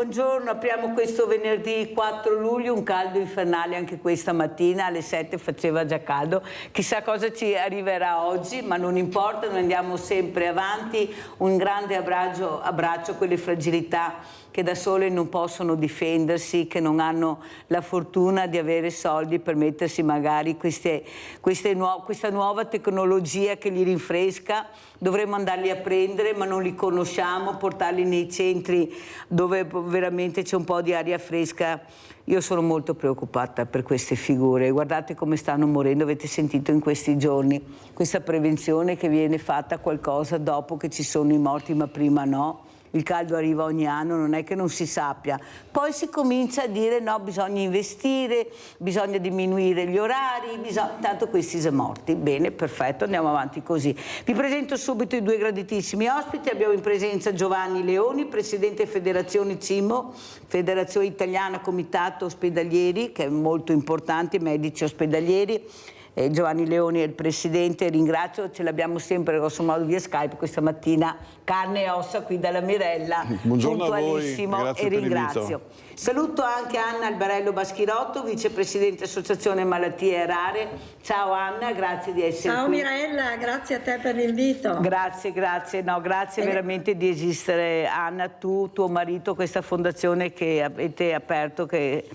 buongiorno. Apriamo questo venerdì 4 luglio, un caldo infernale anche questa mattina, alle 7 faceva già caldo. Chissà cosa ci arriverà oggi, ma non importa, noi andiamo sempre avanti. Un grande abbraccio a quelle fragilità che da sole non possono difendersi, che non hanno la fortuna di avere soldi per mettersi magari questa nuova tecnologia che li rinfresca. Dovremmo andarli a prendere, ma non li conosciamo, portarli nei centri dove veramente c'è un po' di aria fresca. Io sono molto preoccupata per queste figure. Guardate come stanno morendo, avete sentito in questi giorni questa prevenzione che viene fatta qualcosa dopo che ci sono i morti, ma prima no. Il caldo arriva ogni anno, non è che non si sappia. Poi si comincia a dire no, bisogna investire, bisogna diminuire gli orari, tanto questi sono morti. Bene, perfetto, andiamo avanti così. Vi presento subito i due graditissimi ospiti. Abbiamo in presenza Giovanni Leoni, presidente Federazione CIMO, Federazione Italiana Comitato Ospedalieri, che è molto importante, medici ospedalieri. Giovanni Leoni è il presidente, ringrazio, ce l'abbiamo sempre grosso modo via Skype, questa mattina carne e ossa qui dalla Mirella. Buongiorno puntualissimo, a voi, e ringrazio. Saluto anche Anna Albarello Baschirotto, vicepresidente Associazione Malattie Rare. Ciao Anna, grazie di essere Ciao qui. Mirella, grazie a te per l'invito. Grazie, grazie veramente di esistere Anna, tu, tuo marito, questa fondazione che avete aperto, che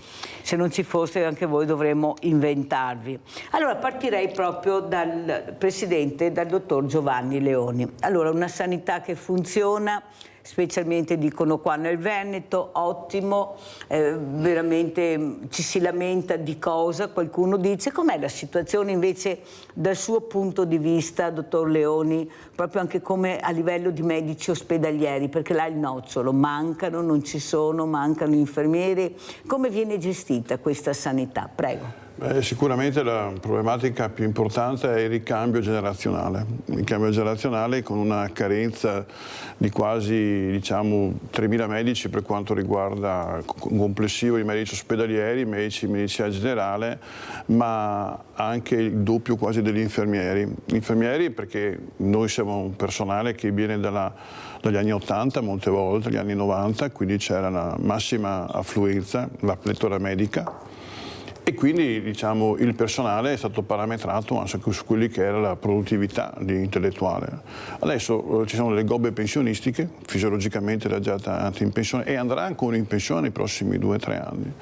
se non ci foste anche voi dovremmo inventarvi. Allora partirei proprio dal presidente, dal dottor Giovanni Leoni. Allora, una sanità che funziona, specialmente dicono qua nel Veneto, ottimo, veramente ci si lamenta di cosa, qualcuno dice. Com'è la situazione invece dal suo punto di vista, dottor Leoni, proprio anche come a livello di medici ospedalieri, perché là il nocciolo, mancano, non ci sono, mancano infermieri. Come viene gestita questa sanità? Prego. Sicuramente la problematica più importante è il ricambio generazionale. Il ricambio generazionale con una carenza di quasi 3.000 medici per quanto riguarda un complessivo di medici ospedalieri, medici di medicina generale, ma anche il doppio quasi degli infermieri. Infermieri perché noi siamo un personale che viene dagli anni 80 molte volte, agli anni 90, quindi c'era una massima affluenza, la pletora medica. E quindi il personale è stato parametrato anche su quelli che era la produttività intellettuale. Adesso ci sono le gobbe pensionistiche, fisiologicamente era già tanto in pensione e andrà ancora in pensione nei prossimi 2 o 3 anni.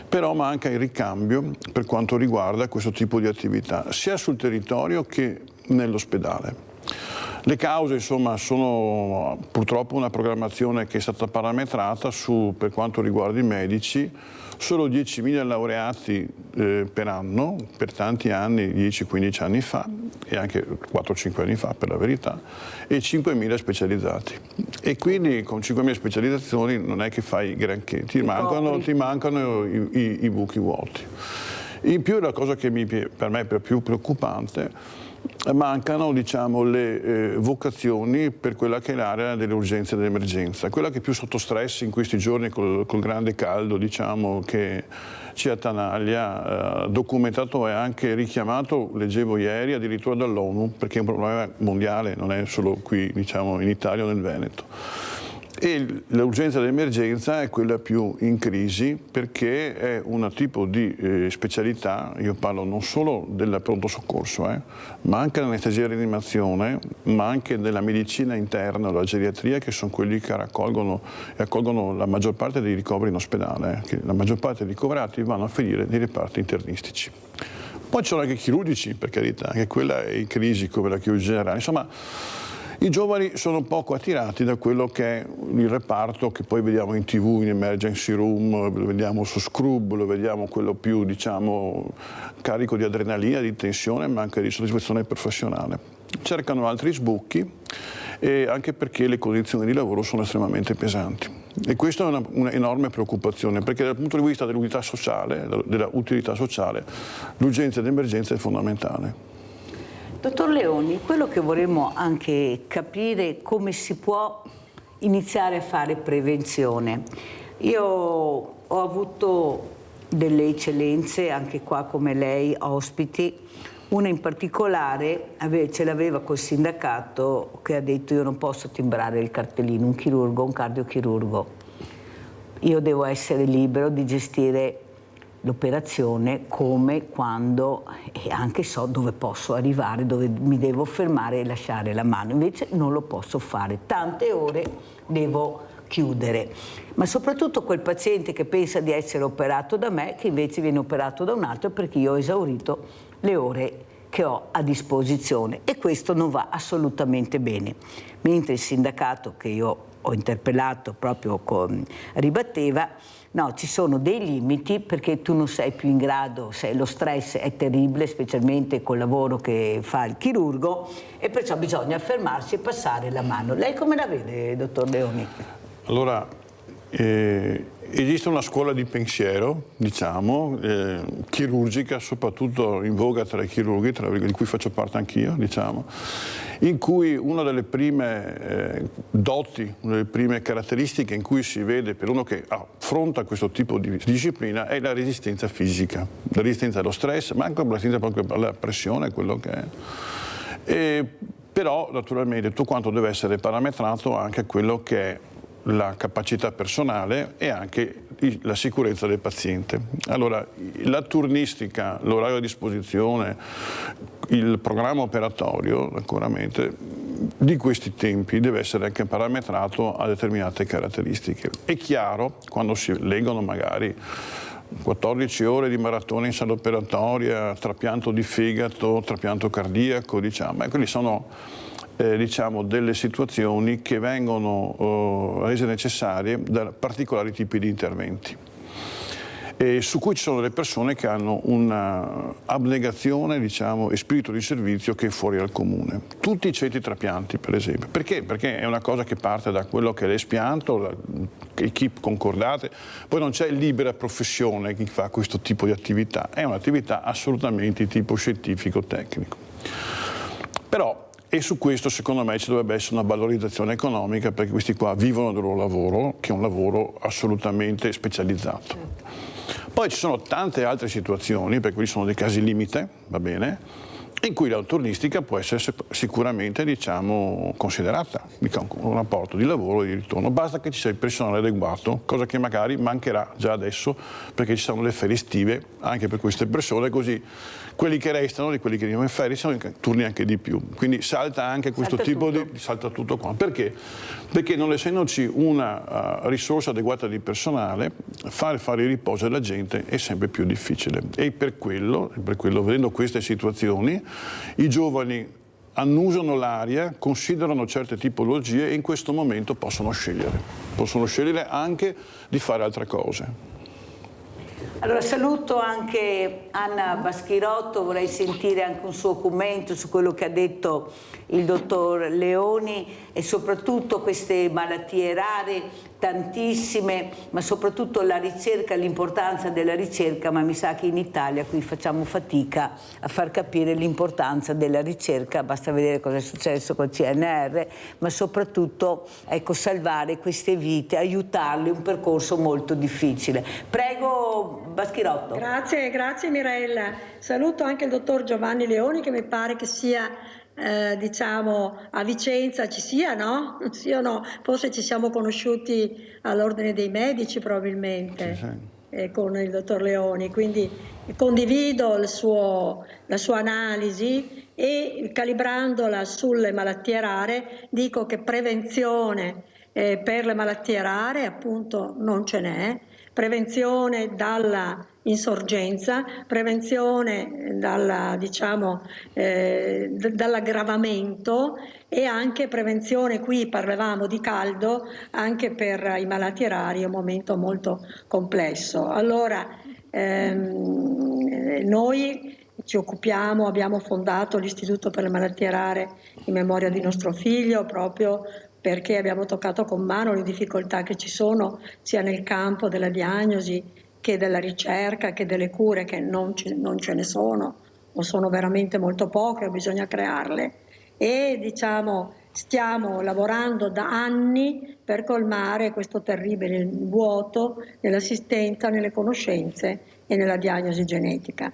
Però manca il ricambio per quanto riguarda questo tipo di attività, sia sul territorio che nell'ospedale. Le cause insomma sono purtroppo una programmazione che è stata parametrata per quanto riguarda i medici, solo 10.000 laureati per anno, per tanti anni, 10-15 anni fa, e anche 4-5 anni fa per la verità, e 5.000 specializzati. E quindi con 5.000 specializzazioni non è che fai granché, ti mancano i buchi vuoti. In più la cosa che per me è più preoccupante, mancano le vocazioni per quella che è l'area delle urgenze e dell'emergenza, quella che è più sotto stress in questi giorni col grande caldo che ci attanaglia, documentato e anche richiamato, leggevo ieri, addirittura dall'ONU, perché è un problema mondiale, non è solo qui in Italia o nel Veneto. E l'urgenza dell'emergenza è quella più in crisi perché è un tipo di specialità, io parlo non solo del pronto soccorso, ma anche dell'anestesia e rianimazione, ma anche della medicina interna o la geriatria, che sono quelli che accolgono la maggior parte dei ricoveri in ospedale, che la maggior parte dei ricoverati vanno a finire nei reparti internistici. Poi ci sono anche i chirurgici, per carità, anche quella è in crisi come la chirurgia generale. Insomma, i giovani sono poco attirati da quello che è il reparto che poi vediamo in TV, in emergency room, lo vediamo su Scrub, lo vediamo quello più carico di adrenalina, di tensione, ma anche di soddisfazione professionale. Cercano altri sbocchi e anche perché le condizioni di lavoro sono estremamente pesanti. E questa è un'enorme preoccupazione, perché dal punto di vista dell'utilità sociale, l'urgenza ed emergenza è fondamentale. Dottor Leoni, quello che vorremmo anche capire è come si può iniziare a fare prevenzione. Io ho avuto delle eccellenze, anche qua come lei, ospiti, una in particolare ce l'aveva col sindacato che ha detto io non posso timbrare il cartellino, un chirurgo, un cardiochirurgo. io devo essere libero di gestire l'operazione come, quando e anche so dove posso arrivare, dove mi devo fermare e lasciare la mano. Invece non lo posso fare, tante ore devo chiudere. Ma soprattutto quel paziente che pensa di essere operato da me, che invece viene operato da un altro perché io ho esaurito le ore che ho a disposizione, e questo non va assolutamente bene. Mentre il sindacato che io ho interpellato proprio ribatteva: no, ci sono dei limiti perché tu non sei più in grado, lo stress è terribile, specialmente col lavoro che fa il chirurgo, e perciò bisogna fermarsi e passare la mano. Lei come la vede, dottor Leoni? Allora, esiste una scuola di pensiero, diciamo, chirurgica, soprattutto in voga tra i chirurghi, di cui faccio parte anch'io, diciamo, in cui una delle prime doti, una delle prime caratteristiche in cui si vede per uno che affronta questo tipo di disciplina è la resistenza fisica, la resistenza allo stress, ma anche la resistenza proprio alla pressione, quello che è. Però, naturalmente, tutto quanto deve essere parametrato anche a quello che è la capacità personale e anche la sicurezza del paziente. Allora, la turnistica, l'orario a disposizione, il programma operatorio, naturalmente, di questi tempi deve essere anche parametrato a determinate caratteristiche. È chiaro, quando si leggono magari 14 ore di maratona in sala operatoria, trapianto di fegato, trapianto cardiaco, diciamo, quelli sono diciamo delle situazioni che vengono rese necessarie da particolari tipi di interventi, su cui ci sono delle persone che hanno un'abnegazione, diciamo, e spirito di servizio che è fuori dal comune. Tutti i ceti trapianti, per esempio. Perché? Perché è una cosa che parte da quello che è l'espianto, equip concordate, poi non c'è libera professione chi fa questo tipo di attività, è un'attività assolutamente di tipo scientifico-tecnico. Però, e su questo secondo me ci dovrebbe essere una valorizzazione economica, perché questi qua vivono del loro lavoro, che è un lavoro assolutamente specializzato. Poi ci sono tante altre situazioni, per cui sono dei casi limite, va bene, in cui la turnistica può essere sicuramente, diciamo, considerata un rapporto di lavoro e di ritorno. Basta che ci sia il personale adeguato, cosa che magari mancherà già adesso, perché ci sono le ferie estive anche per queste persone, così quelli che restano, di quelli che vengono in ferie, sono in turni anche di più. Quindi salta anche questo salta tutto qua. Perché? Perché non essendoci una risorsa adeguata di personale, fare i riposi alla gente è sempre più difficile. E per quello, vedendo queste situazioni, i giovani annusano l'aria, considerano certe tipologie e in questo momento possono scegliere anche di fare altre cose. Allora saluto anche Anna Baschirotto, vorrei sentire anche un suo commento su quello che ha detto il dottor Leoni e soprattutto queste malattie rare, tantissime, ma soprattutto la ricerca, l'importanza della ricerca, ma mi sa che in Italia qui facciamo fatica a far capire l'importanza della ricerca, basta vedere cosa è successo col CNR, ma soprattutto, ecco, salvare queste vite, aiutarle, un percorso molto difficile. Prego Baschirotto. Grazie Mirella. Saluto anche il dottor Giovanni Leoni, che mi pare che sia diciamo a Vicenza, ci sia, no? Sì o no? Forse ci siamo conosciuti all'Ordine dei Medici probabilmente. Sì. Con il dottor Leoni, quindi condivido la sua analisi e calibrandola sulle malattie rare dico che prevenzione per le malattie rare appunto non ce n'è, prevenzione dalla insorgenza, prevenzione dall'aggravamento e anche prevenzione, qui parlavamo di caldo, anche per i malati rari, è un momento molto complesso. Allora, noi ci occupiamo, abbiamo fondato l'Istituto per le malattie rare in memoria di nostro figlio, proprio perché abbiamo toccato con mano le difficoltà che ci sono sia nel campo della diagnosi che della ricerca, che delle cure, che non ce ne sono, o sono veramente molto poche, o bisogna crearle. E diciamo stiamo lavorando da anni per colmare questo terribile vuoto nell'assistenza, nelle conoscenze e nella diagnosi genetica.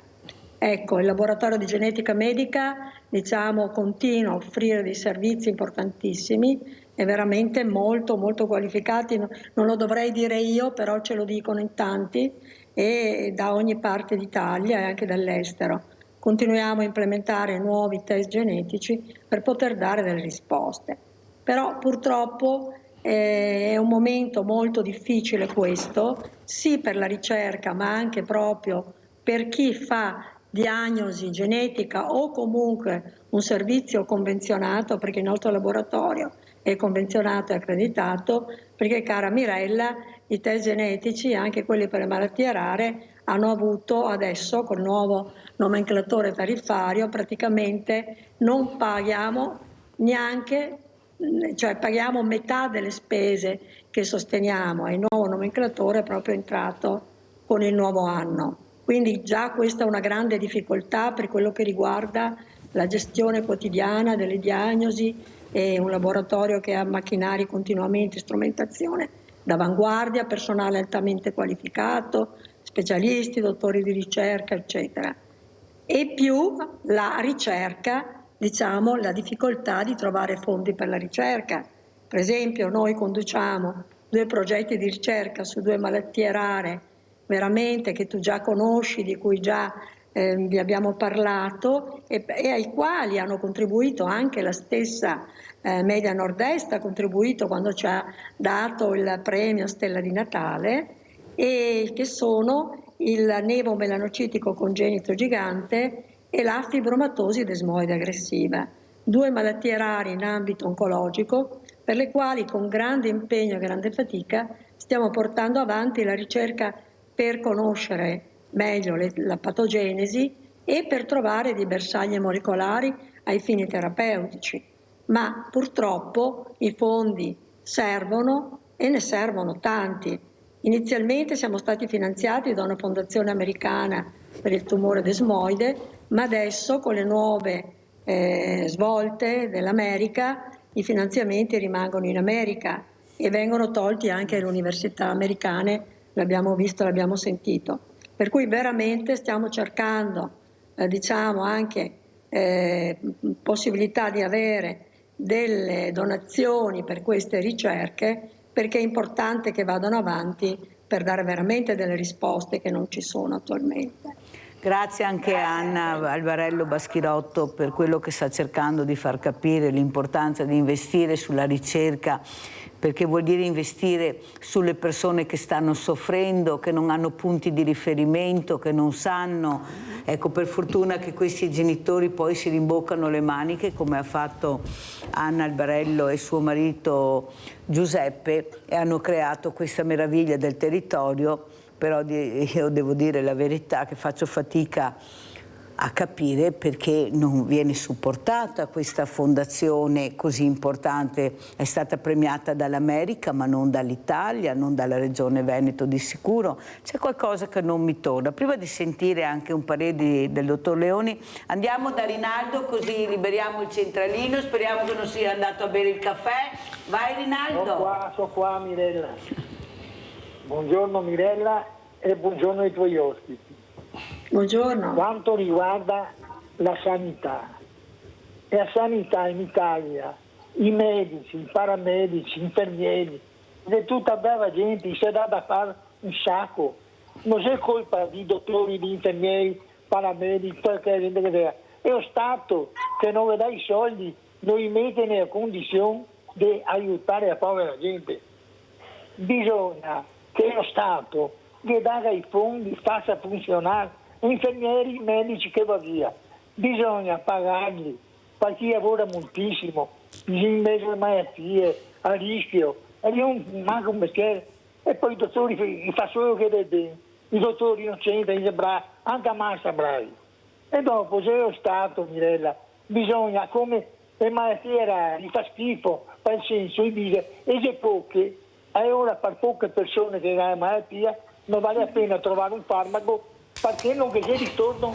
Ecco, il laboratorio di genetica medica, diciamo, continua a offrire dei servizi importantissimi e veramente molto molto qualificati, non lo dovrei dire io, però ce lo dicono in tanti e da ogni parte d'Italia e anche dall'estero. Continuiamo a implementare nuovi test genetici per poter dare delle risposte. Però purtroppo è un momento molto difficile questo, sì per la ricerca, ma anche proprio per chi fa diagnosi genetica o comunque un servizio convenzionato, perché il nostro laboratorio è convenzionato e accreditato, perché cara Mirella, i test genetici, anche quelli per le malattie rare, hanno avuto adesso col nuovo nomenclatore tariffario praticamente non paghiamo neanche, cioè paghiamo metà delle spese che sosteniamo e il nuovo nomenclatore è proprio entrato con il nuovo anno. Quindi già questa è una grande difficoltà per quello che riguarda la gestione quotidiana delle diagnosi e un laboratorio che ha macchinari continuamente, strumentazione d'avanguardia, personale altamente qualificato, specialisti, dottori di ricerca, eccetera. E più la ricerca, diciamo, la difficoltà di trovare fondi per la ricerca. Per esempio, noi conduciamo 2 progetti di ricerca su 2 malattie rare, veramente che tu già conosci, di cui già vi abbiamo parlato e ai quali hanno contribuito anche la stessa Media Nord-Est, ha contribuito quando ci ha dato il premio Stella di Natale, e che sono il nevomelanocitico congenito gigante e la fibromatosi desmoide aggressiva, 2 malattie rare in ambito oncologico per le quali con grande impegno e grande fatica stiamo portando avanti la ricerca per conoscere meglio la patogenesi e per trovare dei bersagli molecolari ai fini terapeutici. Ma purtroppo i fondi servono e ne servono tanti. Inizialmente siamo stati finanziati da una fondazione americana per il tumore desmoide, ma adesso con le nuove svolte dell'America i finanziamenti rimangono in America e vengono tolti anche alle università americane, l'abbiamo visto, l'abbiamo sentito. Per cui veramente stiamo cercando, diciamo, anche possibilità di avere delle donazioni per queste ricerche, perché è importante che vadano avanti per dare veramente delle risposte che non ci sono attualmente. Grazie anche a Anna Albarello Baschirotto per quello che sta cercando di far capire l'importanza di investire sulla ricerca, perché vuol dire investire sulle persone che stanno soffrendo, che non hanno punti di riferimento, che non sanno. Ecco, per fortuna che questi genitori poi si rimboccano le maniche, come ha fatto Anna Albarello e suo marito Giuseppe, e hanno creato questa meraviglia del territorio. Però io devo dire la verità che faccio fatica a capire perché non viene supportata questa fondazione così importante. È stata premiata dall'America ma non dall'Italia, non dalla Regione Veneto di sicuro. C'è qualcosa che non mi torna. Prima di sentire anche un parere del dottor Leoni, andiamo da Rinaldo così liberiamo il centralino, speriamo che non sia andato a bere il caffè. Vai Rinaldo! Sono qua Mirella. Buongiorno Mirella e buongiorno ai tuoi ospiti. Buongiorno. Quanto riguarda la sanità in Italia, i medici, i paramedici, gli infermieri, è tutta brava gente, si è data a fare un sacco. Non è colpa di dottori, di infermieri, paramedici, perché è lo Stato che non dà i soldi, non li mette nella condizione di aiutare la povera gente. Bisogna che lo Stato gli dà i fondi, faccia funzionare infermieri, medici che va via. Bisogna pagarli perché lavora moltissimo, in mezzo alle malattie, a rischio, e non manca un mestiere. E poi i dottori fa solo che vede, i dottori non c'entrano, bravi, anche a massa bravi. E dopo se lo Stato, Mirella, bisogna, come le malattie rare, gli fa schifo, per senso, gli dice, e se poche, e ora per poche persone che hanno la malattia non vale la pena trovare un farmaco perché non che c'è ritorno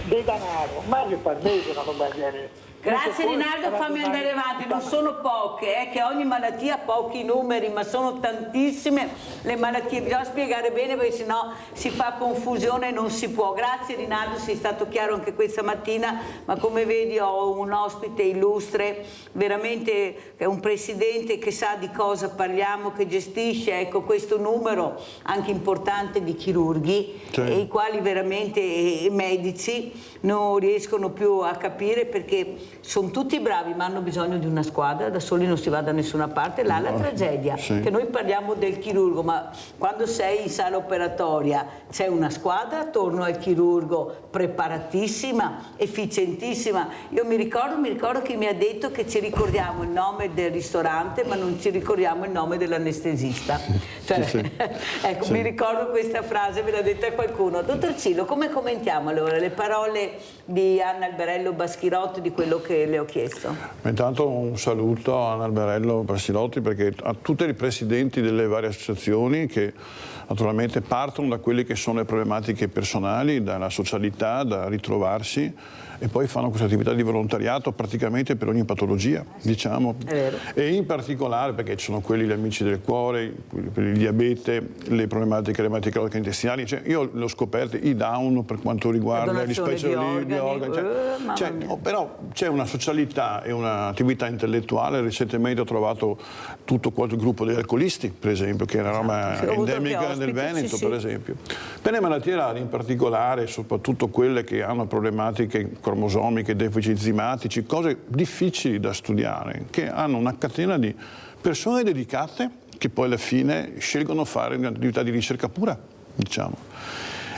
del denaro, ma che per me non va bene. Grazie Rinaldo, fammi andare avanti, non sono poche, che ogni malattia ha pochi numeri, ma sono tantissime le malattie, bisogna spiegare bene perché sennò si fa confusione e non si può. Grazie Rinaldo, sei stato chiaro anche questa mattina, ma come vedi ho un ospite illustre, veramente un presidente che sa di cosa parliamo, che gestisce, ecco, questo numero anche importante di chirurghi, sì, e i quali veramente medici non riescono più a capire perché sono tutti bravi ma hanno bisogno di una squadra, da soli non si va da nessuna parte. Là la tragedia, sì, che noi parliamo del chirurgo, ma quando sei in sala operatoria c'è una squadra attorno al chirurgo preparatissima, efficientissima. Io mi ricordo che mi ha detto che ci ricordiamo il nome del ristorante ma non ci ricordiamo il nome dell'anestesista. Cioè, sì, sì. Ecco, sì, mi ricordo questa frase, me l'ha detta qualcuno. Dottor Cillo, come commentiamo allora le parole di Anna Alberello Baschirotti, di quello che le ho chiesto? Intanto un saluto a Anna Alberello Baschirotti, perché a tutti i presidenti delle varie associazioni che naturalmente partono da quelle che sono le problematiche personali, dalla socialità, da ritrovarsi, e poi fanno questa attività di volontariato praticamente per ogni patologia, diciamo, e in particolare perché ci sono quelli gli amici del cuore, per il diabete, le problematiche reumatiche intestinali, cioè, io l'ho scoperto, i Down per quanto riguarda gli specialisti di organi, però c'è una socialità e un'attività intellettuale. Recentemente ho trovato tutto quanto il gruppo degli alcolisti, per esempio, che è una roba endemica del Veneto, per esempio. Per le malattie rare in particolare, soprattutto quelle che hanno problematiche cromosomiche, deficit enzimatici, cose difficili da studiare, che hanno una catena di persone dedicate che poi alla fine scelgono fare un'attività di ricerca pura, diciamo.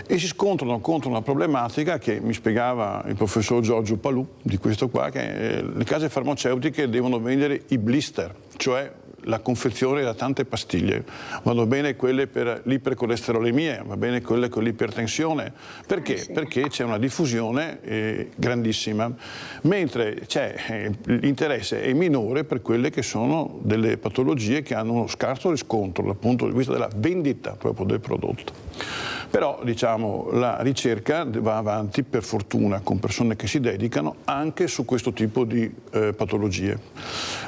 E si scontrano contro una problematica che mi spiegava il professor Giorgio Palù, di questo qua, che le case farmaceutiche devono vendere i blister, cioè la confezione da tante pastiglie. Vanno bene quelle per l'ipercolesterolemia, va bene quelle con l'ipertensione. Perché? Sì. Perché c'è una diffusione grandissima, mentre l'interesse è minore per quelle che sono delle patologie che hanno uno scarso riscontro dal punto di vista della vendita proprio del prodotto. Però diciamo la ricerca va avanti per fortuna con persone che si dedicano anche su questo tipo di patologie.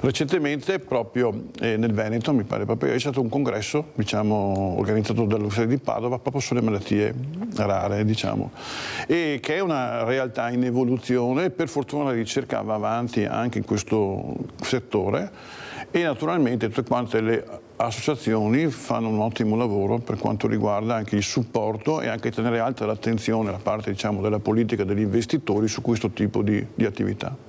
Recentemente proprio nel Veneto, mi pare proprio, è stato un congresso, diciamo, organizzato dall'Università di Padova proprio sulle malattie rare, diciamo, e che è una realtà in evoluzione. Per fortuna la ricerca va avanti anche in questo settore e naturalmente tutte quante le associazioni fanno un ottimo lavoro per quanto riguarda anche il supporto e anche tenere alta l'attenzione da parte, diciamo, della politica e degli investitori su questo tipo di attività.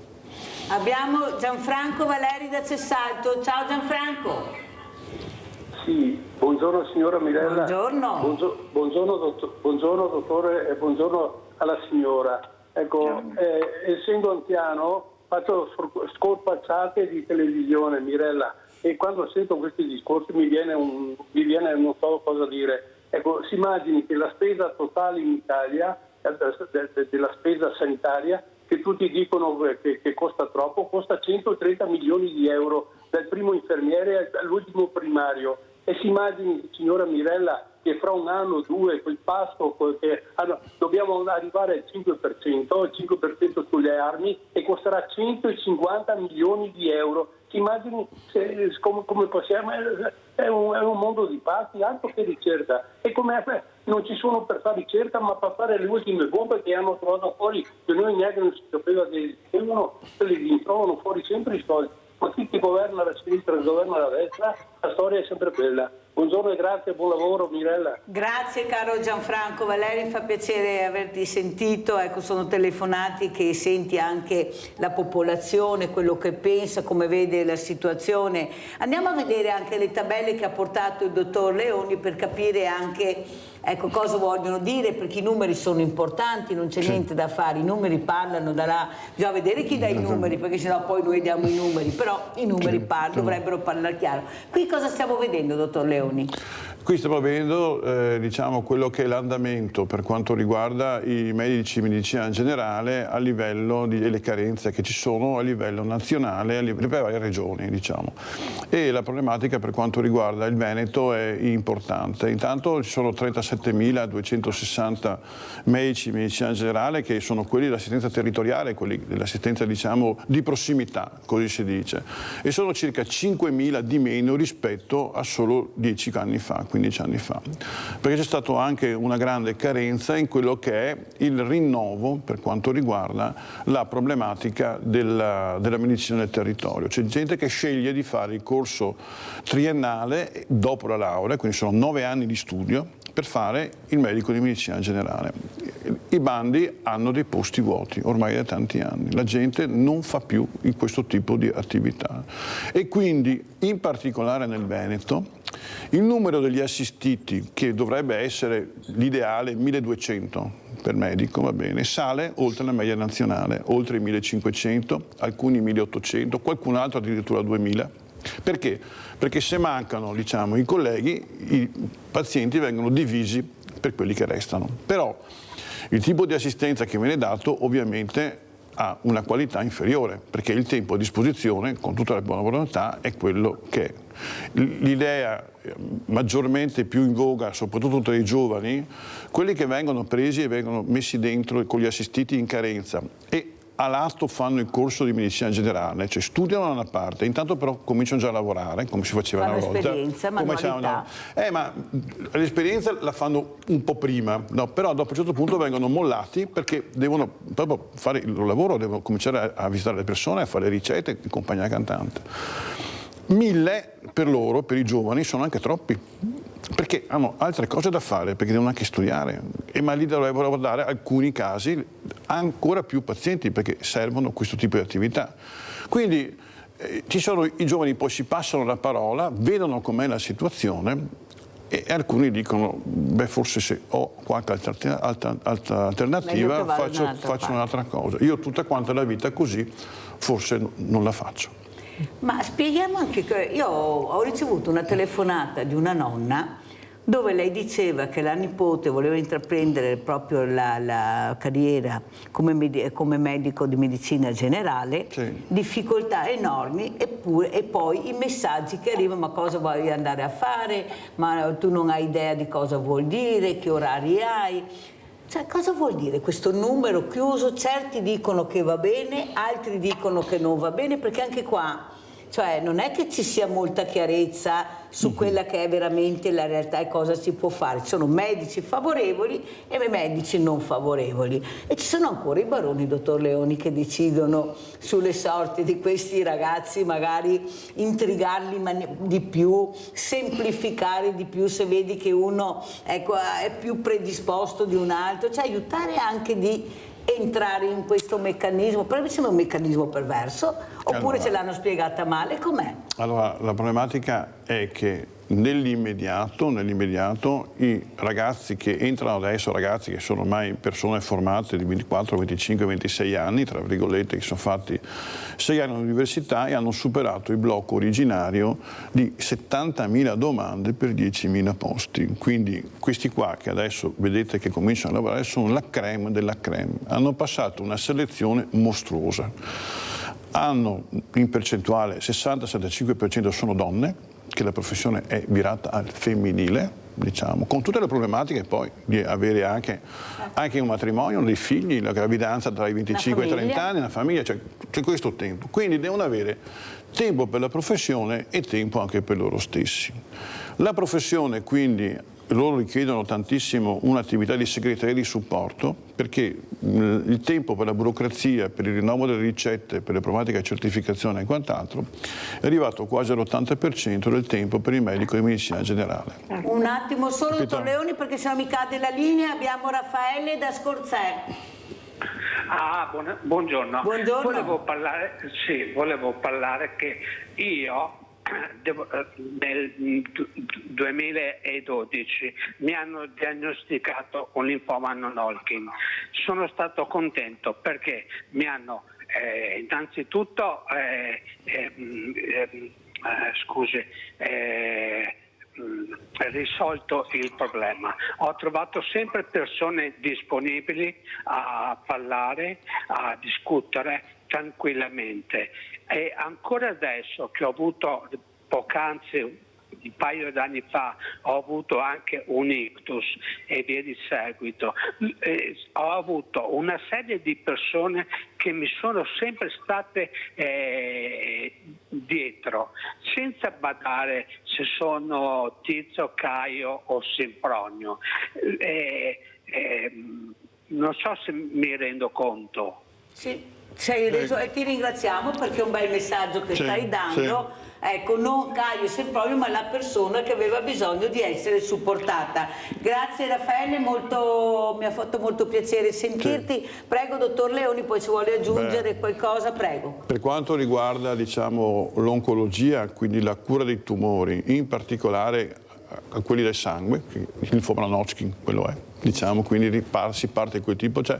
Abbiamo Gianfranco Valeri da Cessalto. Ciao Gianfranco. Sì, buongiorno signora Mirella. Buongiorno. Buongiorno dottore e buongiorno alla signora. Ecco, essendo anziano faccio scorpacciate di televisione, Mirella, e quando sento questi discorsi mi viene non so cosa dire. Ecco, si immagini che la spesa totale in Italia, della spesa sanitaria, che tutti dicono che costa troppo, costa 130 milioni di euro, dal primo infermiere all'ultimo primario. E si immagini, signora Mirella, che fra un anno o due quel passo dobbiamo arrivare al 5%, il 5% sulle armi, e costerà 150 milioni di euro. Si immagini come possiamo, è un mondo di pazzi, altro che ricerca. E come non ci sono per fare ricerca, ma per fare le ultime bombe che hanno trovato fuori, che noi neanche non si sapeva che esistevano, se li trovano fuori sempre i soldi. Ma chi governa la sinistra e governa la destra, la storia è sempre bella. Buongiorno e grazie, buon lavoro Mirella. Grazie caro Gianfranco Valeri, mi fa piacere averti sentito, ecco, sono telefonati che senti anche la popolazione, quello che pensa, come vede la situazione. Andiamo a vedere anche le tabelle che ha portato il dottor Leoni per capire anche, ecco, cosa vogliono dire, perché i numeri sono importanti, non c'è niente da fare, i numeri parlano, bisogna vedere chi dà i numeri, perché sennò poi noi diamo i numeri, però i numeri dovrebbero parlare chiaro. Qui cosa stiamo vedendo, dottor Leoni? Leoni? Qui stiamo vedendo diciamo, quello che è l'andamento per quanto riguarda i medici di medicina generale a livello delle carenze che ci sono a livello nazionale, per le varie regioni. Diciamo. E la problematica per quanto riguarda il Veneto è importante. Intanto ci sono 37.260 medici di medicina generale che sono quelli dell'assistenza territoriale, quelli dell'assistenza diciamo, di prossimità, così si dice, e sono circa 5.000 di meno rispetto a solo 10 anni fa. 15 anni fa, perché c'è stata anche una grande carenza in quello che è il rinnovo per quanto riguarda la problematica della medicina del territorio. C'è gente che sceglie di fare il corso triennale dopo la laurea, quindi sono 9 anni di studio per fare il medico di medicina generale. I bandi hanno dei posti vuoti ormai da tanti anni, la gente non fa più questo tipo di attività e quindi in particolare nel Veneto il numero degli assistiti, che dovrebbe essere l'ideale 1200 per medico, va bene, sale oltre la media nazionale, oltre i 1500, alcuni 1800, qualcun altro addirittura 2000. Perché? Perché se mancano diciamo, i colleghi, i pazienti vengono divisi per quelli che restano. Però il tipo di assistenza che viene dato ovviamente ha una qualità inferiore, perché il tempo a disposizione, con tutta la buona volontà, è quello che è. L'idea maggiormente più in voga, soprattutto tra i giovani, quelli che vengono presi e vengono messi dentro con gli assistiti in carenza e all'atto fanno il corso di medicina generale, cioè studiano da una parte, intanto però cominciano già a lavorare, come si faceva una volta. Esperienza, manualità. Ma l'esperienza la fanno un po' prima, no? Però dopo un certo punto vengono mollati perché devono proprio fare il loro lavoro, devono cominciare a visitare le persone, a fare ricette, accompagnare il cantante. 1000 per loro, per i giovani, sono anche troppi, perché hanno altre cose da fare, perché devono anche studiare, ma lì dovrebbero dare alcuni casi ancora più pazienti, perché servono questo tipo di attività. Quindi ci sono i giovani, poi si passano la parola, vedono com'è la situazione e alcuni dicono, beh forse se ho qualche altra alternativa faccio un'altra cosa. Io tutta quanta la vita così forse non la faccio. Ma spieghiamo anche che io ho ricevuto una telefonata di una nonna dove lei diceva che la nipote voleva intraprendere proprio la carriera come medico di medicina generale, sì. Difficoltà enormi e poi i messaggi che arrivano, ma cosa vuoi andare a fare, ma tu non hai idea di cosa vuol dire, che orari hai. Cioè, cosa vuol dire questo numero chiuso? Certi dicono che va bene, altri dicono che non va bene, perché anche qua, cioè, non è che ci sia molta chiarezza su quella che è veramente la realtà e cosa si può fare. Ci sono medici favorevoli e medici non favorevoli. E ci sono ancora i baroni, dottor Leoni, che decidono sulle sorti di questi ragazzi, magari intrigarli di più, semplificare di più se vedi che uno ecco, è più predisposto di un altro, cioè aiutare anche di entrare in questo meccanismo, però mi sembra un meccanismo perverso, oppure allora, ce l'hanno spiegata male, com'è? Allora, la problematica è che nell'immediato i ragazzi che entrano adesso, ragazzi che sono ormai persone formate di 24, 25, 26 anni, tra virgolette, che sono fatti 6 anni all'università e hanno superato il blocco originario di 70.000 domande per 10.000 posti. Quindi questi qua che adesso vedete che cominciano a lavorare sono la crème della crème. Hanno passato una selezione mostruosa. Hanno in percentuale 60-75% sono donne, che la professione è virata al femminile, diciamo, con tutte le problematiche poi di avere anche un matrimonio, dei figli, la gravidanza tra i 25 e i 30 anni, una famiglia, c'è questo tempo. Quindi devono avere tempo per la professione e tempo anche per loro stessi. La professione quindi loro richiedono tantissimo un'attività di segreteria di supporto, perché il tempo per la burocrazia, per il rinnovo delle ricette, per le problematiche di certificazione e quant'altro è arrivato quasi all'80% del tempo per il medico di medicina generale. Un attimo solo, dottor Leoni, perché se no mi cade la linea. Abbiamo Raffaele da Scorzè. Buongiorno. Buongiorno. Volevo parlare che io nel 2012 mi hanno diagnosticato un linfoma non Hodgkin. Sono stato contento perché mi hanno innanzitutto risolto il problema. Ho trovato sempre persone disponibili a parlare, a discutere tranquillamente, e ancora adesso che ho avuto poc'anzi, un paio d'anni fa, ho avuto anche un ictus e via di seguito, ho avuto una serie di persone che mi sono sempre state dietro, senza badare se sono Tizio, Caio o Sempronio. Non so se mi rendo conto. Sì. E ti ringraziamo perché è un bel messaggio che stai dando. Sì. Ecco, non Caio Sempronio, ma la persona che aveva bisogno di essere supportata. Grazie Raffaele, mi ha fatto molto piacere sentirti. Sì. Prego dottor Leoni, poi se vuole aggiungere qualcosa, prego. Per quanto riguarda l'oncologia, quindi la cura dei tumori, in particolare a quelli del sangue, il linfoma non-Hodgkin, quello è. Quindi si parte da quel tipo, cioè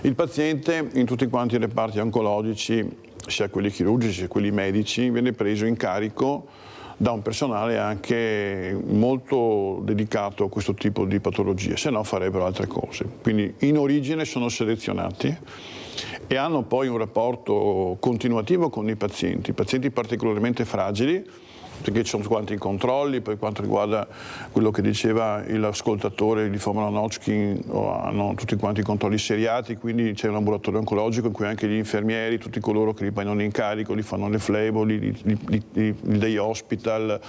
il paziente in tutti quanti i reparti oncologici, sia quelli chirurgici sia quelli medici, viene preso in carico da un personale anche molto dedicato a questo tipo di patologie, se no farebbero altre cose. Quindi in origine sono selezionati e hanno poi un rapporto continuativo con i pazienti particolarmente fragili, perché ci sono quanti controlli. Per quanto riguarda quello che diceva l'ascoltatore, il linfoma non-Hodgkin, hanno tutti quanti i controlli seriati, quindi c'è un ambulatorio oncologico in cui anche gli infermieri, tutti coloro che li prendono in carico, li fanno le flebo, il day hospital,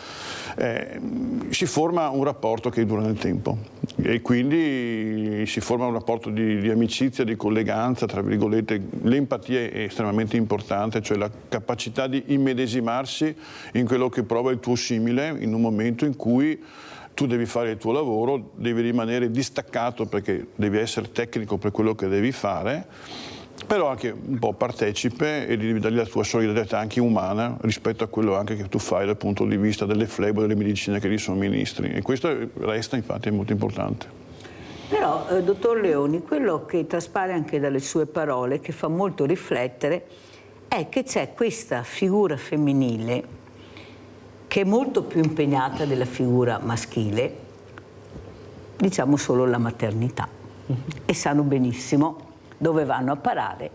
si forma un rapporto che dura nel tempo e quindi si forma un rapporto di amicizia, di colleganza, tra virgolette. L'empatia è estremamente importante, cioè la capacità di immedesimarsi in quello che prova il tuo simile in un momento in cui tu devi fare il tuo lavoro, devi rimanere distaccato perché devi essere tecnico per quello che devi fare, però anche un po' partecipe e devi dargli la tua solidarietà anche umana rispetto a quello anche che tu fai dal punto di vista delle flebo, delle medicine che gli somministri, e questo resta infatti molto importante. Però, dottor Leoni, quello che traspare anche dalle sue parole, che fa molto riflettere, è che c'è questa figura femminile che è molto più impegnata della figura maschile, diciamo solo la maternità, e sanno benissimo dove vanno a parare,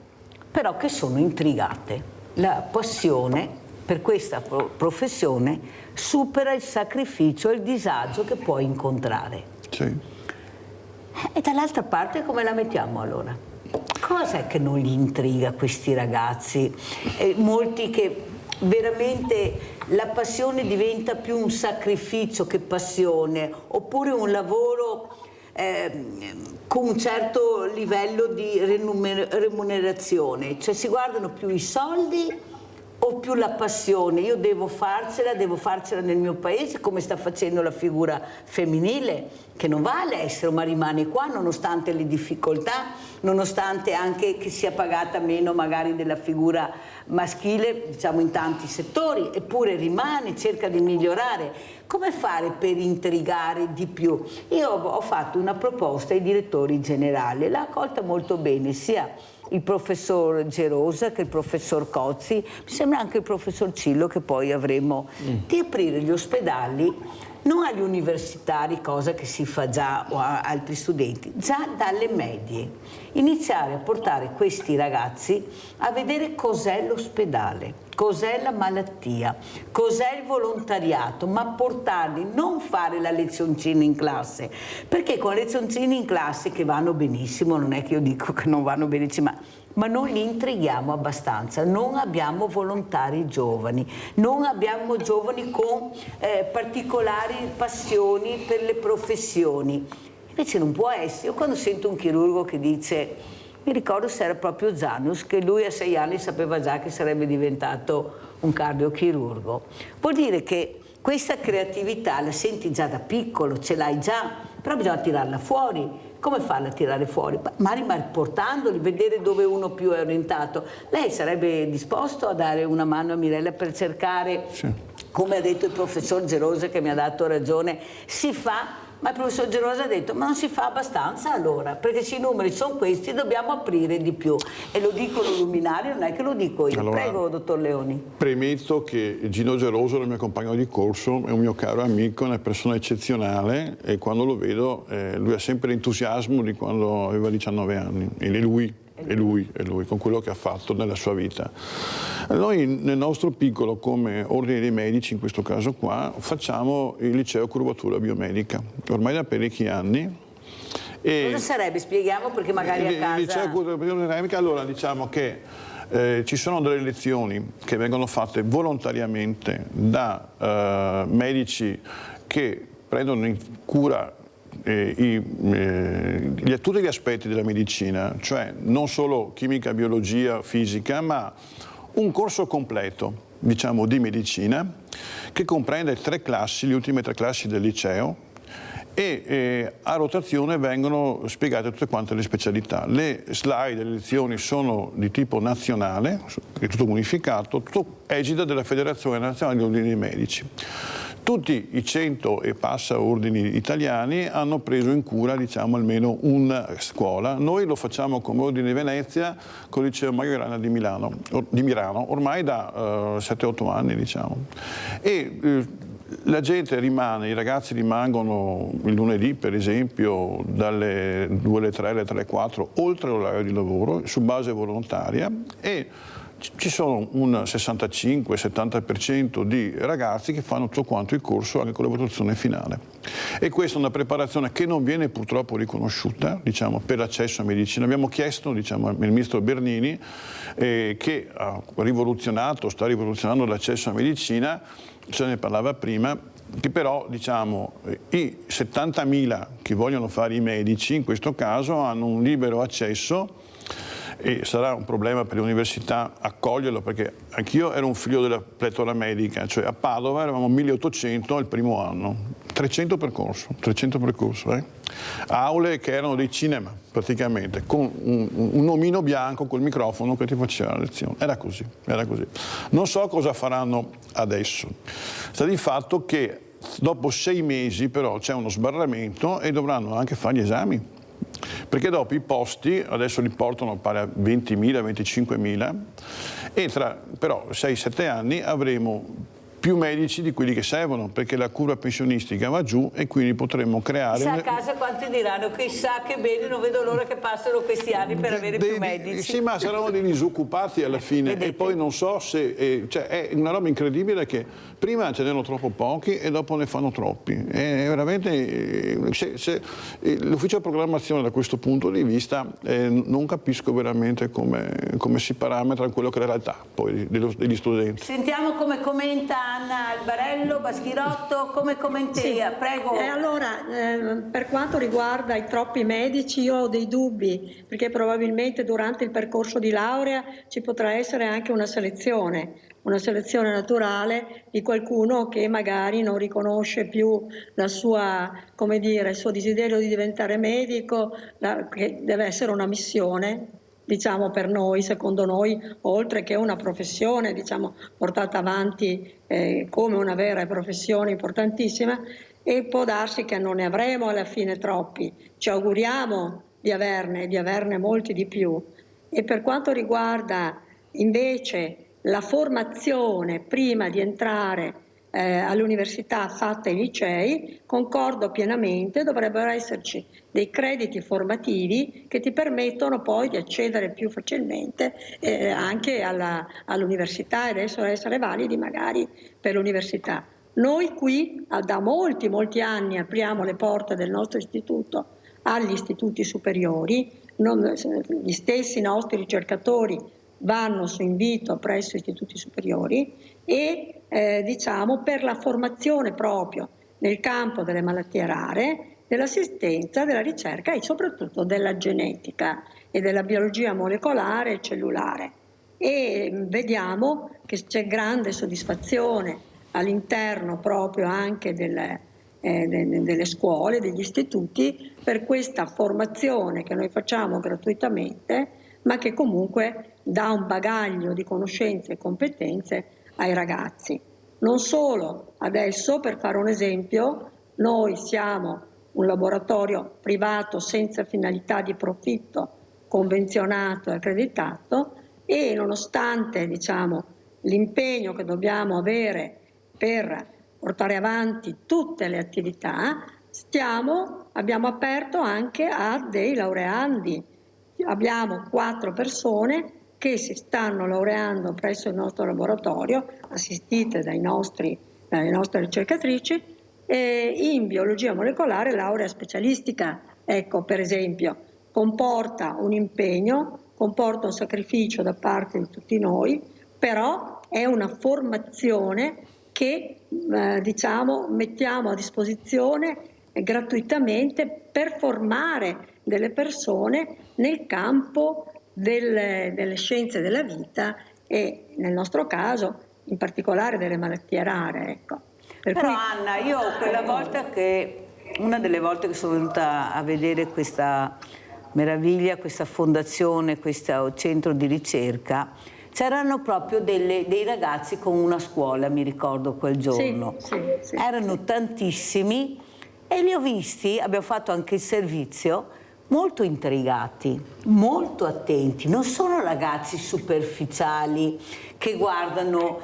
però che sono intrigate. La passione per questa professione supera il sacrificio e il disagio che puoi incontrare. Sì. E dall'altra parte come la mettiamo allora? Cos'è che non gli intriga questi ragazzi? Molti che veramente la passione diventa più un sacrificio che passione, oppure un lavoro con un certo livello di remunerazione, cioè si guardano più i soldi o più la passione. Io devo farcela nel mio paese, come sta facendo la figura femminile, che non va all'estero ma rimane qua nonostante le difficoltà, nonostante anche che sia pagata meno magari della figura maschile, diciamo in tanti settori, eppure rimane, cerca di migliorare. Come fare per intrigare di più? Io ho fatto una proposta ai direttori generali, l'ha accolta molto bene sia il professor Gerosa che il professor Cozzi, mi sembra anche il professor Cillo che poi avremo, di aprire gli ospedali non agli universitari, cosa che si fa già, o a altri studenti, già dalle medie. Iniziare a portare questi ragazzi a vedere cos'è l'ospedale, cos'è la malattia, cos'è il volontariato, ma portarli, non fare la lezioncina in classe, perché con le lezioncine in classe che vanno benissimo, non è che io dico che non vanno benissimo, ma non li intrighiamo abbastanza, non abbiamo volontari giovani, non abbiamo giovani con particolari passioni per le professioni. Invece non può essere. Io quando sento un chirurgo che dice, mi ricordo se era proprio Zanus, che lui a 6 anni sapeva già che sarebbe diventato un cardiochirurgo, vuol dire che questa creatività la senti già da piccolo, ce l'hai già, però bisogna tirarla fuori. Come farla a tirare fuori? Magari portandoli, vedere dove uno più è orientato. Lei sarebbe disposto a dare una mano a Mirella per cercare, sì, come ha detto il professor Gerosa, che mi ha dato ragione, si fa Ma il professor Gerosa ha detto, ma non si fa abbastanza allora, perché se i numeri sono questi dobbiamo aprire di più. E lo dicono i luminari, non è che lo dico io. Allora, prego, dottor Leoni. Premetto che Gino Gerosa è il mio compagno di corso, è un mio caro amico, è una persona eccezionale e quando lo vedo lui ha sempre l'entusiasmo di quando aveva 19 anni. E lui, con quello che ha fatto nella sua vita. Noi nel nostro piccolo, come ordine dei medici, in questo caso qua, facciamo il liceo curvatura biomedica, ormai da parecchi anni. Cosa sarebbe? Spieghiamo perché magari a casa... Il liceo curvatura biomedica, allora diciamo che ci sono delle lezioni che vengono fatte volontariamente da medici che prendono in cura tutti gli aspetti della medicina, cioè non solo chimica, biologia, fisica, ma un corso completo, diciamo, di medicina che comprende 3 classi, le ultime 3 classi del liceo, e a rotazione vengono spiegate tutte quante le specialità. Le slide delle lezioni sono di tipo nazionale, è tutto unificato, tutto egida della Federazione Nazionale degli Ordini dei Medici. Tutti i 100 e passa ordini italiani hanno preso in cura, diciamo, almeno una scuola. Noi lo facciamo come Ordine di Venezia con il Liceo Majorana di Milano, ormai da 7-8 anni, diciamo. La gente rimane, i ragazzi rimangono il lunedì, per esempio, dalle 2 alle 3, alle 3 alle 4, oltre l'orario di lavoro, su base volontaria, e ci sono un 65-70% di ragazzi che fanno tutto quanto il corso anche con la valutazione finale. E questa è una preparazione che non viene purtroppo riconosciuta, diciamo, per l'accesso a medicina. Abbiamo chiesto, diciamo, al ministro Bernini, che ha rivoluzionato, sta rivoluzionando l'accesso a medicina, se ne parlava prima, che però, diciamo, i 70.000 che vogliono fare i medici in questo caso hanno un libero accesso, e sarà un problema per le università accoglierlo, perché anch'io ero un figlio della pletora medica, cioè a Padova eravamo 1800 al primo anno, 300 percorso, aule che erano dei cinema praticamente, con un omino bianco col microfono che ti faceva la lezione, era così. Non so cosa faranno adesso. Sta di fatto che dopo 6 mesi però c'è uno sbarramento e dovranno anche fare gli esami. Perché dopo i posti adesso li portano pari a 20.000, 25.000 e tra però 6-7 anni avremo più medici di quelli che servono, perché la curva pensionistica va giù e quindi potremmo creare... Chissà a casa quanti diranno, chissà che bene, non vedo l'ora che passano questi anni per avere più medici. Sì, ma saranno dei disoccupati alla fine. E poi non so se... cioè è una roba incredibile che prima ce n'erano troppo pochi e dopo ne fanno troppi. È veramente... l'ufficio programmazione da questo punto di vista non capisco veramente come si parametra quello che è la realtà poi degli studenti. Sentiamo come commenta Anna Albarello, Baschirotto, come commenti? Sì. Prego. Allora, per quanto riguarda i troppi medici, io ho dei dubbi, perché probabilmente durante il percorso di laurea ci potrà essere anche una selezione naturale di qualcuno che magari non riconosce più la sua, come dire, il suo desiderio di diventare medico, che deve essere una missione, diciamo, per noi, secondo noi, oltre che una professione, diciamo, portata avanti come una vera professione importantissima, e può darsi che non ne avremo alla fine troppi. Ci auguriamo di averne molti di più. E per quanto riguarda invece la formazione prima di entrare all'università fatta ai licei, concordo pienamente, dovrebbero esserci dei crediti formativi che ti permettono poi di accedere più facilmente anche all'università ed essere validi magari per l'università. Noi qui da molti anni apriamo le porte del nostro istituto agli istituti superiori, gli stessi nostri ricercatori vanno su invito presso istituti superiori e diciamo per la formazione proprio nel campo delle malattie rare, dell'assistenza, della ricerca e soprattutto della genetica e della biologia molecolare e cellulare. E vediamo che c'è grande soddisfazione all'interno proprio anche delle scuole, degli istituti, per questa formazione che noi facciamo gratuitamente, ma che comunque dà un bagaglio di conoscenze e competenze ai ragazzi. Non solo, adesso per fare un esempio, noi siamo un laboratorio privato senza finalità di profitto, convenzionato e accreditato, e nonostante, diciamo, l'impegno che dobbiamo avere per portare avanti tutte le attività, abbiamo aperto anche a dei laureandi. Abbiamo 4 persone che si stanno laureando presso il nostro laboratorio, assistite dalle nostre ricercatrici, in biologia molecolare, laurea specialistica. Ecco, per esempio, comporta un impegno, comporta un sacrificio da parte di tutti noi, però è una formazione che diciamo mettiamo a disposizione gratuitamente per formare delle persone nel campo delle scienze della vita e nel nostro caso in particolare delle malattie rare. Ecco. Però Anna, io una delle volte che sono venuta a vedere questa meraviglia, questa fondazione, questo centro di ricerca, c'erano proprio dei ragazzi con una scuola, mi ricordo quel giorno. Sì. Erano tantissimi e li ho visti, abbiamo fatto anche il servizio, molto intrigati, molto attenti. Non sono ragazzi superficiali che guardano,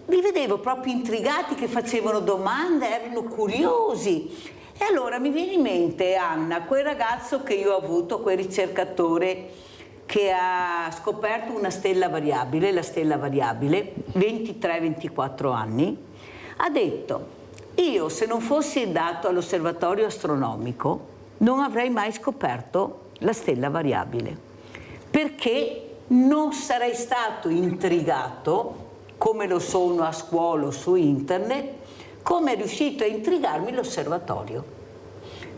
li vedevo proprio intrigati, che facevano domande, erano curiosi. E allora mi viene in mente, Anna, quel ragazzo che io ho avuto, quel ricercatore che ha scoperto una stella variabile, la stella variabile, 23-24 anni, ha detto: io se non fossi andato all'osservatorio astronomico non avrei mai scoperto la stella variabile, perché non sarei stato intrigato, come lo sono a scuola o su internet, come è riuscito a intrigarmi l'osservatorio.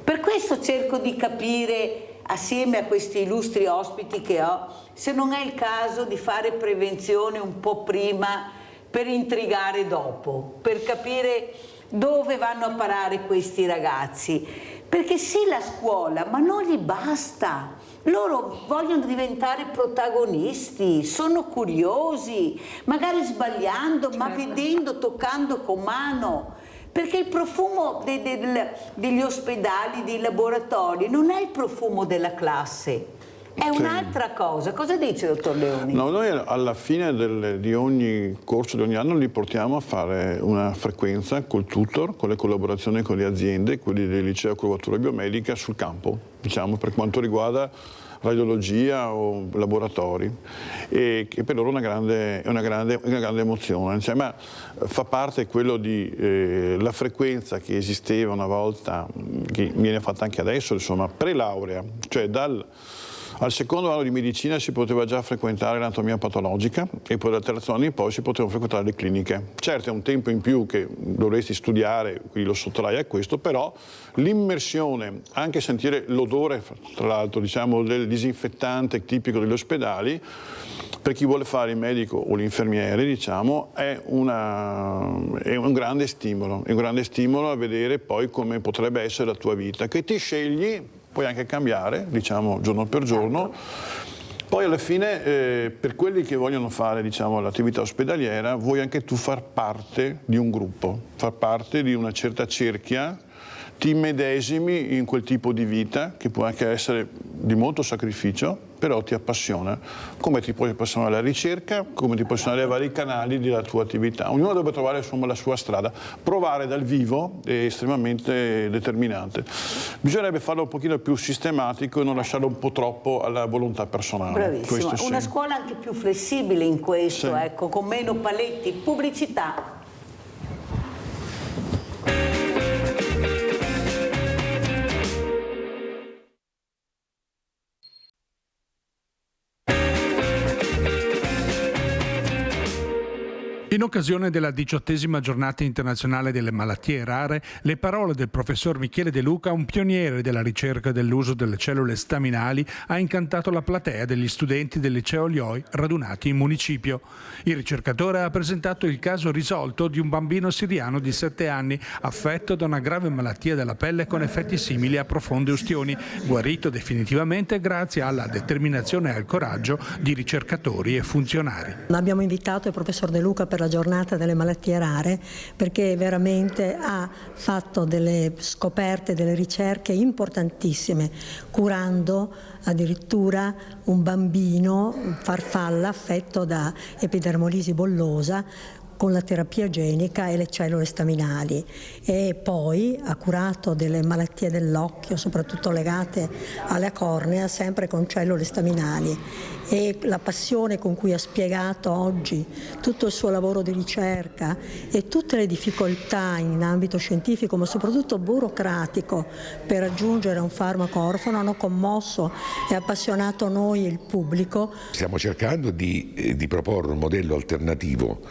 Per questo cerco di capire, assieme a questi illustri ospiti che ho, se non è il caso di fare prevenzione un po' prima per intrigare dopo, per capire dove vanno a parare questi ragazzi. Perché sì, la scuola, ma non gli basta. Loro vogliono diventare protagonisti, sono curiosi, magari sbagliando, ma vedendo, toccando con mano. Perché il profumo degli ospedali, dei laboratori, non è il profumo della classe, è un'altra cosa. Cosa dice, dottor Leoni? No, noi alla fine di ogni corso, di ogni anno, li portiamo a fare una frequenza col tutor, con le collaborazioni con le aziende, quelli del liceo curvatura biomedica, sul campo, diciamo, per quanto riguarda radiologia o laboratori, e che per loro è una grande emozione. Cioè, ma fa parte quello di la frequenza che esisteva una volta, che viene fatta anche adesso, insomma, pre-laurea, cioè al secondo anno di medicina si poteva già frequentare l'anatomia patologica e poi dal terzo anno in poi si potevano frequentare le cliniche. Certo è un tempo in più che dovresti studiare, quindi lo sottrai a questo, però l'immersione, anche sentire l'odore, tra l'altro, diciamo, del disinfettante tipico degli ospedali, per chi vuole fare il medico o l'infermiere, diciamo, è un grande stimolo. È un grande stimolo a vedere poi come potrebbe essere la tua vita, che ti scegli, puoi anche cambiare, diciamo, giorno per giorno. Poi alla fine, per quelli che vogliono fare, diciamo, l'attività ospedaliera, vuoi anche tu far parte di un gruppo, far parte di una certa cerchia, ti immedesimi in quel tipo di vita, che può anche essere di molto sacrificio, però ti appassiona, come ti puoi appassionare alla ricerca, come ti puoi appassionare ai vari canali della tua attività. Ognuno deve trovare, insomma, la sua strada. Provare dal vivo è estremamente determinante. Bisognerebbe farlo un pochino più sistematico e non lasciarlo un po' troppo alla volontà personale. Bravissima, Questo una sì. scuola anche più flessibile in questo, sì. Ecco, con meno paletti. Pubblicità. In occasione della 18ª giornata internazionale delle malattie rare, le parole del professor Michele De Luca, un pioniere della ricerca dell'uso delle cellule staminali, ha incantato la platea degli studenti del liceo Lioi radunati in municipio. Il ricercatore ha presentato il caso risolto di un bambino siriano di 7 anni affetto da una grave malattia della pelle con effetti simili a profonde ustioni, guarito definitivamente grazie alla determinazione e al coraggio di ricercatori e funzionari. Abbiamo invitato il professor De Luca per per la giornata delle malattie rare, perché veramente ha fatto delle scoperte, delle ricerche importantissime, curando addirittura un bambino farfalla affetto da epidermolisi bollosa con la terapia genica e le cellule staminali, e poi ha curato delle malattie dell'occhio, soprattutto legate alla cornea, sempre con cellule staminali. E la passione con cui ha spiegato oggi tutto il suo lavoro di ricerca e tutte le difficoltà in ambito scientifico, ma soprattutto burocratico, per raggiungere un farmaco orfano hanno commosso e appassionato noi e il pubblico. Stiamo cercando di proporre un modello alternativo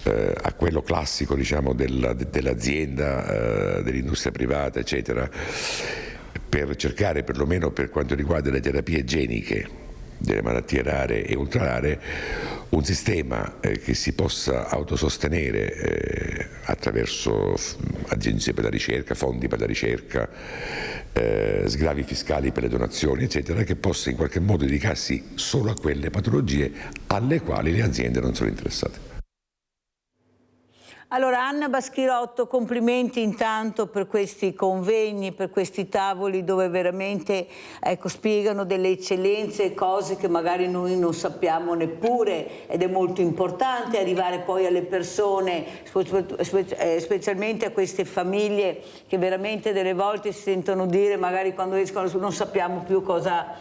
a quello classico, diciamo, dell'azienda, dell'industria privata, eccetera, per cercare, perlomeno per quanto riguarda le terapie geniche delle malattie rare e ultrarare, un sistema che si possa autosostenere attraverso agenzie per la ricerca, fondi per la ricerca, sgravi fiscali per le donazioni, eccetera, che possa in qualche modo dedicarsi solo a quelle patologie alle quali le aziende non sono interessate. Allora, Anna Baschirotto, complimenti intanto per questi convegni, per questi tavoli dove veramente spiegano delle eccellenze e cose che magari noi non sappiamo neppure, ed è molto importante arrivare poi alle persone, specialmente a queste famiglie che veramente delle volte si sentono dire, magari quando escono non sappiamo più cosa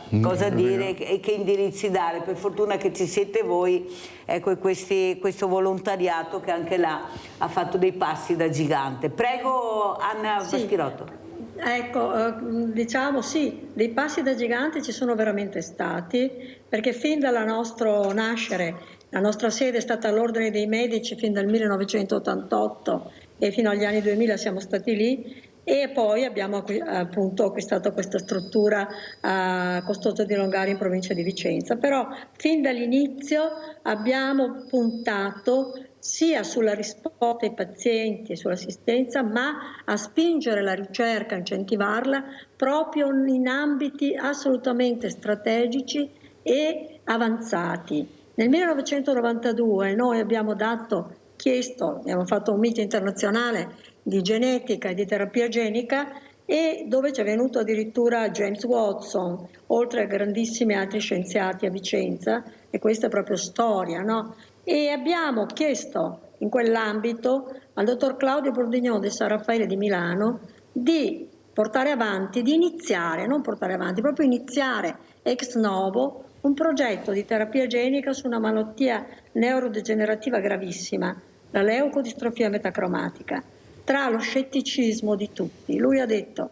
dire e che indirizzi dare. Per fortuna che ci siete voi, ecco, questo volontariato che anche là ha fatto dei passi da gigante. Prego Anna Baschirotto. Ecco, diciamo sì, dei passi da gigante ci sono veramente stati, perché fin dal nostro nascere, la nostra sede è stata all'Ordine dei Medici fin dal 1988 e fino agli anni 2000 siamo stati lì, e poi abbiamo appunto acquistato questa struttura a Costoso di Longari in provincia di Vicenza. Però fin dall'inizio abbiamo puntato sia sulla risposta ai pazienti e sull'assistenza, ma a spingere la ricerca, a incentivarla proprio in ambiti assolutamente strategici e avanzati. Nel 1992 noi abbiamo abbiamo fatto un meeting internazionale di genetica e di terapia genica, e dove ci è venuto addirittura James Watson, oltre a grandissimi altri scienziati a Vicenza, e questa è proprio storia, no? E abbiamo chiesto in quell'ambito al dottor Claudio Bordignon di San Raffaele di Milano di portare avanti, di iniziare, non portare avanti, proprio iniziare ex novo un progetto di terapia genica su una malattia neurodegenerativa gravissima, la leucodistrofia metacromatica, tra lo scetticismo di tutti. Lui ha detto,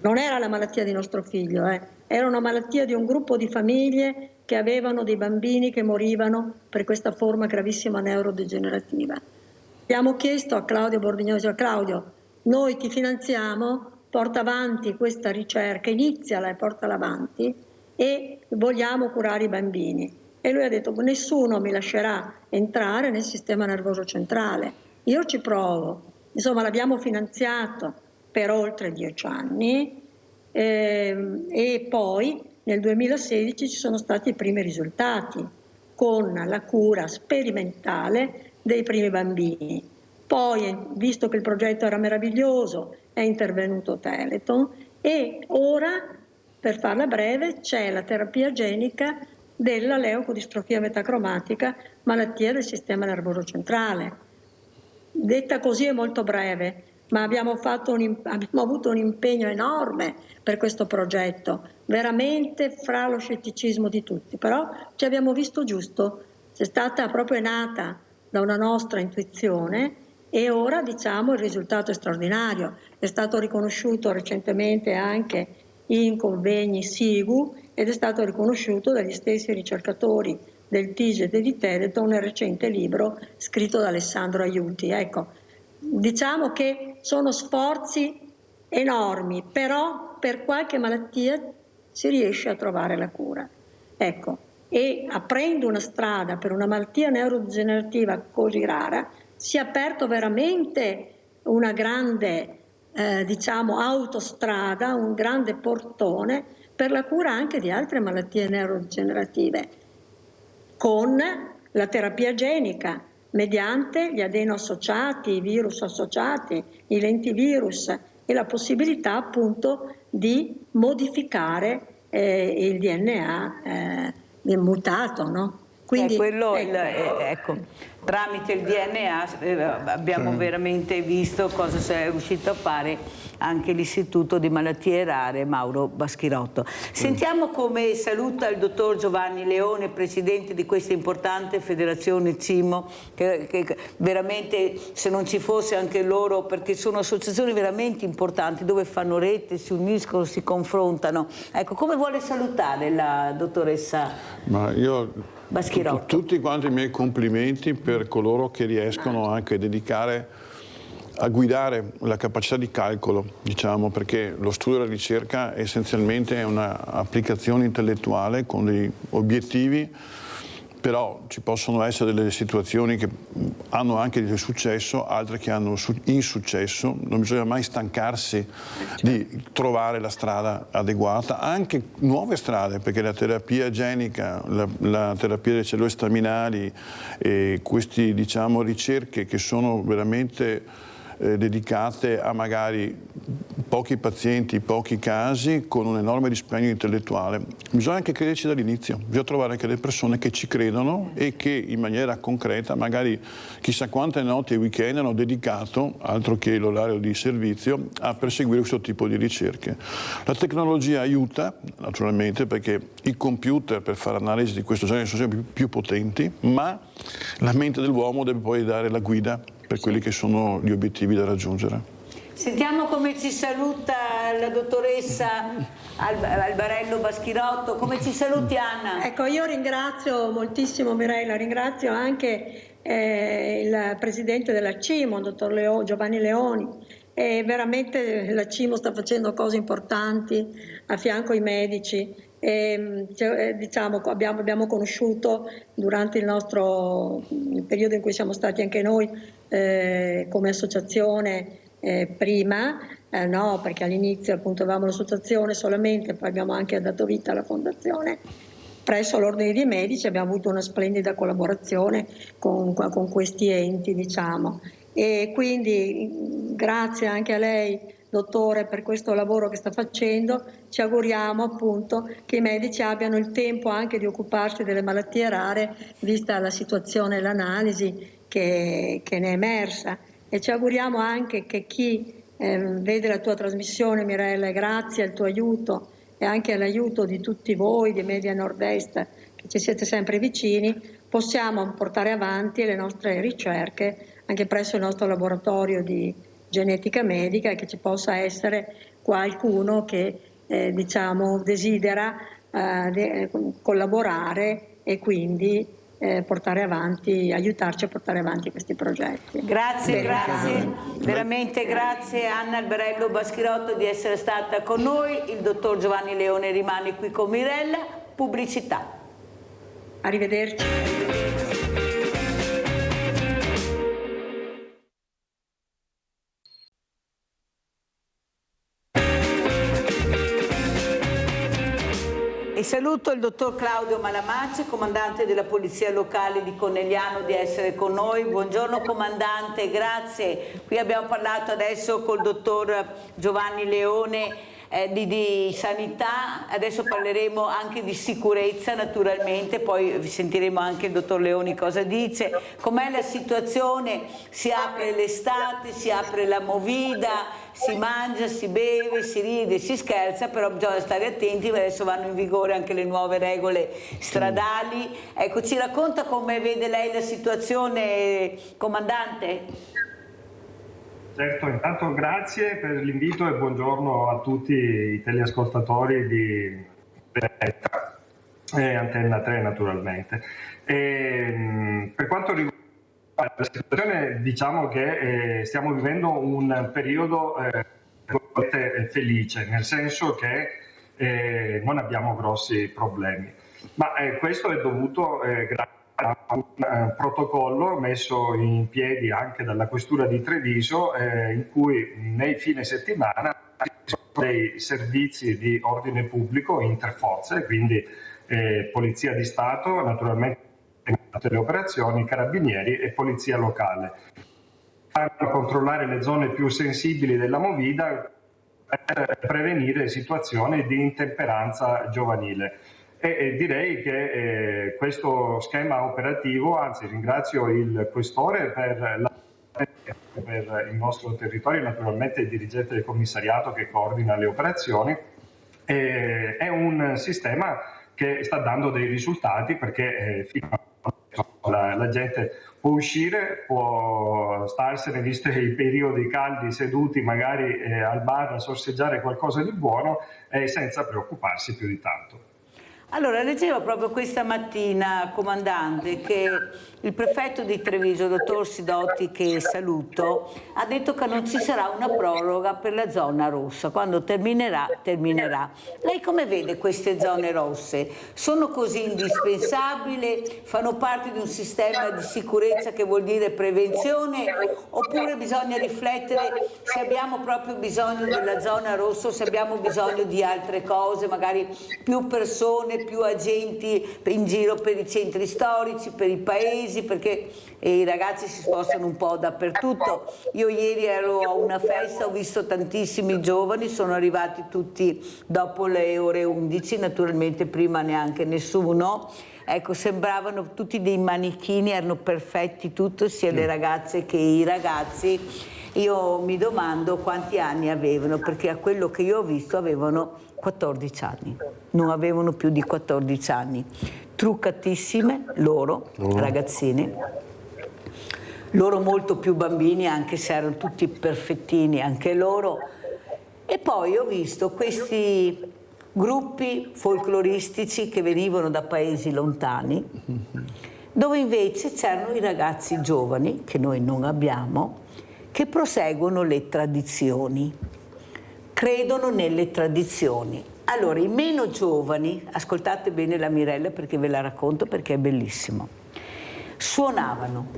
non era la malattia di nostro figlio, era una malattia di un gruppo di famiglie che avevano dei bambini che morivano per questa forma gravissima neurodegenerativa. Abbiamo chiesto a Claudio Bordignon, Claudio, noi ti finanziamo, porta avanti questa ricerca, iniziala e portala avanti, e vogliamo curare i bambini. E lui ha detto, nessuno mi lascerà entrare nel sistema nervoso centrale, io ci provo. Insomma, l'abbiamo finanziato per oltre 10 anni, e poi nel 2016 ci sono stati i primi risultati con la cura sperimentale dei primi bambini. Poi, visto che il progetto era meraviglioso, è intervenuto Teleton, e ora, per farla breve, c'è la terapia genica della leucodistrofia metacromatica, malattia del sistema nervoso centrale. Detta così è molto breve, ma abbiamo avuto un impegno enorme per questo progetto, veramente fra lo scetticismo di tutti, però ci abbiamo visto giusto, è stata proprio nata da una nostra intuizione, e ora diciamo il risultato è straordinario, è stato riconosciuto recentemente anche in convegni SIGU ed è stato riconosciuto dagli stessi ricercatori del TIGET e di Teleton nel recente libro scritto da Alessandro Aiuti. Ecco, diciamo che sono sforzi enormi, però per qualche malattia si riesce a trovare la cura. Ecco, e aprendo una strada per una malattia neurodegenerativa così rara, si è aperto veramente una grande autostrada, un grande portone per la cura anche di altre malattie neurodegenerative, con la terapia genica. mediante gli adeno associati, i virus associati, i lentivirus e la possibilità appunto di modificare il DNA mutato, no? Quindi, tramite il DNA abbiamo veramente visto cosa è riuscito a fare anche l'Istituto di Malattie Rare Mauro Baschirotto. Sentiamo come saluta il dottor Giovanni Leone, presidente di questa importante federazione CIMO, che veramente, se non ci fosse anche loro, perché sono associazioni veramente importanti dove fanno rete, si uniscono, si confrontano. Ecco, come vuole salutare la dottoressa Baschirotto? Tutti quanti i miei complimenti per coloro che riescono anche a dedicare, a guidare la capacità di calcolo, diciamo, perché lo studio e la ricerca essenzialmente è un'applicazione intellettuale con dei obiettivi, però ci possono essere delle situazioni che hanno anche del successo, altre che hanno insuccesso. Non bisogna mai stancarsi di trovare la strada adeguata, anche nuove strade, perché la terapia genica, la terapia delle cellule staminali e queste, diciamo, ricerche che sono veramente dedicate a magari pochi pazienti, pochi casi, con un enorme dispendio intellettuale. Bisogna anche crederci dall'inizio, bisogna trovare anche le persone che ci credono e che in maniera concreta, magari chissà quante notti e weekend hanno dedicato, altro che l'orario di servizio, a perseguire questo tipo di ricerche. La tecnologia aiuta, naturalmente, perché i computer per fare analisi di questo genere sono sempre più potenti, ma la mente dell'uomo deve poi dare la guida per quelli che sono gli obiettivi da raggiungere. Sentiamo come ci saluta la dottoressa Albarello Baschirotto. Come ci saluti, Anna? Ecco, io ringrazio moltissimo Mirella, ringrazio anche il presidente della CIMO, il dottor Giovanni Leoni. E veramente la CIMO sta facendo cose importanti a fianco ai medici. Diciamo, abbiamo conosciuto durante il periodo in cui siamo stati anche noi come associazione prima, no, perché all'inizio appunto avevamo l'associazione solamente, poi abbiamo anche dato vita alla fondazione presso l'Ordine dei Medici, abbiamo avuto una splendida collaborazione con questi enti, diciamo. E quindi grazie anche a lei, dottore, per questo lavoro che sta facendo. Ci auguriamo appunto che i medici abbiano il tempo anche di occuparsi delle malattie rare, vista la situazione e l'analisi che ne è emersa. E ci auguriamo anche che chi vede la tua trasmissione, Mirella, grazie al tuo aiuto e anche all'aiuto di tutti voi di Media Nord-Est, che ci siete sempre vicini, possiamo portare avanti le nostre ricerche anche presso il nostro laboratorio di genetica medica, e che ci possa essere qualcuno che diciamo desidera collaborare e quindi aiutarci a portare avanti questi progetti. Grazie, veramente grazie Anna Albarello Baschirotto di essere stata con noi. Il dottor Giovanni Leone rimane qui con Mirella. Pubblicità. Arrivederci. E saluto il dottor Claudio Malamacci, comandante della Polizia Locale di Conegliano, di essere con noi. Buongiorno comandante, grazie. Qui abbiamo parlato adesso col dottor Giovanni Leone di sanità, adesso parleremo anche di sicurezza naturalmente, poi sentiremo anche il dottor Leoni cosa dice. Com'è la situazione? Si apre l'estate, si apre la movida, si mangia, si beve, si ride, si scherza, però bisogna stare attenti, adesso vanno in vigore anche le nuove regole stradali. Ecco, ci racconta come vede lei la situazione, comandante? Certo, intanto grazie per l'invito e buongiorno a tutti i teleascoltatori di Diretta e Antenna 3 naturalmente. Per quanto riguarda la situazione, diciamo che stiamo vivendo un periodo felice, nel senso che non abbiamo grossi problemi, ma questo è dovuto grazie a un protocollo messo in piedi anche dalla Questura di Treviso, in cui nei fine settimana ci sono dei servizi di ordine pubblico interforze, quindi Polizia di Stato, naturalmente le operazioni, carabinieri e polizia locale. Per controllare le zone più sensibili della movida per prevenire situazioni di intemperanza giovanile. E direi che questo schema operativo, anzi ringrazio il Questore per il nostro territorio, naturalmente il dirigente del commissariato che coordina le operazioni, è un sistema che sta dando dei risultati, perché la gente può uscire, può starsene, visto i periodi caldi, seduti magari al bar a sorseggiare qualcosa di buono, senza preoccuparsi più di tanto. Allora, leggevo proprio questa mattina, comandante, che il prefetto di Treviso, dottor Sidotti, che saluto, ha detto che non ci sarà una proroga per la zona rossa. Quando terminerà, terminerà. Lei come vede queste zone rosse? Sono così indispensabili? Fanno parte di un sistema di sicurezza che vuol dire prevenzione? Oppure bisogna riflettere se abbiamo proprio bisogno della zona rossa o se abbiamo bisogno di altre cose, magari più persone, più agenti in giro per i centri storici, per i paesi, perché i ragazzi si spostano un po' dappertutto. Io ieri ero a una festa, ho visto tantissimi giovani, sono arrivati tutti dopo le ore 11, naturalmente prima neanche nessuno. Ecco, sembravano tutti dei manichini, erano perfetti tutti, sia le ragazze che i ragazzi. Io mi domando quanti anni avevano, perché a quello che io ho visto avevano 14 anni, non avevano più di 14 anni, truccatissime loro, ragazzini, loro molto più bambini, anche se erano tutti perfettini anche loro. E poi ho visto questi gruppi folcloristici che venivano da paesi lontani, dove invece c'erano i ragazzi giovani, che noi non abbiamo, che proseguono le tradizioni, credono nelle tradizioni. Allora, i meno giovani, ascoltate bene la Mirella perché ve la racconto, perché è bellissimo, suonavano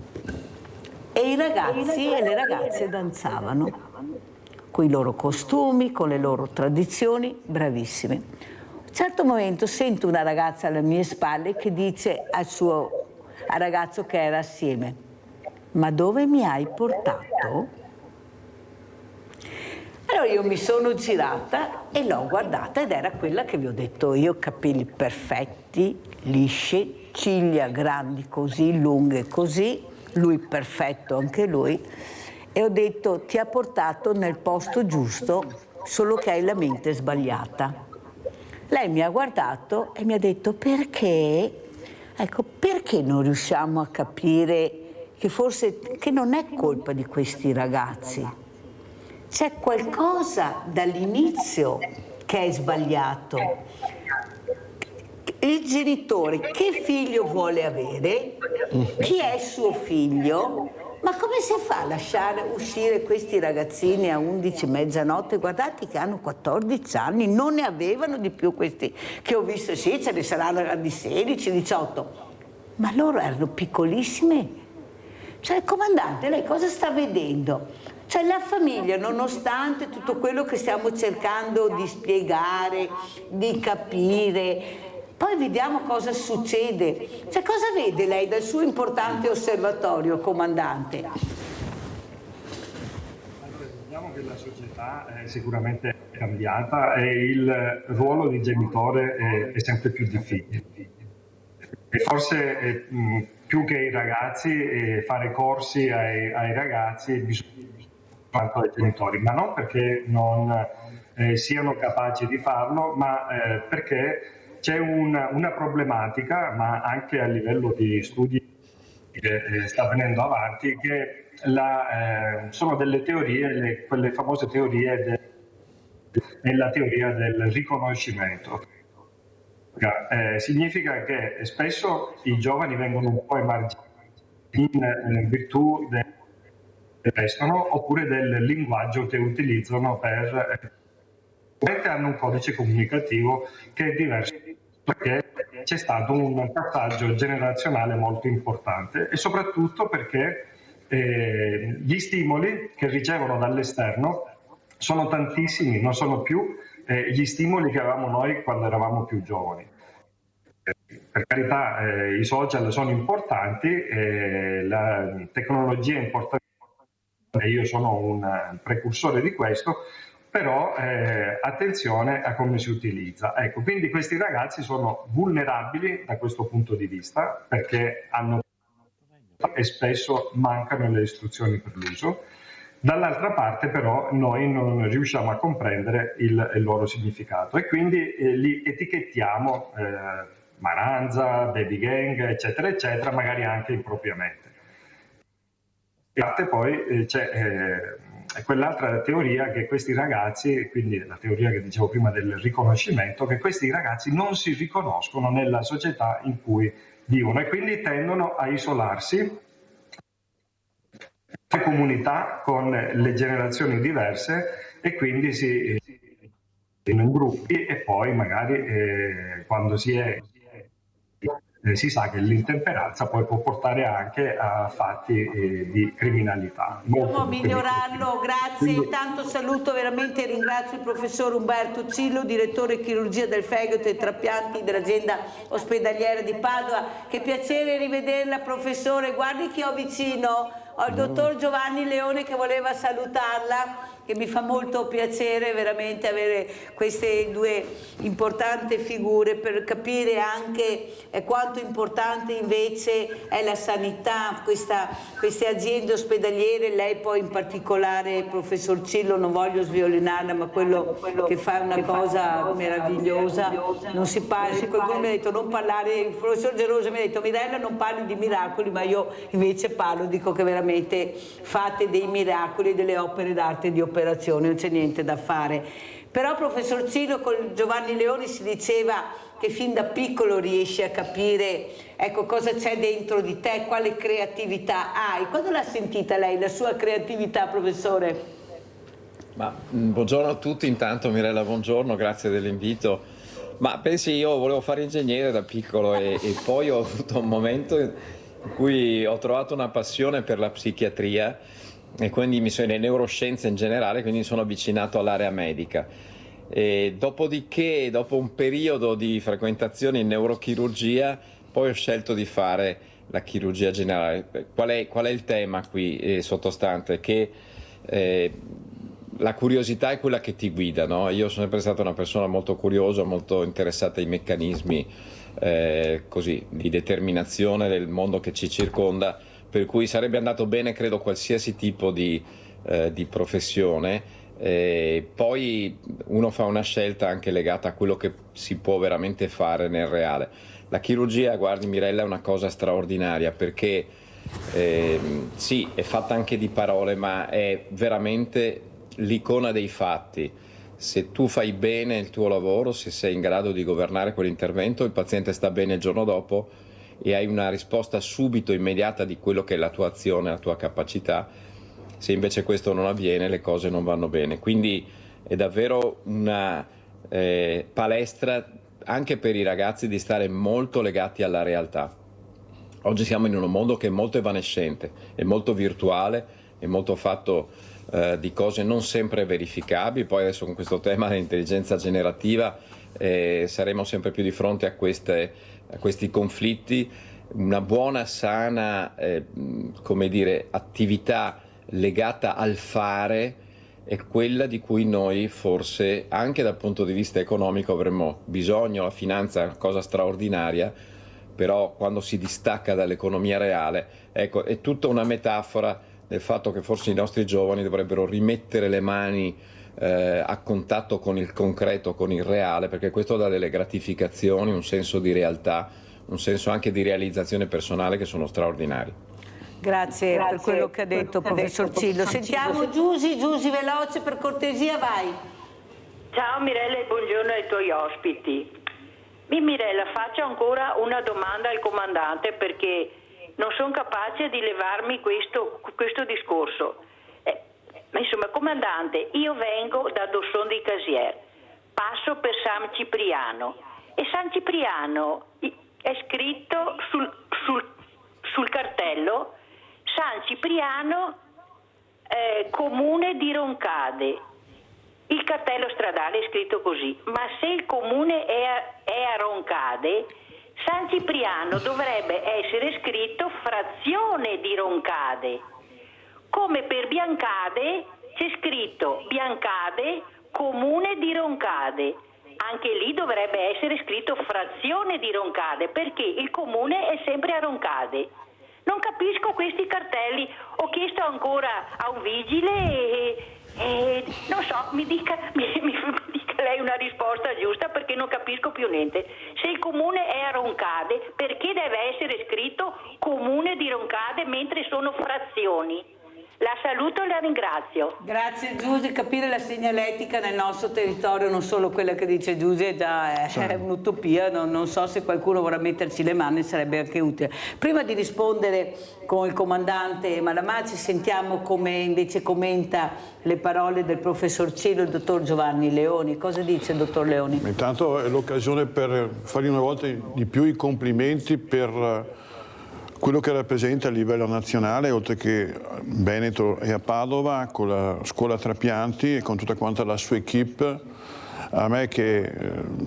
e i ragazzi e le ragazze danzavano con i loro costumi, con le loro tradizioni, bravissimi. A un certo momento sento una ragazza alle mie spalle che dice al ragazzo che era assieme: ma dove mi hai portato? Allora io mi sono girata e l'ho guardata ed era quella che vi ho detto io, capelli perfetti, lisci, ciglia grandi così, lunghe così, lui perfetto anche lui, e ho detto: ti ha portato nel posto giusto, solo che hai la mente sbagliata. Lei mi ha guardato e mi ha detto: perché? Ecco, perché non riusciamo a capire che forse che non è colpa di questi ragazzi? C'è qualcosa dall'inizio che è sbagliato. Il genitore che figlio vuole avere? Chi è suo figlio? Ma come si fa a lasciare uscire questi ragazzini a 11, mezzanotte? Guardate che hanno 14 anni, non ne avevano di più questi che ho visto, sì, ce ne saranno di 16, 18, ma loro erano piccolissimi. Cioè, comandante, lei cosa sta vedendo? Cioè, la famiglia, nonostante tutto quello che stiamo cercando di spiegare, di capire, poi vediamo cosa succede. Cioè, cosa vede lei dal suo importante osservatorio, comandante? Allora, vediamo che la società è sicuramente cambiata e il ruolo di genitore è sempre più difficile. E forse più che i ragazzi, fare corsi ai ragazzi bisogna quanto ai genitori, ma non perché non siano capaci di farlo, ma perché c'è una problematica, ma anche a livello di studi che sta venendo avanti, che sono delle teorie, quelle famose teorie della teoria del riconoscimento. Significa che spesso i giovani vengono un po' emarginati in virtù del vestono oppure del linguaggio che utilizzano hanno un codice comunicativo che è diverso, perché c'è stato un passaggio generazionale molto importante e soprattutto perché gli stimoli che ricevono dall'esterno sono tantissimi, non sono più gli stimoli che avevamo noi quando eravamo più giovani. per carità i social sono importanti, la tecnologia è importante e io sono un precursore di questo, però attenzione a come si utilizza. Ecco, quindi questi ragazzi sono vulnerabili da questo punto di vista perché hanno e spesso mancano le istruzioni per l'uso. Dall'altra parte però noi non riusciamo a comprendere il loro significato e quindi li etichettiamo maranza, baby gang, eccetera, eccetera, magari anche impropriamente. E poi c'è quell'altra teoria che questi ragazzi, quindi la teoria che dicevo prima del riconoscimento, che questi ragazzi non si riconoscono nella società in cui vivono e quindi tendono a isolarsi in comunità con le generazioni diverse e quindi si in gruppi e poi magari quando si sa che l'intemperanza poi può portare anche a fatti di criminalità. Dobbiamo migliorarlo, grazie. Intanto saluto veramente e ringrazio il professor Umberto Cillo, direttore chirurgia del fegato e trapianti dell'azienda ospedaliera di Padova. Che piacere rivederla, professore. Guardi chi ho vicino, ho il dottor Giovanni Leone che voleva salutarla, che mi fa molto piacere veramente avere queste due importanti figure per capire anche quanto importante invece è la sanità, queste aziende ospedaliere. Lei poi in particolare, professor Cillo, non voglio sviolinarla, ma quello che fa è una cosa meravigliosa. Non si parla, qualcuno mi ha detto non parlare, il professor Gerosa mi ha detto Mirella non parli di miracoli, ma io invece parlo, dico che veramente fate dei miracoli, delle opere d'arte di operazione, non c'è niente da fare. Però professor Cillo, con Giovanni Leone si diceva che fin da piccolo riesci a capire, ecco, cosa c'è dentro di te, quale creatività hai. Quando l'ha sentita lei, la sua creatività, professore? Buongiorno a tutti, intanto Mirella, buongiorno, grazie dell'invito. Ma pensi, io volevo fare ingegnere da piccolo e poi ho avuto un momento in cui ho trovato una passione per la psichiatria e quindi mi sono in neuroscienze in generale, quindi mi sono avvicinato all'area medica. E dopodiché, dopo un periodo di frequentazione in neurochirurgia, poi ho scelto di fare la chirurgia generale. Qual è il tema qui sottostante? Che la curiosità è quella che ti guida, no? Io sono sempre stata una persona molto curiosa, molto interessata ai meccanismi così, di determinazione del mondo che ci circonda, per cui sarebbe andato bene, credo, qualsiasi tipo di professione. Poi uno fa una scelta anche legata a quello che si può veramente fare nel reale. La chirurgia, guardi Mirella, è una cosa straordinaria perché sì, è fatta anche di parole, ma è veramente l'icona dei fatti. Se tu fai bene il tuo lavoro, se sei in grado di governare quell'intervento, il paziente sta bene il giorno dopo e hai una risposta subito, immediata di quello che è la tua azione, la tua capacità. Se invece questo non avviene, le cose non vanno bene. Quindi è davvero una palestra anche per i ragazzi di stare molto legati alla realtà. Oggi siamo in un mondo che è molto evanescente, è molto virtuale, è molto fatto di cose non sempre verificabili. Poi adesso con questo tema dell'intelligenza generativa saremo sempre più di fronte a questi conflitti. Una buona, sana come dire, attività legata al fare è quella di cui noi forse anche dal punto di vista economico avremmo bisogno. La finanza è una cosa straordinaria, però quando si distacca dall'economia reale, ecco, è tutta una metafora del fatto che forse i nostri giovani dovrebbero rimettere le mani a contatto con il concreto, con il reale, perché questo dà delle gratificazioni, un senso di realtà, un senso anche di realizzazione personale che sono straordinari. Grazie per quello che ha detto professor Cillo. Sentiamo Giusy veloce per cortesia, vai. Ciao Mirella e buongiorno ai tuoi ospiti. Mirella, faccio ancora una domanda al comandante perché non sono capace di levarmi questo discorso. Insomma, comandante, io vengo da Dosson di Casier, passo per San Cipriano e San Cipriano è scritto sul cartello San Cipriano comune di Roncade. Il cartello stradale è scritto così, ma se il comune è a Roncade San Cipriano dovrebbe essere scritto frazione di Roncade, come per Biancade c'è scritto Biancade, comune di Roncade. Anche lì dovrebbe essere scritto frazione di Roncade, perché il comune è sempre a Roncade. Non capisco questi cartelli, ho chiesto ancora a un vigile e non so, mi dica lei una risposta giusta, perché non capisco più niente. Se il comune è a Roncade, perché deve essere scritto comune di Roncade mentre sono frazioni? La saluto e la ringrazio. Grazie Giusy, capire la segnaletica nel nostro territorio, non solo quella che dice Giusy, è già è un'utopia, non so se qualcuno vorrà metterci le mani, sarebbe anche utile. Prima di rispondere con il comandante Malamacci, sentiamo come invece commenta le parole del professor Cillo, il dottor Giovanni Leoni. Cosa dice il dottor Leoni? Intanto è l'occasione per fargli una volta di più i complimenti per quello che rappresenta a livello nazionale, oltre che a Veneto e a Padova, con la scuola Trapianti e con tutta quanta la sua equipe. A me che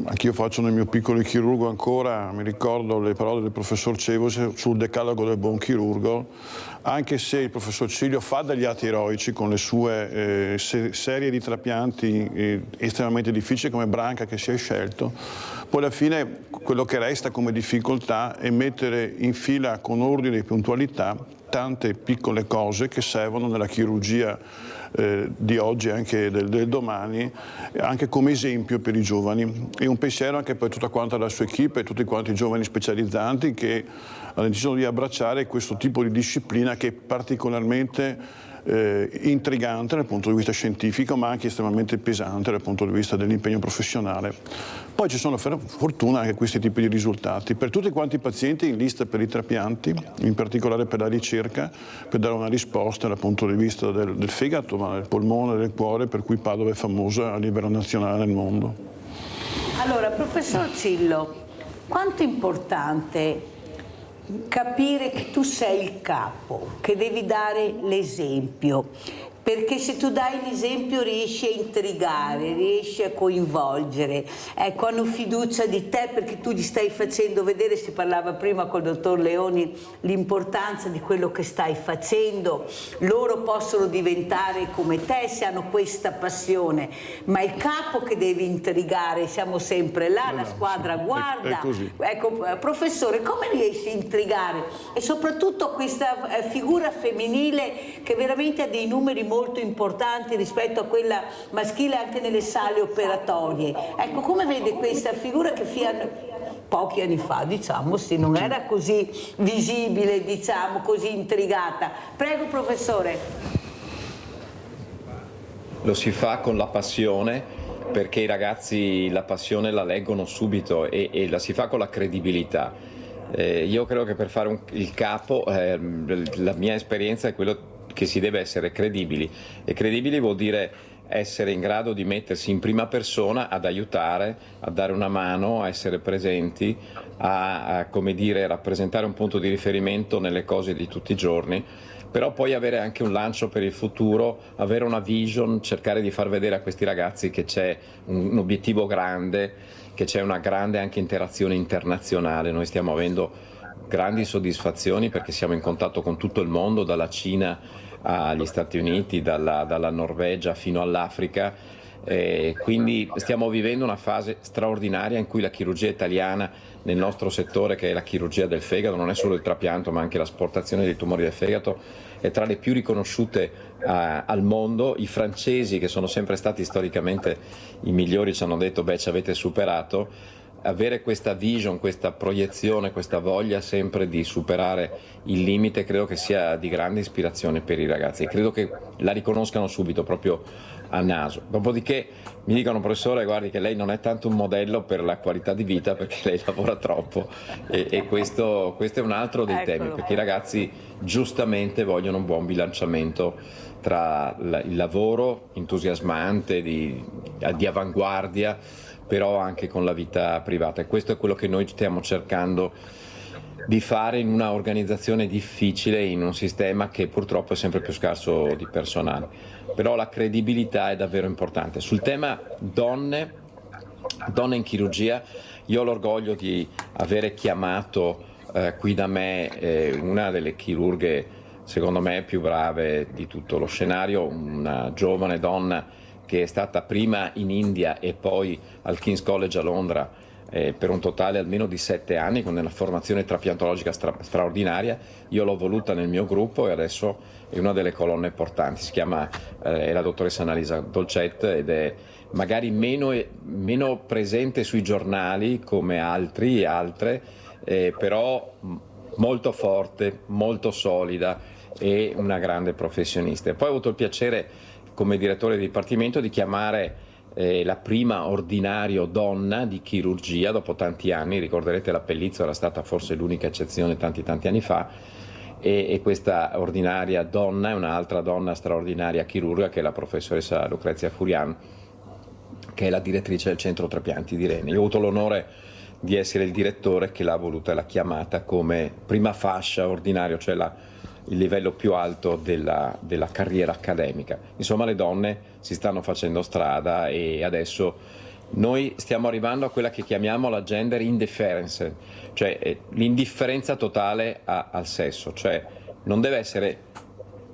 anch'io faccio nel mio piccolo chirurgo ancora, mi ricordo le parole del professor Cevose sul decalogo del buon chirurgo, anche se il professor Ciglio fa degli atti eroici con le sue serie di trapianti estremamente difficili come Branca che si è scelto, poi alla fine quello che resta come difficoltà è mettere in fila con ordine e puntualità tante piccole cose che servono nella chirurgia di oggi e anche del domani, anche come esempio per i giovani. E un pensiero anche per tutta quanta la sua equipe e tutti quanti i giovani specializzanti che hanno deciso di abbracciare questo tipo di disciplina che è particolarmente intrigante dal punto di vista scientifico, ma anche estremamente pesante dal punto di vista dell'impegno professionale. Poi ci sono per fortuna anche questi tipi di risultati. Per tutti quanti i pazienti in lista per i trapianti, in particolare per la ricerca, per dare una risposta dal punto di vista del fegato, ma del polmone, del cuore, per cui Padova è famosa a livello nazionale nel mondo. Allora, professor Cillo, quanto è importante capire che tu sei il capo, che devi dare l'esempio, perché se tu dai l'esempio riesci a intrigare, riesci a coinvolgere, ecco, hanno fiducia di te perché tu gli stai facendo vedere, si parlava prima col dottor Leoni, l'importanza di quello che stai facendo, loro possono diventare come te se hanno questa passione, ma il capo che devi intrigare, siamo sempre là, la squadra guarda, è così. Ecco, professore, come riesci a intrigare? E soprattutto questa figura femminile che veramente ha dei numeri molto importanti rispetto a quella maschile anche nelle sale operatorie. Ecco, come vede questa figura che fino a pochi anni fa, diciamo, sì, non era così visibile, diciamo, così intrigata. Prego, professore. Lo si fa con la passione, perché i ragazzi la passione la leggono subito e la si fa con la credibilità. Io credo che per fare il capo, la mia esperienza è quello che si deve essere credibili, e credibili vuol dire essere in grado di mettersi in prima persona ad aiutare, a dare una mano, a essere presenti, a come dire, rappresentare un punto di riferimento nelle cose di tutti i giorni, però poi avere anche un lancio per il futuro, avere una vision, cercare di far vedere a questi ragazzi che c'è un obiettivo grande, che c'è una grande anche interazione internazionale. Noi stiamo avendo grandi soddisfazioni perché siamo in contatto con tutto il mondo, dalla Cina agli Stati Uniti, dalla Norvegia fino all'Africa, quindi stiamo vivendo una fase straordinaria in cui la chirurgia italiana nel nostro settore, che è la chirurgia del fegato, non è solo il trapianto ma anche l'asportazione dei tumori del fegato, è tra le più riconosciute al mondo. I francesi, che sono sempre stati storicamente i migliori, ci hanno detto beh, ci avete superato. Avere questa vision, questa proiezione, questa voglia sempre di superare il limite credo che sia di grande ispirazione per i ragazzi, e credo che la riconoscano subito proprio a naso. Dopodiché mi dicono professore guardi che lei non è tanto un modello per la qualità di vita perché lei lavora troppo, e questo è un altro dei temi, perché i ragazzi giustamente vogliono un buon bilanciamento tra il lavoro entusiasmante, di avanguardia, però anche con la vita privata, e questo è quello che noi stiamo cercando di fare in una organizzazione difficile, in un sistema che purtroppo è sempre più scarso di personale. Però la credibilità è davvero importante. Sul tema donne Donne in chirurgia, io ho l'orgoglio di avere chiamato qui da me una delle chirurghe secondo me più brave di tutto lo scenario, una giovane donna che è stata prima in India e poi al King's College a Londra per un totale almeno di 7 anni con una formazione trapiantologica straordinaria. Io l'ho voluta nel mio gruppo e adesso è una delle colonne portanti, si chiama è la dottoressa Annalisa Dolcet ed è magari meno presente sui giornali come altri e altre, però molto forte, molto solida e una grande professionista. Poi ho avuto il piacere come direttore di dipartimento di chiamare la prima ordinario donna di chirurgia dopo tanti anni, ricorderete la Pellizzo era stata forse l'unica eccezione tanti anni fa, e questa ordinaria donna è un'altra donna straordinaria chirurga che è la professoressa Lucrezia Furian, che è la direttrice del centro trapianti di Rene. Io ho avuto l'onore di essere il direttore che l'ha voluta e l'ha chiamata come prima fascia ordinario, cioè il livello più alto della carriera accademica. Insomma, le donne si stanno facendo strada e adesso noi stiamo arrivando a quella che chiamiamo la gender indifference, cioè l'indifferenza totale al sesso, cioè non deve essere,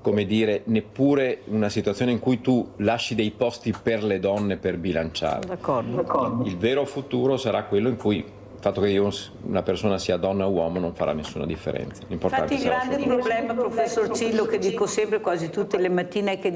come dire, neppure una situazione in cui tu lasci dei posti per le donne per bilanciare. D'accordo. Il vero futuro sarà quello in cui il fatto che una persona sia donna o uomo non farà nessuna differenza. Infatti il grande problema, professor Cillo, che dico sempre quasi tutte le mattine, è che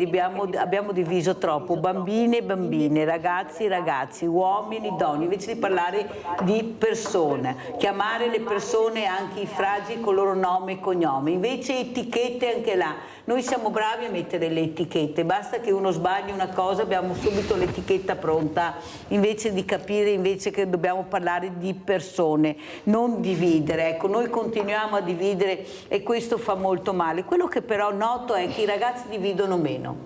abbiamo diviso troppo bambine e bambine, ragazzi e ragazzi, uomini, donne, invece di parlare di persone, chiamare le persone, anche i fragili, con il loro nome e cognome, invece etichette anche là. Noi siamo bravi a mettere le etichette, basta che uno sbagli una cosa, abbiamo subito l'etichetta pronta, invece di capire invece che dobbiamo parlare di persone, non dividere. Ecco, noi continuiamo a dividere e questo fa molto male. Quello che però noto è che i ragazzi dividono meno.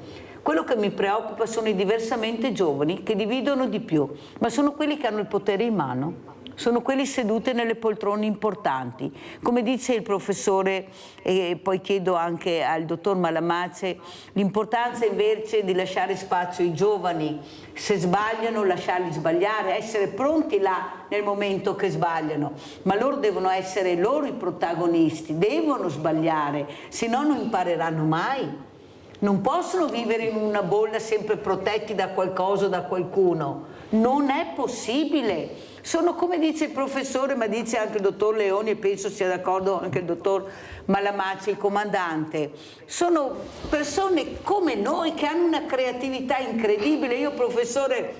Quello che mi preoccupa sono i diversamente giovani che dividono di più, ma sono quelli che hanno il potere in mano. Sono quelli seduti nelle poltrone importanti. Come dice il professore, e poi chiedo anche al dottor Malamace, l'importanza invece di lasciare spazio ai giovani, se sbagliano lasciarli sbagliare, essere pronti là nel momento che sbagliano, ma loro devono essere loro i protagonisti, devono sbagliare, se no non impareranno mai. Non possono vivere in una bolla sempre protetti da qualcosa o da qualcuno, non è possibile. Sono, come dice il professore, ma dice anche il dottor Leoni, e penso sia d'accordo anche il dottor Malamaci, il comandante, sono persone come noi che hanno una creatività incredibile. Io, professore,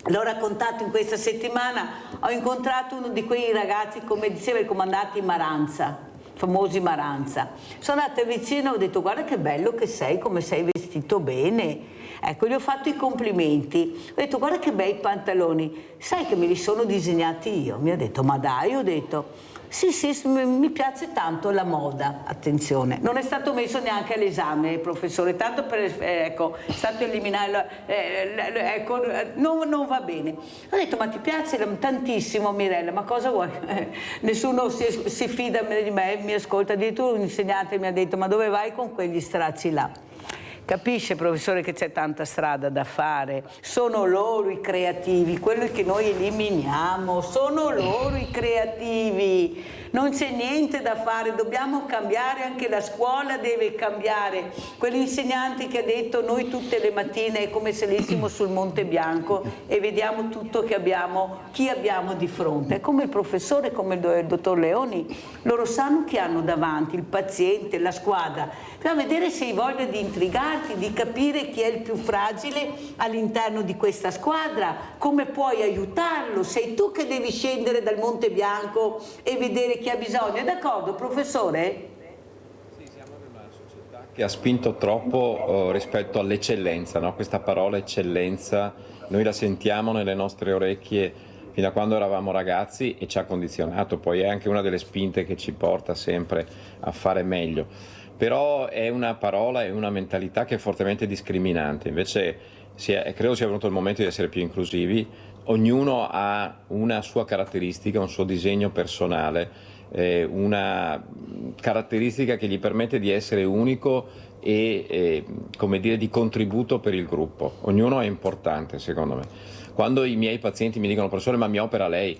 l'ho raccontato in questa settimana, ho incontrato uno di quei ragazzi, come diceva il comandante Maranza, famosi Maranza. Sono andata vicino e ho detto: guarda che bello che sei, come sei vestito bene. Ecco, gli ho fatto i complimenti, ho detto: guarda che bei pantaloni, sai che me li sono disegnati io? Mi ha detto: ma dai? Ho detto: sì, mi piace tanto la moda, attenzione. Non è stato messo neanche all'esame, professore, tanto per, ecco, è stato eliminato, ecco, non va bene. Ho detto: ma ti piace tantissimo, Mirella, ma cosa vuoi? Nessuno si fida di me, mi ascolta. Addirittura un insegnante mi ha detto: ma dove vai con quegli stracci là? Capisce, professore, che c'è tanta strada da fare. Sono loro i creativi, quelli che noi eliminiamo, sono loro i creativi. Non c'è niente da fare, dobbiamo cambiare, anche la scuola deve cambiare. Quell'insegnante che ha detto: noi tutte le mattine è come se salissimo sul Monte Bianco e vediamo tutto che abbiamo, chi abbiamo di fronte. È come il professore, come il dottor Leoni, loro sanno chi hanno davanti, il paziente, la squadra. Bisogna vedere se hai voglia di intrigarti, di capire chi è il più fragile all'interno di questa squadra, come puoi aiutarlo. Sei tu che devi scendere dal Monte Bianco e vedere chi ha bisogno. È d'accordo, professore? Sì, siamo in una società che ha spinto troppo rispetto all'eccellenza, no? Questa parola eccellenza noi la sentiamo nelle nostre orecchie fino a quando eravamo ragazzi e ci ha condizionato, poi è anche una delle spinte che ci porta sempre a fare meglio. Però è una parola e una mentalità che è fortemente discriminante, invece credo sia venuto il momento di essere più inclusivi. Ognuno ha una sua caratteristica, un suo disegno personale, una caratteristica che gli permette di essere unico e come dire, di contributo per il gruppo. Ognuno è importante, secondo me. Quando i miei pazienti mi dicono professore ma mi opera lei,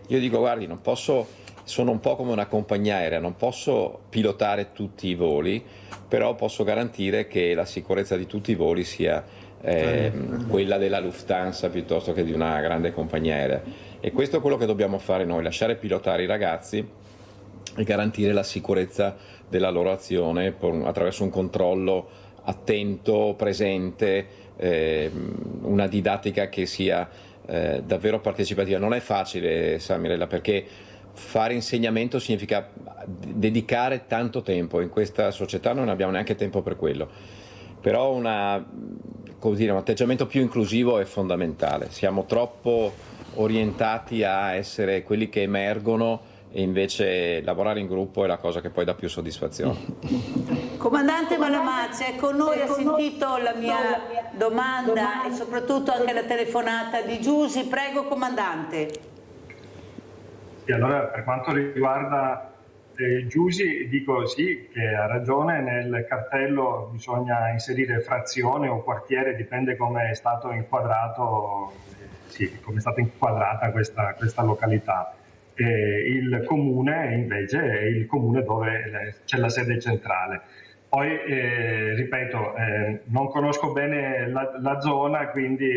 io dico guardi non posso, sono un po' come una compagnia aerea, non posso pilotare tutti i voli, però posso garantire che la sicurezza di tutti i voli sia quella della Lufthansa piuttosto che di una grande compagnia aerea. E questo è quello che dobbiamo fare noi, lasciare pilotare i ragazzi e garantire la sicurezza della loro azione attraverso un controllo attento, presente, una didattica che sia davvero partecipativa. Non è facile, sa Mirella, perché fare insegnamento significa dedicare tanto tempo. In questa società non abbiamo neanche tempo per quello, però un atteggiamento più inclusivo è fondamentale. Siamo troppo orientati a essere quelli che emergono e invece lavorare in gruppo è la cosa che poi dà più soddisfazione. Comandante Malamazzi, è con noi, ha sentito la mia domanda e soprattutto anche la telefonata di Giusy. Prego, comandante. Sì, allora per quanto riguarda Giusy, dico sì, che ha ragione, nel cartello bisogna inserire frazione o quartiere, dipende come è stato inquadrato, come è stata inquadrata questa località. Il comune invece è il comune dove c'è la sede centrale. Poi, ripeto, non conosco bene la zona, quindi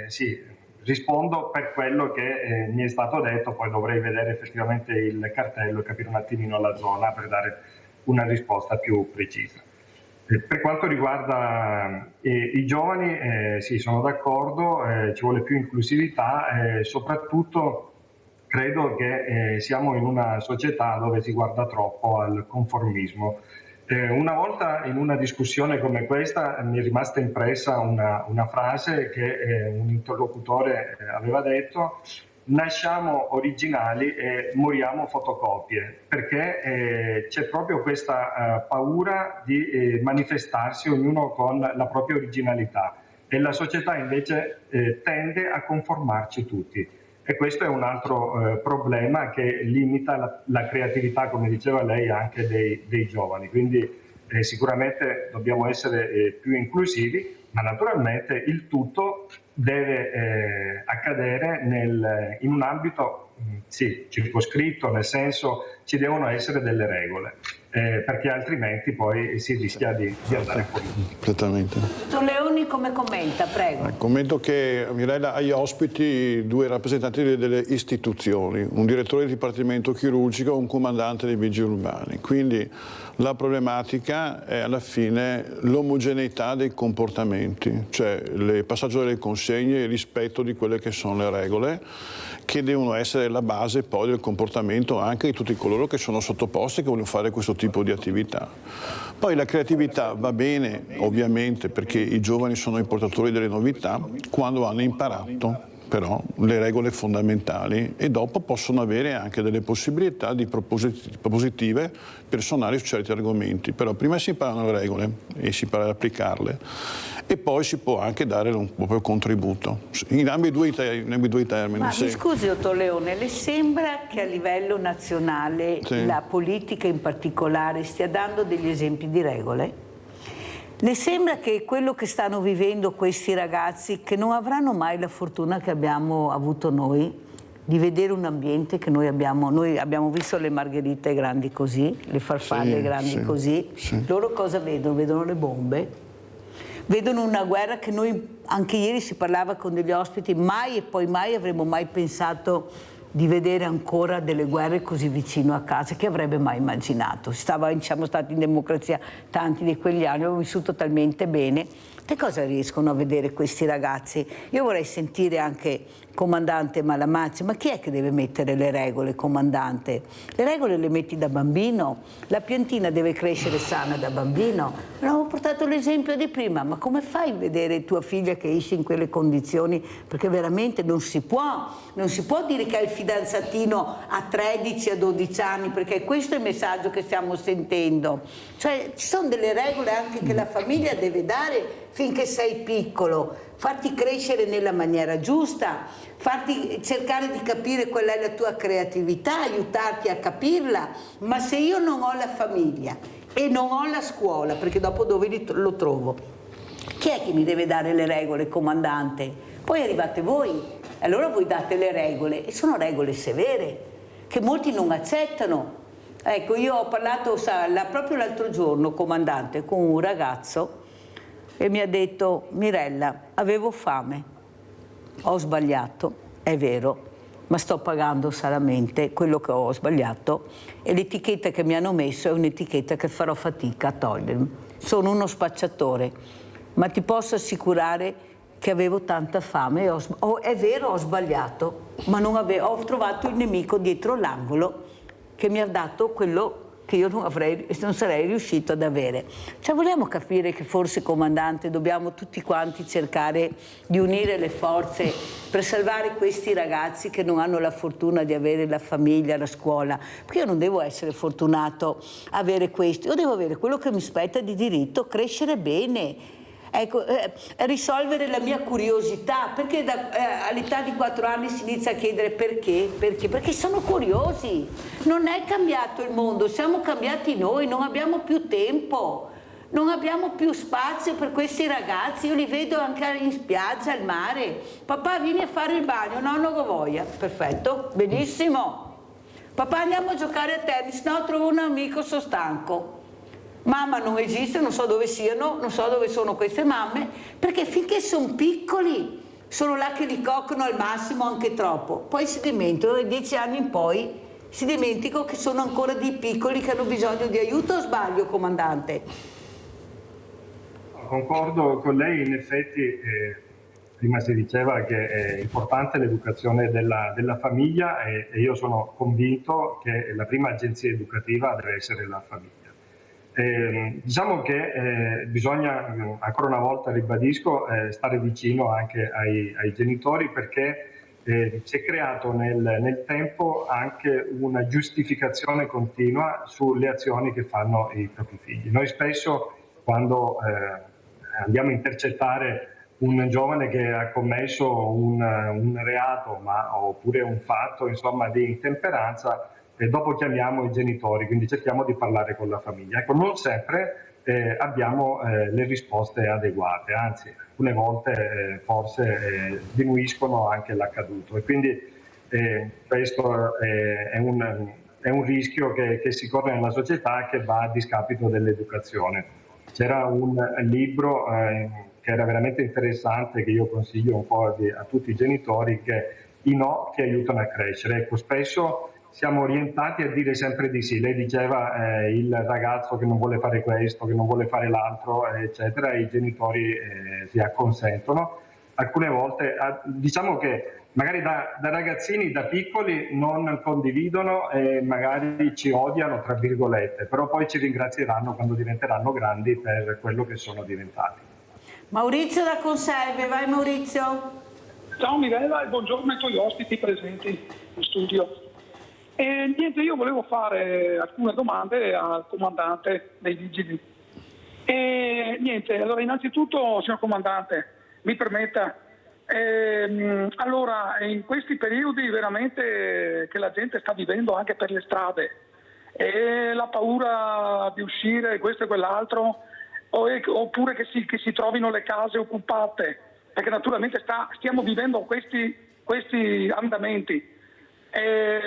sì, rispondo per quello che mi è stato detto, poi dovrei vedere effettivamente il cartello e capire un attimino la zona per dare una risposta più precisa. Per quanto riguarda i giovani, sì, sono d'accordo, ci vuole più inclusività, soprattutto credo che siamo in una società dove si guarda troppo al conformismo. Una volta in una discussione come questa mi è rimasta impressa una frase che un interlocutore aveva detto: nasciamo originali e moriamo fotocopie, perché c'è proprio questa paura di manifestarsi ognuno con la propria originalità e la società invece tende a conformarci tutti. E questo è un altro problema che limita la creatività, come diceva lei, anche dei giovani. Quindi sicuramente dobbiamo essere più inclusivi, ma naturalmente il tutto deve accadere in un ambito circoscritto, nel senso ci devono essere delle regole, perché altrimenti poi si rischia di andare fuori. Esattamente. Dottor Leoni, come commenta? Prego. Commento che Mirella ha agli ospiti due rappresentanti delle istituzioni, un direttore del Dipartimento Chirurgico e un comandante dei Vigili Urbani. Quindi la problematica è alla fine l'omogeneità dei comportamenti, cioè il passaggio delle consegne e il rispetto di quelle che sono le regole, che devono essere la base poi del comportamento anche di tutti coloro che sono sottoposti e che vogliono fare questo tipo di attività. Poi la creatività va bene ovviamente perché i giovani sono i portatori delle novità quando hanno imparato però le regole fondamentali e dopo possono avere anche delle possibilità di propositive personali su certi argomenti, però prima si imparano le regole e si impara ad applicarle e poi si può anche dare un proprio contributo in ambedue i termini. Ma mi scusi, dottor Leone, le sembra che a livello nazionale la politica in particolare stia dando degli esempi di regole? Le sembra che quello che stanno vivendo questi ragazzi, che non avranno mai la fortuna che abbiamo avuto noi, di vedere un ambiente che noi abbiamo visto le margherite grandi così, le farfalle grandi così, loro cosa vedono? Vedono le bombe, vedono una guerra che noi, anche ieri si parlava con degli ospiti, mai e poi mai avremmo mai pensato di vedere ancora delle guerre così vicino a casa, che avrebbe mai immaginato. Siamo stati in democrazia tanti di quegli anni, abbiamo vissuto talmente bene. Che cosa riescono a vedere questi ragazzi? Io vorrei sentire anche comandante Malamazzi, ma chi è che deve mettere le regole, comandante? Le regole le metti da bambino, la piantina deve crescere sana da bambino. Abbiamo portato l'esempio di prima, ma come fai a vedere tua figlia che esce in quelle condizioni? Perché veramente non si può dire che hai il fidanzatino a 13, a 12 anni, perché questo è il messaggio che stiamo sentendo. Cioè ci sono delle regole anche che la famiglia deve dare finché sei piccolo, farti crescere nella maniera giusta, farti cercare di capire qual è la tua creatività, aiutarti a capirla, ma se io non ho la famiglia e non ho la scuola, perché dopo dove lo trovo? Chi è che mi deve dare le regole, comandante? Poi arrivate voi, allora voi date le regole, e sono regole severe, che molti non accettano. Ecco, io ho parlato proprio l'altro giorno, comandante, con un ragazzo e mi ha detto: Mirella, avevo fame, ho sbagliato, è vero, ma sto pagando salamente quello che ho sbagliato e l'etichetta che mi hanno messo è un'etichetta che farò fatica a togliermi. Sono uno spacciatore, ma ti posso assicurare che avevo tanta fame, è vero, ho sbagliato, ma ho trovato il nemico dietro l'angolo che mi ha dato quello che io non sarei riuscito ad avere. Cioè, vogliamo capire che forse, comandante, dobbiamo tutti quanti cercare di unire le forze per salvare questi ragazzi che non hanno la fortuna di avere la famiglia, la scuola, perché io non devo essere fortunato a avere questo, io devo avere quello che mi spetta di diritto, crescere bene. Ecco, risolvere la mia curiosità, perché all'età di 4 anni si inizia a chiedere perché? Perché sono curiosi. Non è cambiato il mondo, siamo cambiati noi, non abbiamo più tempo, non abbiamo più spazio per questi ragazzi. Io li vedo anche in spiaggia, al mare. Papà, vieni a fare il bagno. No, non ho voglia. Perfetto, benissimo. Papà, andiamo a giocare a tennis. No, trovo un amico, sono stanco. Mamma non esiste, non so dove siano, non so dove sono queste mamme, perché finché sono piccoli sono là che li coccano al massimo, anche troppo. Poi si dimenticano, da 10 anni in poi si dimenticano che sono ancora dei piccoli che hanno bisogno di aiuto. O sbaglio, comandante? Concordo con lei, in effetti prima si diceva che è importante l'educazione della famiglia e io sono convinto che la prima agenzia educativa deve essere la famiglia. Diciamo che bisogna, ancora una volta ribadisco, stare vicino anche ai genitori, perché si è creato nel tempo anche una giustificazione continua sulle azioni che fanno i propri figli. Noi spesso, quando andiamo a intercettare un giovane che ha commesso un reato oppure un fatto, insomma, di intemperanza, e dopo chiamiamo i genitori, quindi cerchiamo di parlare con la famiglia. Ecco, non sempre abbiamo le risposte adeguate, anzi alcune volte forse diminuiscono anche l'accaduto, e quindi questo è un rischio che si corre nella società, che va a discapito dell'educazione. C'era un libro che era veramente interessante, che io consiglio un po' a tutti i genitori, che i no che aiutano a crescere. Ecco, spesso siamo orientati a dire sempre di sì. Lei diceva il ragazzo che non vuole fare questo, che non vuole fare l'altro, eccetera, e i genitori si acconsentono. Alcune volte, diciamo che magari da ragazzini, da piccoli, non condividono e magari ci odiano, tra virgolette, però poi ci ringrazieranno quando diventeranno grandi per quello che sono diventati. Maurizio da Conserve, vai Maurizio. Ciao Mirella e buongiorno ai tuoi ospiti presenti in studio. E niente, io volevo fare alcune domande al comandante dei vigili. E niente, allora innanzitutto, signor comandante, mi permetta, allora in questi periodi veramente che la gente sta vivendo anche per le strade, e la paura di uscire, questo e quell'altro, oppure che si trovino le case occupate, perché naturalmente stiamo vivendo questi andamenti.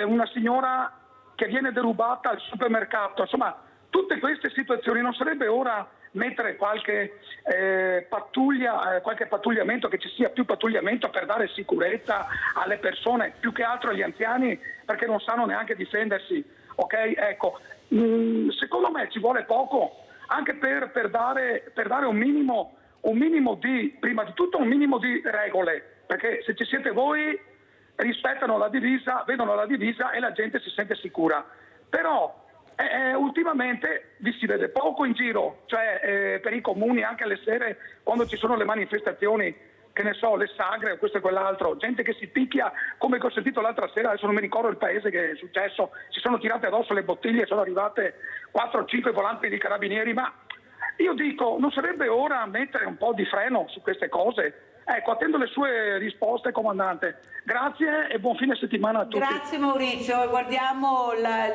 Una signora che viene derubata al supermercato, insomma tutte queste situazioni. Non sarebbe ora mettere qualche pattugliamento, che ci sia più pattugliamento per dare sicurezza alle persone, più che altro agli anziani, perché non sanno neanche difendersi, ok? Ecco, secondo me ci vuole poco anche per dare un minimo di, prima di tutto un minimo di regole, perché se ci siete voi rispettano la divisa, vedono la divisa e la gente si sente sicura. Però ultimamente vi si vede poco in giro, cioè per i comuni anche alle sere, quando ci sono le manifestazioni, che ne so, le sagre o questo e quell'altro, gente che si picchia, come che ho sentito l'altra sera, adesso non mi ricordo il paese che è successo, si sono tirate addosso le bottiglie, sono arrivate 4 o 5 volanti di carabinieri. Ma io dico, non sarebbe ora mettere un po' di freno su queste cose? Ecco, attendo le sue risposte, comandante. Grazie e buon fine settimana a tutti. Grazie Maurizio, guardiamo la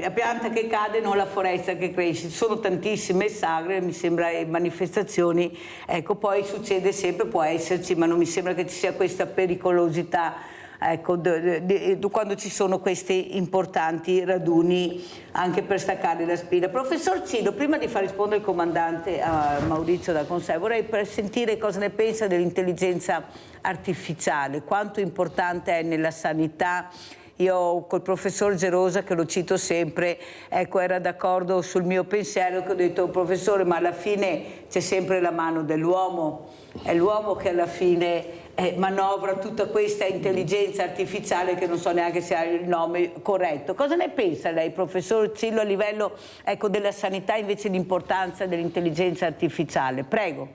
pianta che cade, non la foresta che cresce. Ci sono tantissime sagre, mi sembra, manifestazioni, ecco, poi succede sempre, può esserci, ma non mi sembra che ci sia questa pericolosità. Ecco, quando ci sono questi importanti raduni anche per staccare la spina. Professor Cillo, prima di far rispondere il comandante Maurizio da Consei, vorrei sentire cosa ne pensa dell'intelligenza artificiale, quanto importante è nella sanità. Io col professor Gerosa, che lo cito sempre, ecco, era d'accordo sul mio pensiero, che ho detto: professore, ma alla fine c'è sempre la mano dell'uomo, è l'uomo che alla fine manovra tutta questa intelligenza artificiale, che non so neanche se ha il nome corretto. Cosa ne pensa lei, professor Cillo, a livello, ecco, della sanità, invece, l'importanza dell'intelligenza artificiale? Prego.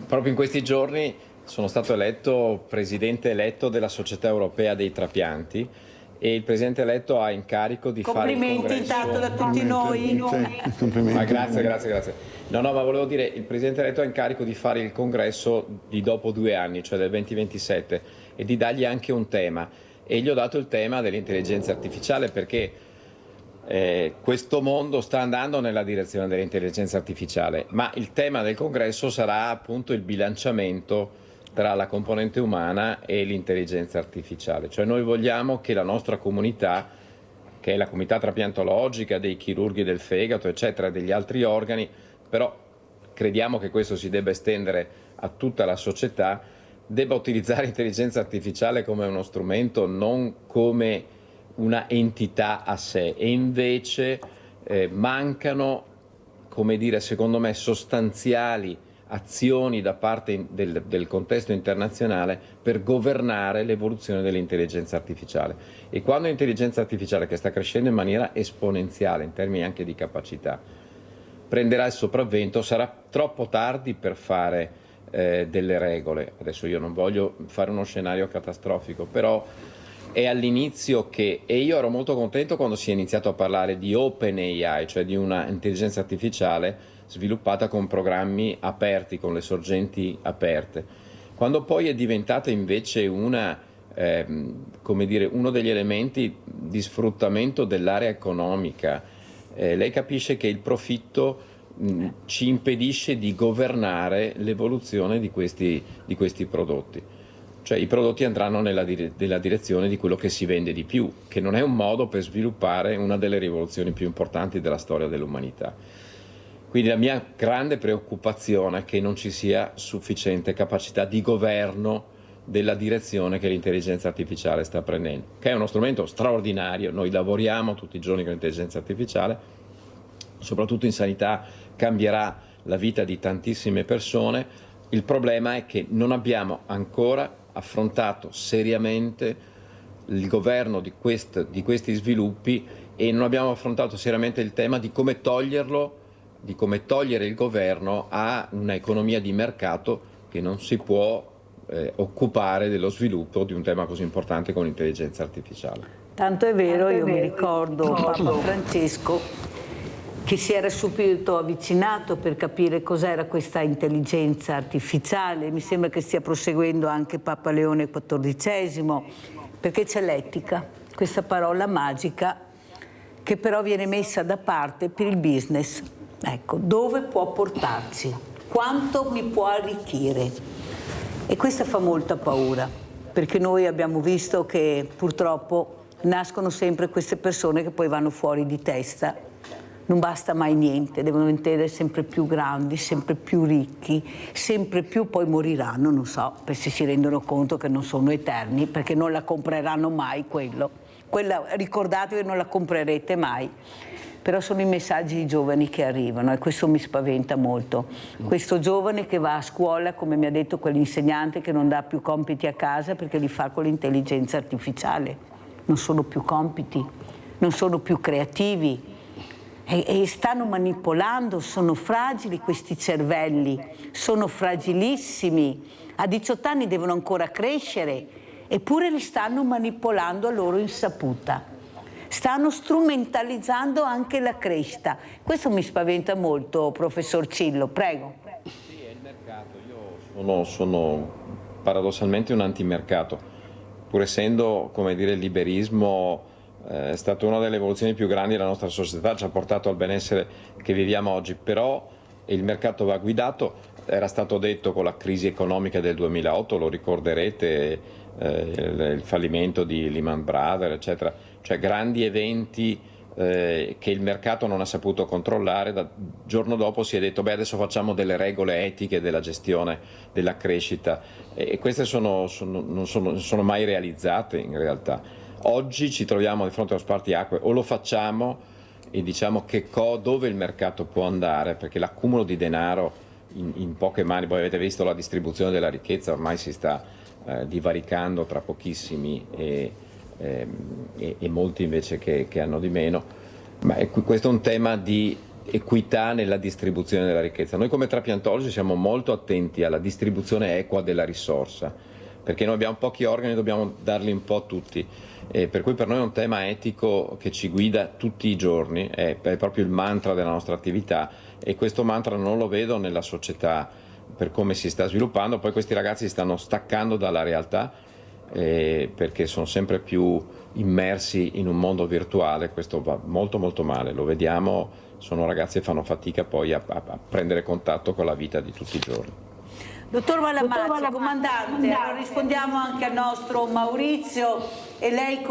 Proprio in questi giorni sono stato presidente eletto della Società Europea dei Trapianti, e il presidente eletto ha incarico di fare il congresso. Complimenti intanto da tutti noi. Complimenti. Ma grazie. No, ma volevo dire, il presidente eletto ha incarico di fare il congresso di dopo 2 anni, cioè del 2027, e di dargli anche un tema. E gli ho dato il tema dell'intelligenza artificiale, perché questo mondo sta andando nella direzione dell'intelligenza artificiale, ma il tema del congresso sarà appunto il bilanciamento tra la componente umana e l'intelligenza artificiale. Cioè noi vogliamo che la nostra comunità, che è la comunità trapiantologica, dei chirurghi del fegato, eccetera, degli altri organi, però crediamo che questo si debba estendere a tutta la società, debba utilizzare l'intelligenza artificiale come uno strumento, non come una entità a sé. E invece mancano, come dire, secondo me, sostanziali azioni da parte del contesto internazionale per governare l'evoluzione dell'intelligenza artificiale. E quando l'intelligenza artificiale, che sta crescendo in maniera esponenziale in termini anche di capacità, prenderà il sopravvento, sarà troppo tardi per fare delle regole. Adesso io non voglio fare uno scenario catastrofico, però è all'inizio e io ero molto contento quando si è iniziato a parlare di OpenAI, cioè di una intelligenza artificiale sviluppata con programmi aperti, con le sorgenti aperte. Quando poi è diventata invece come dire, uno degli elementi di sfruttamento dell'area economica, lei capisce che il profitto ci impedisce di governare l'evoluzione di questi prodotti. Cioè i prodotti andranno nella direzione di quello che si vende di più, che non è un modo per sviluppare una delle rivoluzioni più importanti della storia dell'umanità. Quindi la mia grande preoccupazione è che non ci sia sufficiente capacità di governo della direzione che l'intelligenza artificiale sta prendendo, che è uno strumento straordinario. Noi lavoriamo tutti i giorni con l'intelligenza artificiale, soprattutto in sanità cambierà la vita di tantissime persone. Il problema è che non abbiamo ancora affrontato seriamente il governo di questi sviluppi, e non abbiamo affrontato seriamente il tema di come togliere il governo a un'economia di mercato che non si può occupare dello sviluppo di un tema così importante come l'intelligenza artificiale. Tanto è vero, io mi ricordo Papa Francesco che si era subito avvicinato per capire cos'era questa intelligenza artificiale. Mi sembra che stia proseguendo anche Papa Leone XIV, perché c'è l'etica, questa parola magica che però viene messa da parte per il business. Ecco, dove può portarci? Quanto mi può arricchire? E questa fa molta paura, perché noi abbiamo visto che purtroppo nascono sempre queste persone che poi vanno fuori di testa. Non basta mai niente, devono diventare sempre più grandi, sempre più ricchi, sempre più poi moriranno, non so, se si rendono conto che non sono eterni, perché non la compreranno mai quella, ricordatevi, non la comprerete mai. Però sono i messaggi di giovani che arrivano e questo mi spaventa molto. Questo giovane che va a scuola, come mi ha detto quell'insegnante, che non dà più compiti a casa perché li fa con l'intelligenza artificiale. Non sono più compiti, non sono più creativi e stanno manipolando, sono fragili questi cervelli, sono fragilissimi. A 18 anni devono ancora crescere, eppure li stanno manipolando a loro insaputa. Stanno strumentalizzando anche la crescita. Questo mi spaventa molto, professor Cillo, prego. sono paradossalmente un antimercato, pur essendo, come dire, il liberismo è stata una delle evoluzioni più grandi della nostra società, ci ha portato al benessere che viviamo oggi, però il mercato va guidato. Era stato detto con la crisi economica del 2008, lo ricorderete, il fallimento di Lehman Brothers, eccetera, cioè grandi eventi che il mercato non ha saputo controllare. Da giorno dopo si è detto adesso facciamo delle regole etiche della gestione della crescita, e queste non sono mai realizzate in realtà. Oggi ci troviamo di fronte allo spartiacque: o lo facciamo e diciamo dove il mercato può andare, perché l'accumulo di denaro in poche mani, voi avete visto la distribuzione della ricchezza, ormai si sta divaricando tra pochissimi e molti invece che hanno di meno, ma questo è un tema di equità nella distribuzione della ricchezza. Noi come trapiantologi siamo molto attenti alla distribuzione equa della risorsa, perché noi abbiamo pochi organi e dobbiamo darli un po' a tutti, per cui per noi è un tema etico che ci guida tutti i giorni, è proprio il mantra della nostra attività, e questo mantra non lo vedo nella società per come si sta sviluppando. Poi questi ragazzi si stanno staccando dalla realtà perché sono sempre più immersi in un mondo virtuale. Questo va molto molto male, lo vediamo, sono ragazzi che fanno fatica poi a prendere contatto con la vita di tutti i giorni. Dottor Malamazzi, comandante, allora rispondiamo anche al nostro Maurizio. E lei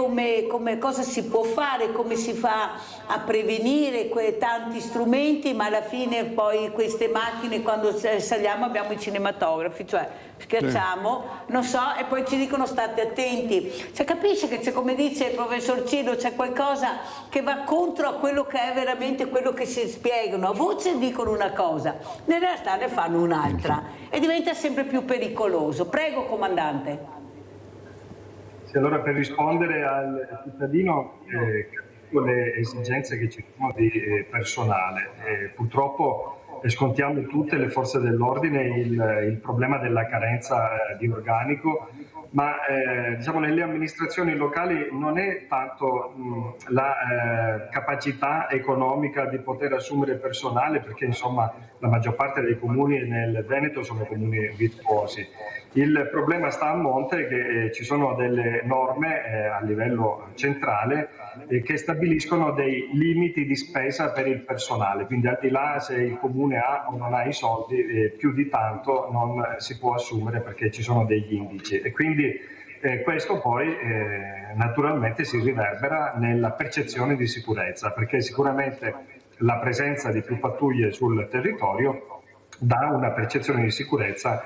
cosa si può fare, come si fa a prevenire tanti strumenti, ma alla fine poi queste macchine, quando saliamo abbiamo i cinematografi, cioè schiacciamo, non so, e poi ci dicono state attenti. Cioè, capisce che c'è, come dice il professor Cino, c'è qualcosa che va contro a quello che è veramente quello che si spiegano. A voce dicono una cosa, in realtà ne fanno un'altra e diventa sempre più pericoloso. Prego, comandante. Sì, allora, per rispondere al cittadino, capisco le esigenze che ci sono di personale. Purtroppo scontiamo tutte le forze dell'ordine il problema della carenza di organico, ma diciamo nelle amministrazioni locali non è tanto la capacità economica di poter assumere personale, perché insomma la maggior parte dei comuni nel Veneto sono comuni virtuosi. Il problema sta a monte, che ci sono delle norme a livello centrale che stabiliscono dei limiti di spesa per il personale, quindi al di là se il comune ha o non ha i soldi, più di tanto non si può assumere, perché ci sono degli indici, e quindi questo poi naturalmente si riverbera nella percezione di sicurezza, perché sicuramente la presenza di più pattuglie sul territorio dà una percezione di sicurezza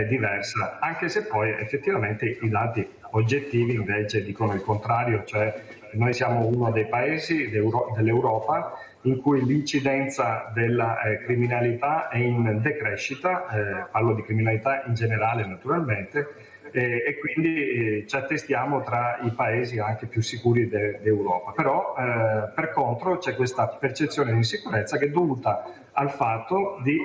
diversa, anche se poi effettivamente i dati oggettivi invece dicono il contrario. Cioè, noi siamo uno dei paesi dell'Europa in cui l'incidenza della criminalità è in decrescita, parlo di criminalità in generale naturalmente, e quindi ci attestiamo tra i paesi anche più sicuri d'Europa. Però per contro c'è questa percezione di insicurezza che è dovuta al fatto di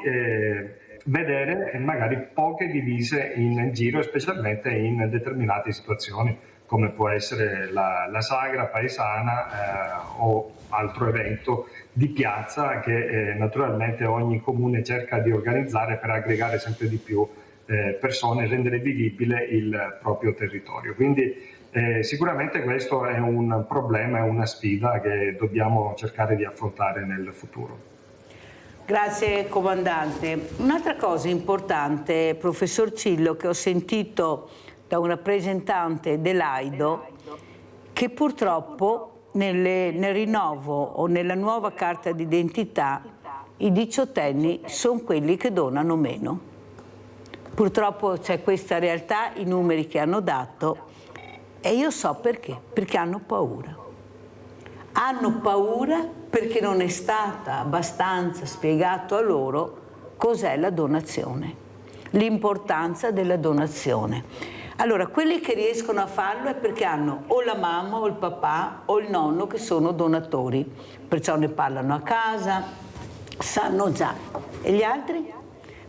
vedere magari poche divise in giro, specialmente in determinate situazioni, come può essere la sagra paesana o altro evento di piazza che naturalmente ogni comune cerca di organizzare per aggregare sempre di più persone e rendere vivibile il proprio territorio. Quindi sicuramente questo è un problema, è una sfida che dobbiamo cercare di affrontare nel futuro. Grazie comandante. Un'altra cosa importante, professor Cillo, che ho sentito da un rappresentante dell'AIDO, che purtroppo nel rinnovo o nella nuova carta d'identità i diciottenni sono quelli che donano meno. Purtroppo c'è questa realtà, i numeri che hanno dato, e io so perché hanno paura. Hanno paura perché non è stata abbastanza spiegato a loro cos'è la donazione, l'importanza della donazione. Allora, quelli che riescono a farlo è perché hanno o la mamma o il papà o il nonno che sono donatori, perciò ne parlano a casa, sanno già. E gli altri?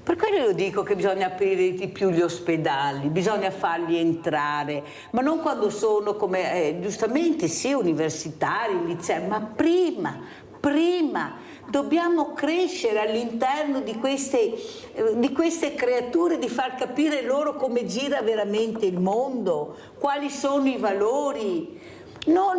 Per quello io dico che bisogna aprire di più gli ospedali, bisogna farli entrare, ma non quando sono come, giustamente sì, universitari, licei, ma prima, Dobbiamo crescere all'interno di queste creature, di far capire loro come gira veramente il mondo, quali sono i valori. Io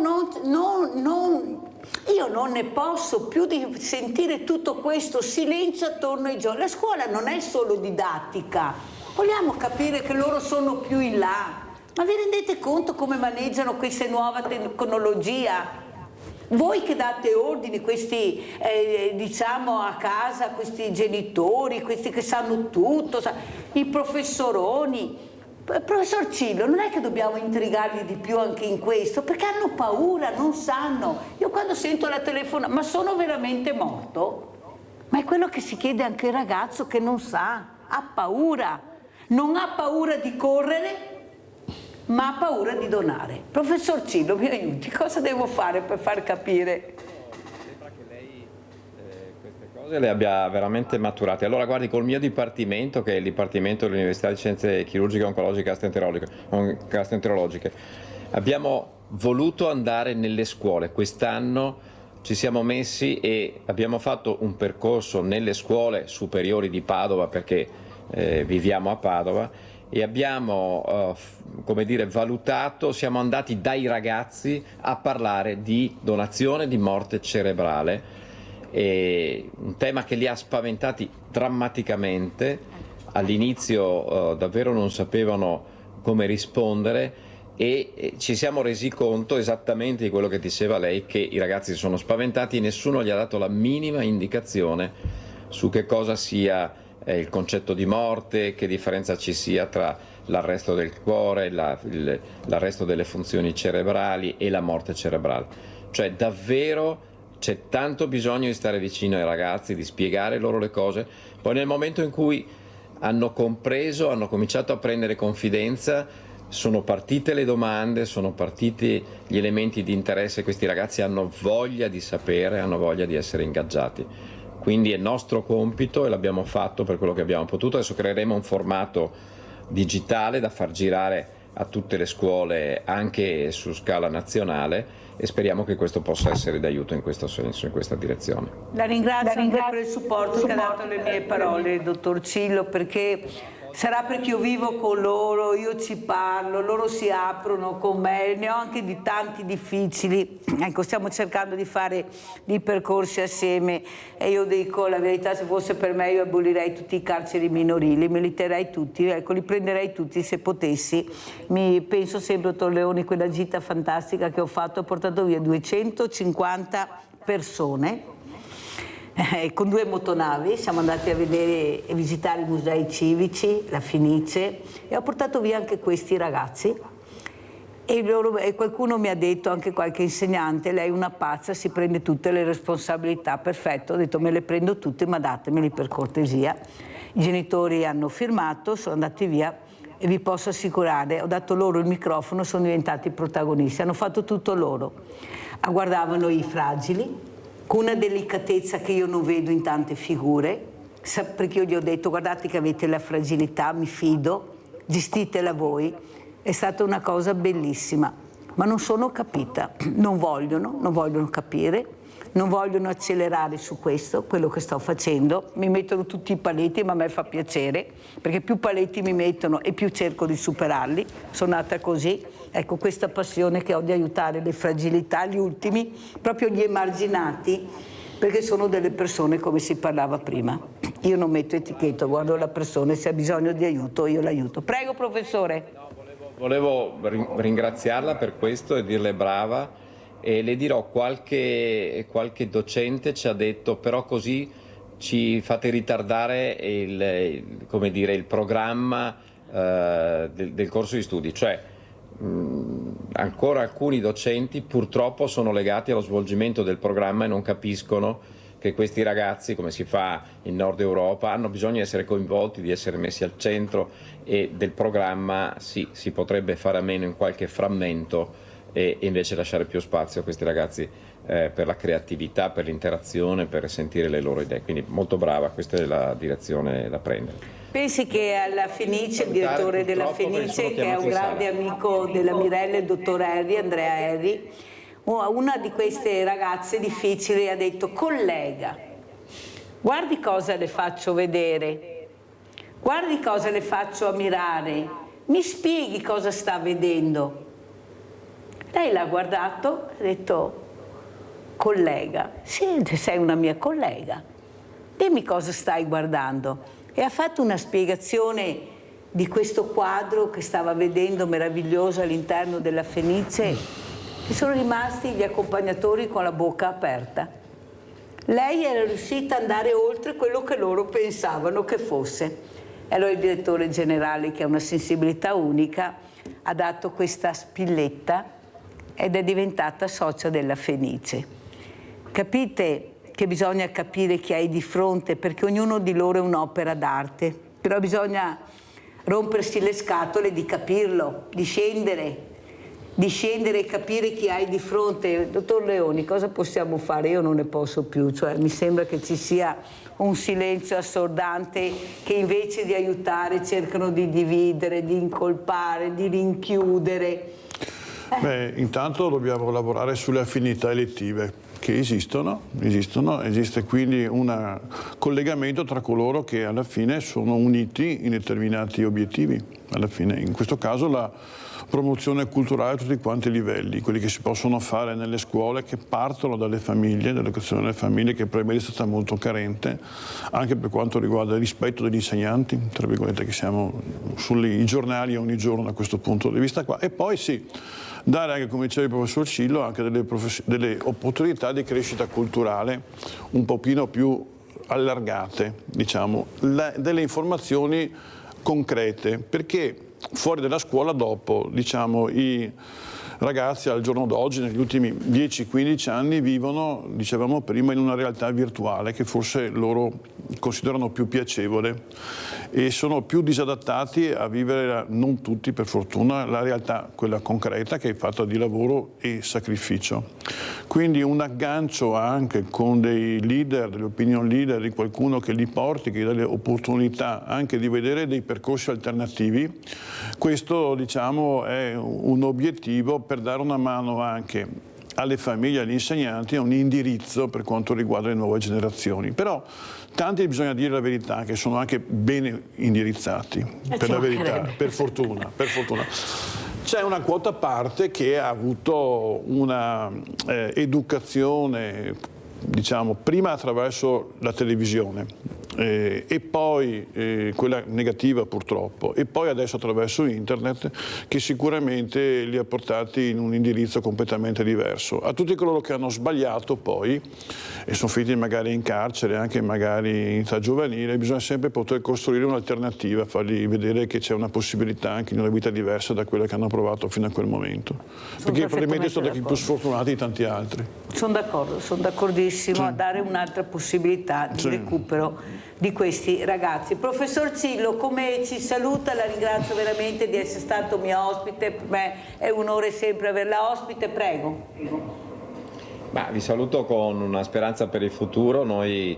non ne posso più di sentire tutto questo silenzio attorno ai giovani. La scuola non è solo didattica, vogliamo capire che loro sono più in là. Ma vi rendete conto come maneggiano questa nuova tecnologia? Voi che date ordini, questi diciamo a casa, questi genitori, questi che sanno tutto, i professoroni. Professor Cillo, non è che dobbiamo intrigarli di più anche in questo, perché hanno paura, non sanno. Io quando sento la telefonata, ma sono veramente morto? Ma è quello che si chiede anche il ragazzo che non sa, ha paura. Non ha paura di correre, ma ha paura di donare. Professor Cillo, mi aiuti, cosa devo fare per far capire? Sembra che lei queste cose le abbia veramente maturate. Allora guardi, col mio dipartimento, che è il Dipartimento dell'Università di Scienze Chirurgiche, Oncologiche e Gastroenterologiche, abbiamo voluto andare nelle scuole. Quest'anno ci siamo messi e abbiamo fatto un percorso nelle scuole superiori di Padova, perché viviamo a Padova, e abbiamo come dire, valutato, siamo andati dai ragazzi a parlare di donazione di morte cerebrale, un tema che li ha spaventati drammaticamente. All'inizio davvero non sapevano come rispondere e ci siamo resi conto esattamente di quello che diceva lei, che i ragazzi si sono spaventati e nessuno gli ha dato la minima indicazione su che cosa sia il concetto di morte, che differenza ci sia tra l'arresto del cuore, l'arresto delle funzioni cerebrali e la morte cerebrale. Cioè davvero c'è tanto bisogno di stare vicino ai ragazzi, di spiegare loro le cose. Poi nel momento in cui hanno compreso, hanno cominciato a prendere confidenza, sono partite le domande, sono partiti gli elementi di interesse, questi ragazzi hanno voglia di sapere, hanno voglia di essere ingaggiati. Quindi è nostro compito e l'abbiamo fatto per quello che abbiamo potuto. Adesso creeremo un formato digitale da far girare a tutte le scuole anche su scala nazionale e speriamo che questo possa essere d'aiuto in questo senso, in questa direzione. La ringrazio anche per il supporto che ha dato alle mie parole, dottor Cillo, perché sarà perché io vivo con loro, io ci parlo, loro si aprono con me, ne ho anche di tanti difficili. Ecco, stiamo cercando di fare dei percorsi assieme e io dico la verità, se fosse per me io abolirei tutti i carceri minorili, me li terrei tutti, ecco, li prenderei tutti se potessi. Mi penso sempre, dottor Leoni, quella gita fantastica che ho fatto, ho portato via 250 persone. Con 2 motonavi siamo andati a vedere e visitare i musei civici, la Fenice, e ho portato via anche questi ragazzi e qualcuno mi ha detto, anche qualche insegnante, lei è una pazza, si prende tutte le responsabilità. Perfetto, ho detto me le prendo tutte, ma datemeli per cortesia. I genitori hanno firmato, sono andati via e vi posso assicurare, ho dato loro il microfono, sono diventati protagonisti, hanno fatto tutto loro. Guardavano i fragili, con una delicatezza che io non vedo in tante figure, perché io gli ho detto guardate che avete la fragilità, mi fido, gestitela voi. È stata una cosa bellissima, ma non sono capita, non vogliono capire, non vogliono accelerare su questo, quello che sto facendo. Mi mettono tutti i paletti, ma a me fa piacere, perché più paletti mi mettono e più cerco di superarli, sono nata così. Ecco, questa passione che ho di aiutare le fragilità, gli ultimi, proprio gli emarginati, perché sono delle persone come si parlava prima. Io non metto etichetta, guardo la persona e se ha bisogno di aiuto io l'aiuto. Prego, professore. No, volevo ringraziarla per questo e dirle brava, e le dirò qualche docente ci ha detto però così ci fate ritardare il programma del corso di studi, cioè ancora alcuni docenti purtroppo sono legati allo svolgimento del programma e non capiscono che questi ragazzi, come si fa in Nord Europa, hanno bisogno di essere coinvolti, di essere messi al centro, e del programma sì, si potrebbe fare a meno in qualche frammento e invece lasciare più spazio a questi ragazzi per la creatività, per l'interazione, per sentire le loro idee. Quindi molto brava, questa è la direzione da prendere. Pensi che alla Fenice, il direttore della Fenice, che è un grande amico della Mirella, il dottor Andrea Erri, una di queste ragazze difficili ha detto collega, guardi cosa le faccio vedere, guardi cosa le faccio ammirare, mi spieghi cosa sta vedendo. Lei l'ha guardato e ha detto: collega, sì, sei una mia collega, dimmi cosa stai guardando. E ha fatto una spiegazione di questo quadro che stava vedendo meraviglioso all'interno della Fenice, e sono rimasti gli accompagnatori con la bocca aperta. Lei era riuscita ad andare oltre quello che loro pensavano che fosse. E allora il direttore generale, che ha una sensibilità unica, ha dato questa spilletta ed è diventata socia della Fenice. Capite che bisogna capire chi hai di fronte, perché ognuno di loro è un'opera d'arte, però bisogna rompersi le scatole di capirlo, di scendere e capire chi hai di fronte. Dottor Leoni, cosa possiamo fare? Io non ne posso più, cioè mi sembra che ci sia un silenzio assordante, che invece di aiutare cercano di dividere, di incolpare, di rinchiudere. Beh, intanto dobbiamo lavorare sulle affinità elettive che esiste quindi un collegamento tra coloro che alla fine sono uniti in determinati obiettivi. Alla fine, in questo caso, la promozione culturale a tutti quanti i livelli, quelli che si possono fare nelle scuole, che partono dalle famiglie, dall'educazione delle famiglie, che probabilmente è stata molto carente, anche per quanto riguarda il rispetto degli insegnanti, tra virgolette, che siamo sui giornali ogni giorno da questo punto di vista qua. E poi sì, dare anche, come diceva il professor Cillo, anche delle opportunità di crescita culturale un pochino più allargate, diciamo, delle informazioni concrete, perché fuori dalla scuola dopo, diciamo, i ragazzi al giorno d'oggi, negli ultimi 10-15 anni, vivono, dicevamo prima, in una realtà virtuale che forse loro considerano più piacevole e sono più disadattati a vivere, non tutti per fortuna, la realtà, quella concreta, che è fatta di lavoro e sacrificio. Quindi un aggancio anche con dei leader, delle opinion leader, di qualcuno che li porti, che dà le opportunità anche di vedere dei percorsi alternativi, questo, diciamo, è un obiettivo per dare una mano anche alle famiglie, agli insegnanti, a un indirizzo per quanto riguarda le nuove generazioni. Però tanti, bisogna dire la verità, che sono anche bene indirizzati, per la verità, per fortuna. C'è una quota parte che ha avuto una educazione, diciamo, prima attraverso la televisione e poi quella negativa purtroppo, e poi adesso attraverso internet, che sicuramente li ha portati in un indirizzo completamente diverso. A tutti coloro che hanno sbagliato poi e sono finiti magari in carcere, anche magari in età giovanile, bisogna sempre poter costruire un'alternativa, fargli vedere che c'è una possibilità anche in una vita diversa da quella che hanno provato fino a quel momento, perché probabilmente sono stati più sfortunati di tanti altri. Sono d'accordo, sono d'accordissimo a dare un'altra possibilità di recupero di questi ragazzi. Professor Cillo, come ci saluta? La ringrazio veramente di essere stato mio ospite, per me è un onore sempre averla ospite, prego. Ma vi saluto con una speranza per il futuro. Noi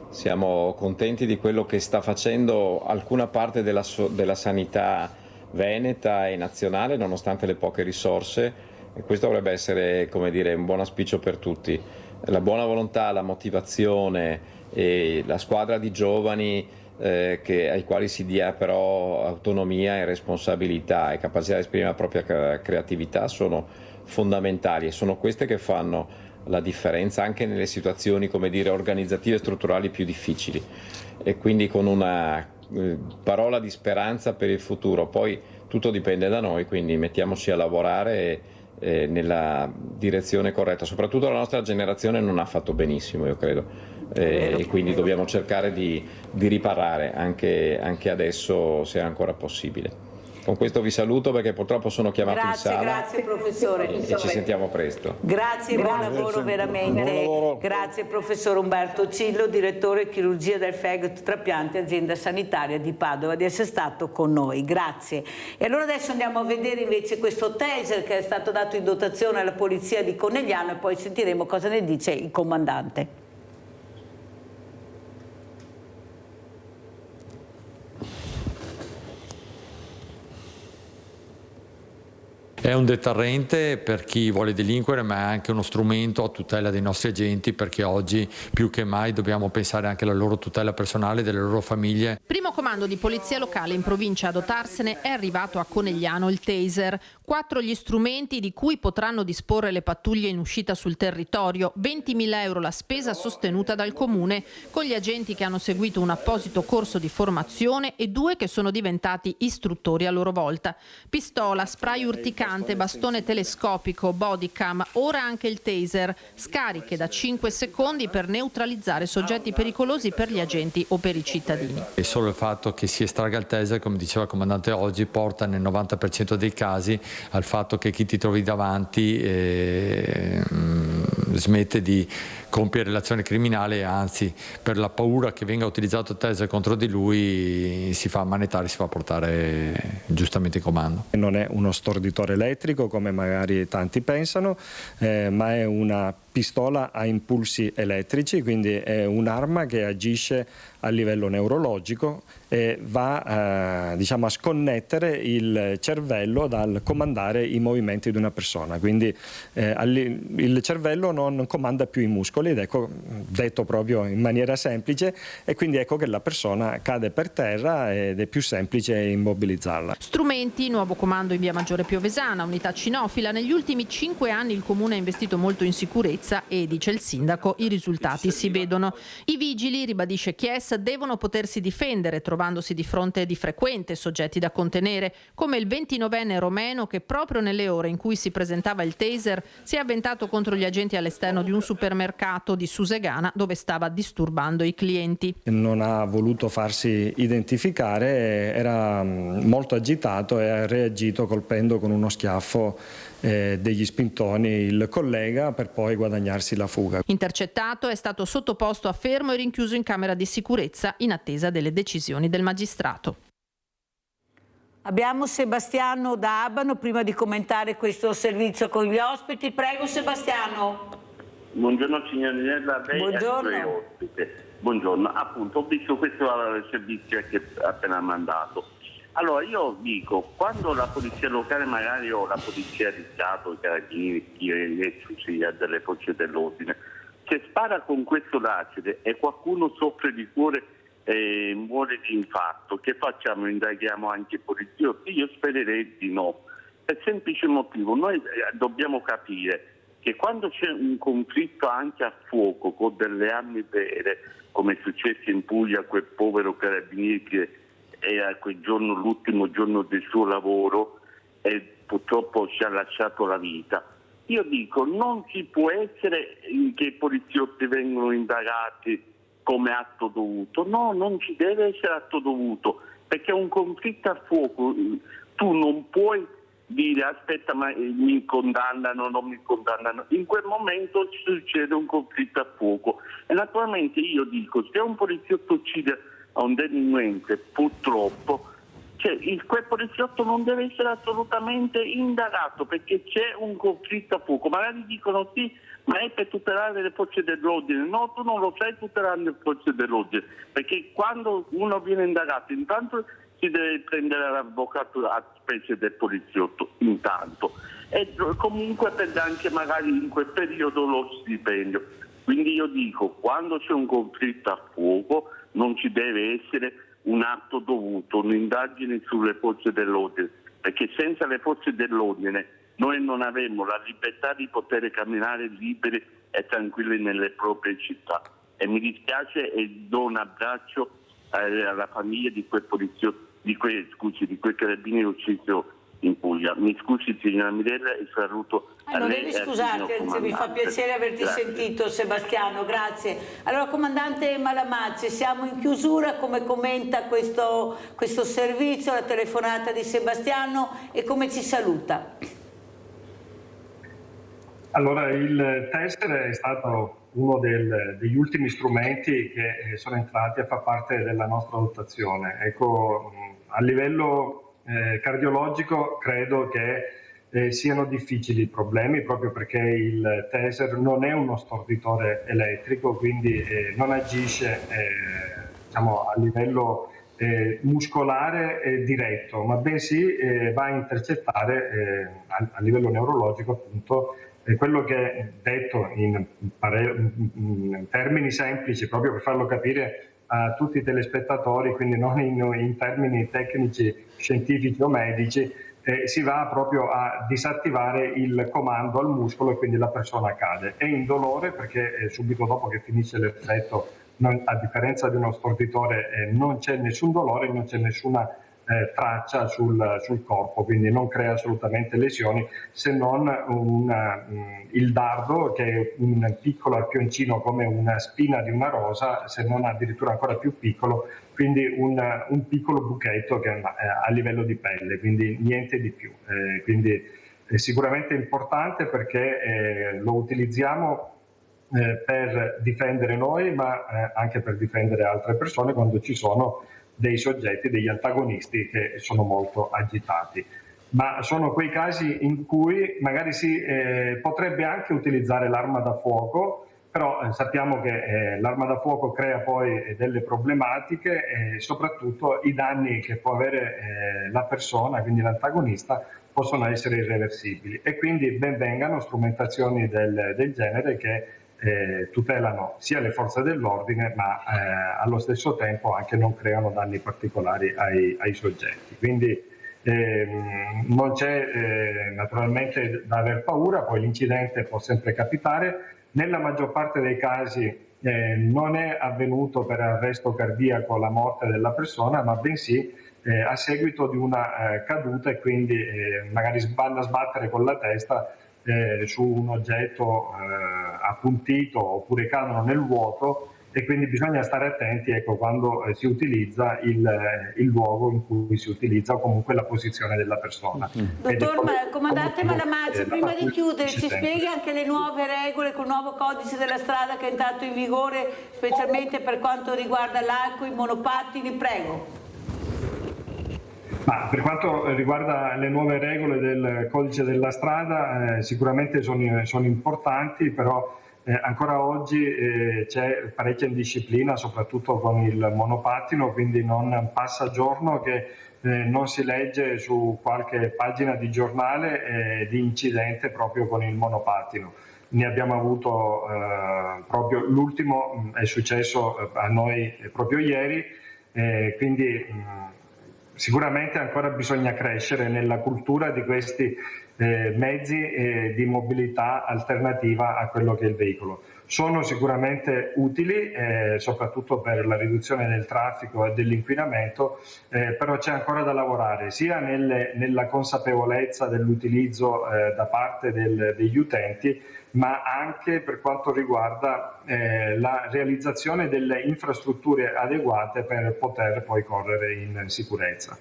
siamo contenti di quello che sta facendo alcuna parte della sanità veneta e nazionale, nonostante le poche risorse, e questo dovrebbe essere, come dire, un buon auspicio per tutti. La buona volontà, la motivazione e la squadra di giovani ai quali si dia però autonomia e responsabilità e capacità di esprimere la propria creatività sono fondamentali, e sono queste che fanno la differenza anche nelle situazioni, come dire, organizzative e strutturali più difficili. E quindi con una parola di speranza per il futuro. Poi tutto dipende da noi, quindi mettiamoci a lavorare nella direzione corretta. Soprattutto la nostra generazione non ha fatto benissimo, io credo, e quindi dobbiamo cercare di riparare anche adesso, se è ancora possibile. Con questo vi saluto, perché purtroppo sono chiamato in sala. Grazie professore. E ci sentiamo presto. Grazie, buon lavoro veramente. Buon lavoro. Grazie professor Umberto Cillo, direttore chirurgia del fegato trapianti, azienda sanitaria di Padova, di essere stato con noi. Grazie. E allora adesso andiamo a vedere invece questo taser che è stato dato in dotazione alla polizia di Conegliano, e poi sentiremo cosa ne dice il comandante. È un deterrente per chi vuole delinquere, ma è anche uno strumento a tutela dei nostri agenti, perché oggi più che mai dobbiamo pensare anche alla loro tutela personale e delle loro famiglie. Primo comando di polizia locale in provincia a dotarsene è arrivato a Conegliano il taser. 4 gli strumenti di cui potranno disporre le pattuglie in uscita sul territorio, 20.000 euro la spesa sostenuta dal Comune, con gli agenti che hanno seguito un apposito corso di formazione e 2 che sono diventati istruttori a loro volta. Pistola, spray urticante, bastone telescopico, bodycam, ora anche il taser, scariche da 5 secondi per neutralizzare soggetti pericolosi per gli agenti o per i cittadini. E solo il fatto che si estragga il taser, come diceva il comandante oggi, porta nel 90% dei casi al fatto che chi ti trovi davanti smette di compiere l'azione criminale, e anzi per la paura che venga utilizzato il taser contro di lui si fa ammanettare, si fa portare giustamente in comando. Non è uno storditore elettrico come magari tanti pensano, ma è una pistola a impulsi elettrici, quindi è un'arma che agisce a livello neurologico e va diciamo, a sconnettere il cervello dal comandare i movimenti di una persona, quindi il cervello non comanda più i muscoli, ed ecco, detto proprio in maniera semplice, e quindi ecco che la persona cade per terra ed è più semplice immobilizzarla. Strumenti, nuovo comando in via Maggiore Piovesana, unità cinofila. Negli ultimi 5 anni il Comune ha investito molto in sicurezza e, dice il sindaco, i risultati si vedono. I vigili, ribadisce Chies, devono potersi difendere trovandosi di fronte di frequente soggetti da contenere, come il 29enne romeno che proprio nelle ore in cui si presentava il taser si è avventato contro gli agenti all'esterno di un supermercato di Susegana dove stava disturbando i clienti. Non ha voluto farsi identificare, era molto agitato e ha reagito colpendo con uno schiaffo degli spintoni il collega per poi guadagnarsi la fuga. Intercettato, è stato sottoposto a fermo e rinchiuso in camera di sicurezza in attesa delle decisioni del magistrato. Abbiamo Sebastiano da Abano prima di commentare questo servizio con gli ospiti. Prego Sebastiano. Buongiorno signorina, lei buongiorno. è ospite. Buongiorno, appunto ho visto questo servizio che ha appena mandato. Allora io dico, quando la polizia locale magari o la polizia di Stato, i carabinieri, chi è delle forze dell'ordine, se spara con questo laser e qualcuno soffre di cuore e muore di infarto, che facciamo? Indaghiamo anche i poliziotti? Io spererei di no, per semplice motivo, noi dobbiamo capire che quando c'è un conflitto anche a fuoco con delle armi vere, come è successo in Puglia a quel povero carabiniere che era quel giorno l'ultimo giorno del suo lavoro e purtroppo ci ha lasciato la vita. Io dico, non ci può essere che i poliziotti vengono indagati come atto dovuto. No, non ci deve essere atto dovuto, perché un conflitto a fuoco tu non puoi dire aspetta ma mi condannano, non mi condannano. In quel momento succede un conflitto a fuoco e naturalmente io dico, se un poliziotto uccide a un delinquente, purtroppo quel poliziotto non deve essere assolutamente indagato perché c'è un conflitto a fuoco. Magari dicono sì, ma è per tutelare le forze dell'ordine. No, tu non lo sai tutelare le forze dell'ordine, perché quando uno viene indagato intanto si deve prendere l'avvocato a spese del poliziotto intanto, e comunque prende anche magari in quel periodo lo stipendio. Quindi io dico, quando c'è un conflitto a fuoco non ci deve essere un atto dovuto, un'indagine sulle forze dell'ordine, perché senza le forze dell'ordine noi non avremo la libertà di poter camminare liberi e tranquilli nelle proprie città. E mi dispiace e do un abbraccio alla famiglia di quel poliziotto, di quel carabiniere ucciso in Puglia. Mi scusi signora Mirella e saluto a non lei. devi scusarti, anzi mi fa piacere averti sentito Sebastiano, grazie. Allora comandante Malamazzi, siamo in chiusura, come commenta questo servizio, la telefonata di Sebastiano e come ci saluta? Allora il taser è stato uno degli ultimi strumenti che sono entrati a far parte della nostra dotazione. Ecco, a livello cardiologico credo che siano difficili i problemi, proprio perché il taser non è uno storditore elettrico, quindi non agisce diciamo, a livello muscolare diretto, ma bensì va a intercettare a livello neurologico appunto quello che è detto in termini semplici, proprio per farlo capire a tutti i telespettatori, quindi non in termini tecnici, scientifici o medici, si va proprio a disattivare il comando al muscolo e quindi la persona cade. È indolore perché subito dopo che finisce l'effetto, a differenza di uno storditore, non c'è nessun dolore, non c'è nessuna traccia sul corpo, quindi non crea assolutamente lesioni, se non il dardo, che è un piccolo arpioncino come una spina di una rosa, se non addirittura ancora più piccolo, quindi un piccolo buchetto che a livello di pelle, quindi niente di più. Quindi è sicuramente importante perché lo utilizziamo per difendere noi, ma anche per difendere altre persone quando ci sono dei soggetti, degli antagonisti che sono molto agitati. Ma sono quei casi in cui magari si potrebbe anche utilizzare l'arma da fuoco, però sappiamo che l'arma da fuoco crea poi delle problematiche e soprattutto i danni che può avere la persona, quindi l'antagonista, possono essere irreversibili, e quindi ben vengano strumentazioni del genere che tutelano sia le forze dell'ordine ma allo stesso tempo anche non creano danni particolari ai soggetti. Quindi non c'è naturalmente da aver paura, poi l'incidente può sempre capitare. Nella maggior parte dei casi non è avvenuto per arresto cardiaco la morte della persona, ma bensì a seguito di una caduta, e quindi magari vanno a sbattere con la testa su un oggetto appuntito oppure cadono nel vuoto, e quindi bisogna stare attenti, ecco, quando si utilizza il luogo in cui si utilizza o comunque la posizione della persona. Dottor Comandante Malamazzi, prima di chiudere ci spieghi anche le nuove regole con il nuovo codice della strada che è entrato in vigore, specialmente per quanto riguarda l'alcol, i monopattini, prego. Ma per quanto riguarda le nuove regole del codice della strada, sicuramente sono importanti, però ancora oggi c'è parecchia indisciplina, soprattutto con il monopattino, quindi non passa giorno che non si legge su qualche pagina di giornale di incidente proprio con il monopattino. Ne abbiamo avuto proprio l'ultimo, è successo a noi proprio ieri, quindi sicuramente ancora bisogna crescere nella cultura di questi mezzi di mobilità alternativa a quello che è il veicolo. Sono sicuramente utili, soprattutto per la riduzione del traffico e dell'inquinamento, però c'è ancora da lavorare sia nella consapevolezza dell'utilizzo da parte degli utenti, ma anche per quanto riguarda la realizzazione delle infrastrutture adeguate per poter poi correre in sicurezza.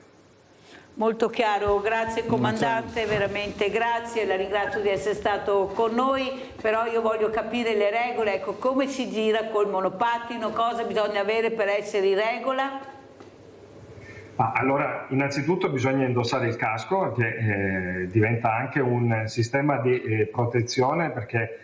Molto chiaro, grazie Comandante, veramente grazie, la ringrazio di essere stato con noi, però io voglio capire le regole, ecco, come si gira col monopattino, cosa bisogna avere per essere in regola? Allora, innanzitutto bisogna indossare il casco, che diventa anche un sistema di protezione, perché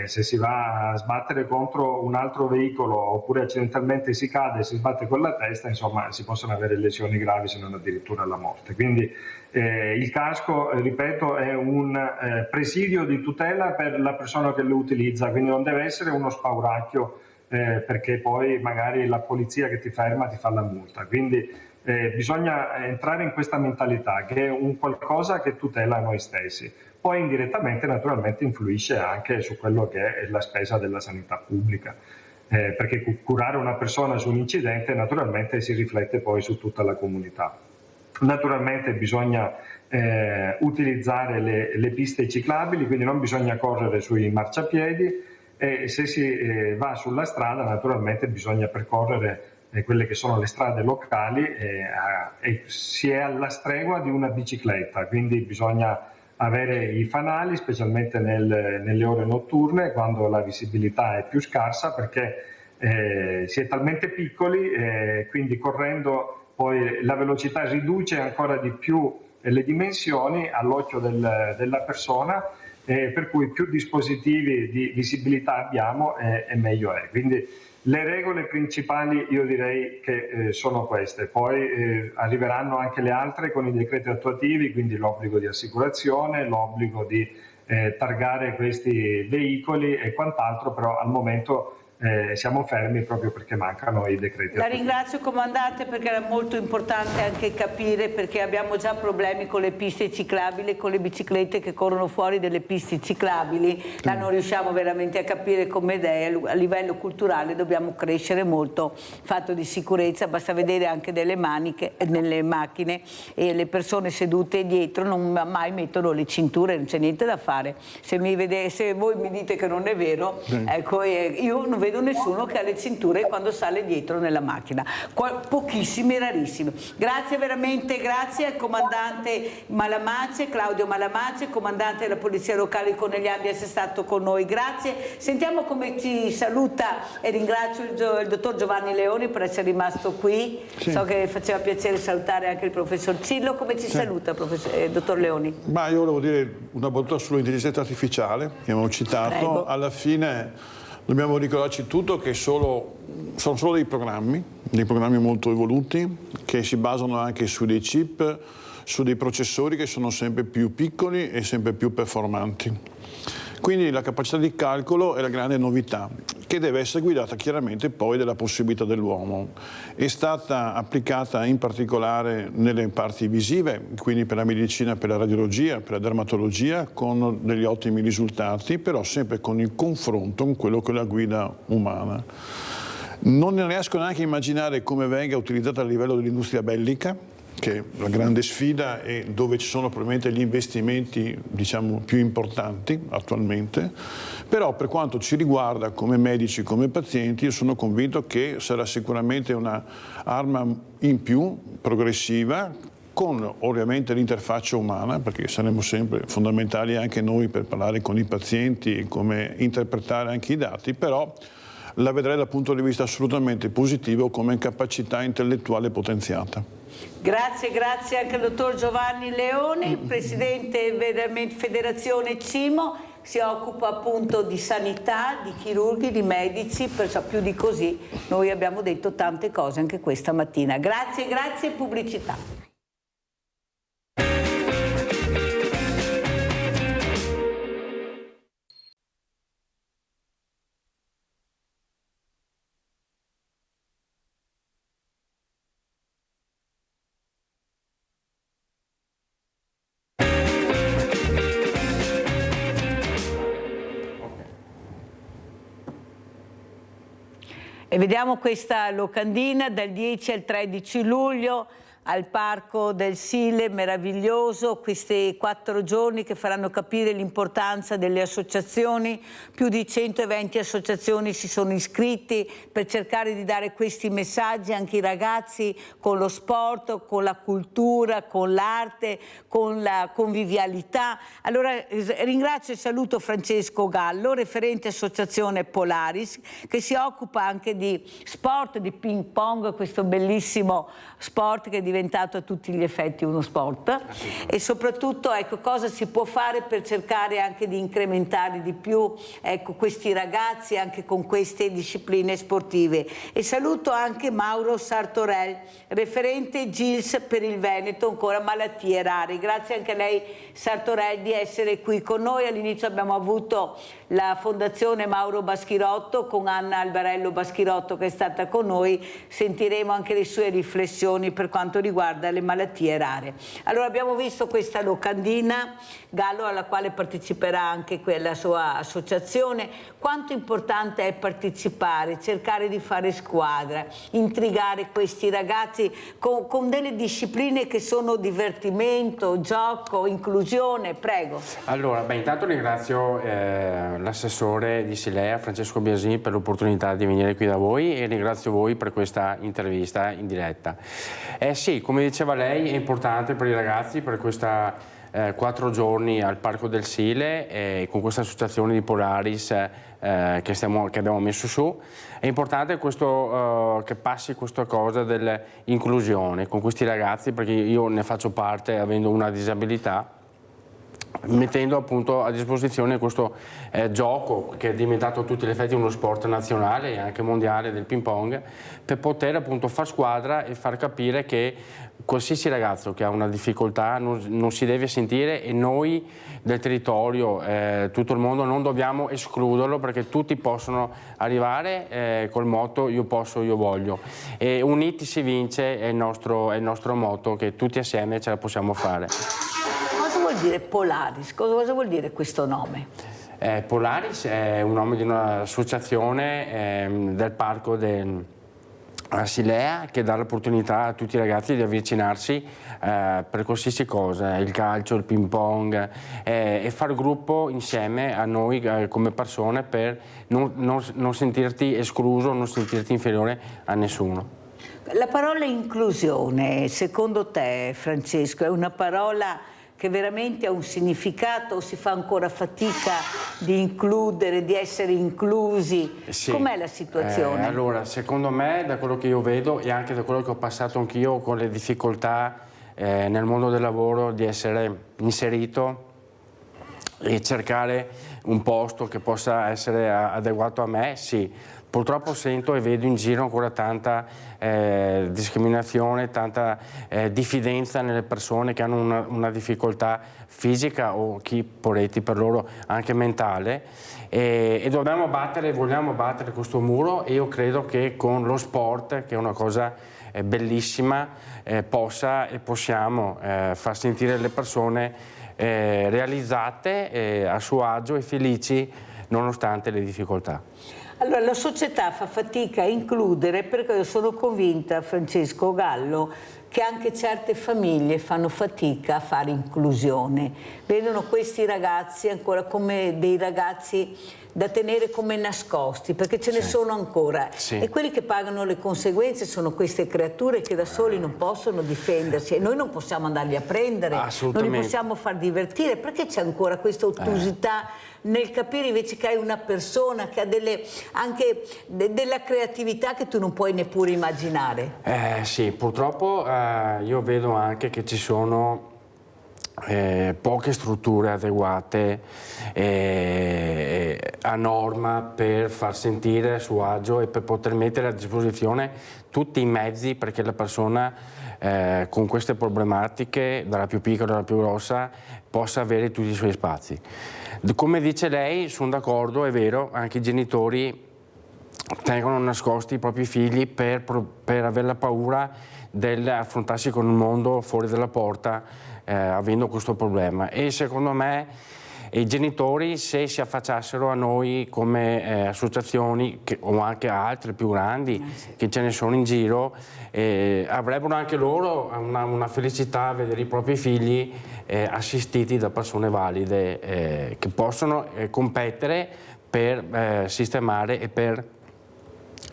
se si va a sbattere contro un altro veicolo oppure accidentalmente si cade e si sbatte con la testa, insomma si possono avere lesioni gravi, se non addirittura la morte. Quindi il casco, ripeto, è un presidio di tutela per la persona che lo utilizza, quindi non deve essere uno spauracchio perché poi magari la polizia che ti ferma ti fa la multa. Quindi bisogna entrare in questa mentalità che è un qualcosa che tutela noi stessi. Poi indirettamente naturalmente influisce anche su quello che è la spesa della sanità pubblica, perché curare una persona su un incidente naturalmente si riflette poi su tutta la comunità. Naturalmente bisogna utilizzare le piste ciclabili, quindi non bisogna correre sui marciapiedi, e se si va sulla strada naturalmente bisogna percorrere quelle che sono le strade locali e si è alla stregua di una bicicletta, quindi bisogna avere i fanali, specialmente nelle ore notturne, quando la visibilità è più scarsa, perché si è talmente piccoli, quindi correndo poi la velocità riduce ancora di più le dimensioni all'occhio della persona, per cui più dispositivi di visibilità abbiamo e meglio è. Quindi Le regole principali io direi che sono queste, poi arriveranno anche le altre con i decreti attuativi, quindi l'obbligo di assicurazione, l'obbligo di targare questi veicoli e quant'altro, però al momento siamo fermi proprio perché mancano i decreti La attuativi. ringrazio comandante, perché era molto importante anche capire, perché abbiamo già problemi con le piste ciclabili, con le biciclette che corrono fuori delle piste ciclabili, ma non riusciamo veramente a capire come idea. A livello culturale dobbiamo crescere molto, fatto di sicurezza, basta vedere anche delle maniche nelle macchine e le persone sedute dietro non mai mettono le cinture, non c'è niente da fare. Se voi mi dite che non è vero, ecco, io non vedo nessuno che ha le cinture quando sale dietro nella macchina, pochissimi, rarissimi. Grazie veramente, grazie al comandante Malamace, Claudio Malamace, comandante della Polizia Locale di Conegliano, di essere stato con noi, grazie. Sentiamo come ci saluta, e ringrazio il dottor Giovanni Leoni per essere rimasto qui. Sì. So che faceva piacere salutare anche il professor Cillo. Come ci saluta, dottor Leoni? Ma io volevo dire una battuta sull'intelligenza artificiale che abbiamo citato. Prego. Alla fine dobbiamo ricordarci tutto che sono solo dei programmi molto evoluti, che si basano anche su dei chip, su dei processori che sono sempre più piccoli e sempre più performanti. Quindi la capacità di calcolo è la grande novità, che deve essere guidata chiaramente poi dalla possibilità dell'uomo. È stata applicata in particolare nelle parti visive, quindi per la medicina, per la radiologia, per la dermatologia, con degli ottimi risultati, però sempre con il confronto con quello che è la guida umana. Non ne riesco neanche a immaginare come venga utilizzata a livello dell'industria bellica, che è la grande sfida e dove ci sono probabilmente gli investimenti, diciamo, più importanti attualmente, però per quanto ci riguarda come medici, come pazienti, io sono convinto che sarà sicuramente un'arma in più, progressiva, con ovviamente l'interfaccia umana, perché saremo sempre fondamentali anche noi per parlare con i pazienti e come interpretare anche i dati, però la vedrei dal punto di vista assolutamente positivo come capacità intellettuale potenziata. Grazie, grazie anche al dottor Giovanni Leoni, presidente della Federazione CIMO, si occupa appunto di sanità, di chirurghi, di medici, perciò più di così noi abbiamo detto tante cose anche questa mattina. Grazie, grazie, pubblicità. E vediamo questa locandina dal 10 al 13 luglio al Parco del Sile, meraviglioso, questi 4 giorni che faranno capire l'importanza delle associazioni. Più di 120 associazioni si sono iscritti per cercare di dare questi messaggi anche ai ragazzi, con lo sport, con la cultura, con l'arte, con la convivialità. Allora ringrazio e saluto Francesco Gallo, referente associazione Polaris, che si occupa anche di sport, di ping pong, questo bellissimo sport che è diventato a tutti gli effetti uno sport, e soprattutto ecco, cosa si può fare per cercare anche di incrementare di più ecco, questi ragazzi anche con queste discipline sportive. E saluto anche Mauro Sartorel, referente GILS per il Veneto, ancora malattie rare. Grazie anche a lei Sartorel di essere qui con noi. All'inizio abbiamo avuto la Fondazione Mauro Baschirotto con Anna Albarello Baschirotto che è stata con noi, sentiremo anche le sue riflessioni per quanto riguarda le malattie rare. Allora abbiamo visto questa locandina, Gallo, alla quella parteciperà anche la sua associazione. Quanto importante è partecipare, cercare di fare squadra, intrigare questi ragazzi con delle discipline che sono divertimento, gioco, inclusione. Prego. Allora, intanto ringrazio l'assessore di Silea, Francesco Biasini, per l'opportunità di venire qui da voi, e ringrazio voi per questa intervista in diretta. Sì, come diceva lei, è importante per i ragazzi, per questa 4 giorni al Parco del Sile, con questa associazione di Polaris che abbiamo messo su. È importante che passi questa cosa dell'inclusione con questi ragazzi, perché io ne faccio parte avendo una disabilità, mettendo appunto a disposizione questo gioco che è diventato a tutti gli effetti uno sport nazionale e anche mondiale del ping pong, per poter appunto far squadra e far capire che qualsiasi ragazzo che ha una difficoltà non si deve sentire, e noi del territorio, tutto il mondo, non dobbiamo escluderlo, perché tutti possono arrivare col motto io posso, io voglio, e uniti si vince, è il nostro motto, che tutti assieme ce la possiamo fare. Cosa vuol dire Polaris? Cosa vuol dire questo nome? Polaris è un nome di un'associazione del parco a Silea, che dà l'opportunità a tutti i ragazzi di avvicinarsi per qualsiasi cosa, il calcio, il ping pong, e far gruppo insieme a noi come persone, per non sentirti escluso, non sentirti inferiore a nessuno. La parola inclusione, secondo te, Francesco, è una parola che veramente ha un significato, o si fa ancora fatica di includere, di essere inclusi? Sì. Com'è la situazione? Allora, secondo me, da quello che io vedo e anche da quello che ho passato anch'io con le difficoltà nel mondo del lavoro, di essere inserito e cercare un posto che possa essere adeguato a me, sì. Purtroppo sento e vedo in giro ancora tanta discriminazione, tanta diffidenza nelle persone che hanno una difficoltà fisica, o chi poretti per loro anche mentale, e dobbiamo vogliamo battere questo muro, e io credo che con lo sport, che è una cosa bellissima, possiamo far sentire le persone realizzate, a suo agio e felici nonostante le difficoltà. Allora, la società fa fatica a includere, perché io sono convinta, Francesco Gallo, che anche certe famiglie fanno fatica a fare inclusione. Vedono questi ragazzi ancora come dei ragazzi da tenere come nascosti, perché ce ne sono ancora. E quelli che pagano le conseguenze sono queste creature che da soli non possono difendersi, e noi non possiamo andarli a prendere, non li possiamo far divertire. Perché c'è ancora questa ottusità nel capire invece che hai una persona che ha anche della creatività che tu non puoi neppure immaginare? Sì, purtroppo io vedo anche che ci sono poche strutture adeguate a norma per far sentire a suo agio e per poter mettere a disposizione tutti i mezzi perché la persona con queste problematiche, dalla più piccola alla più grossa, possa avere tutti i suoi spazi. Come dice lei, sono d'accordo, è vero, anche i genitori tengono nascosti i propri figli per avere la paura di affrontarsi con il mondo fuori dalla porta, avendo questo problema. E secondo me i genitori, se si affacciassero a noi come associazioni, o anche a altre più grandi, che ce ne sono in giro, avrebbero anche loro una felicità a vedere i propri figli assistiti da persone valide che possono competere per sistemare e per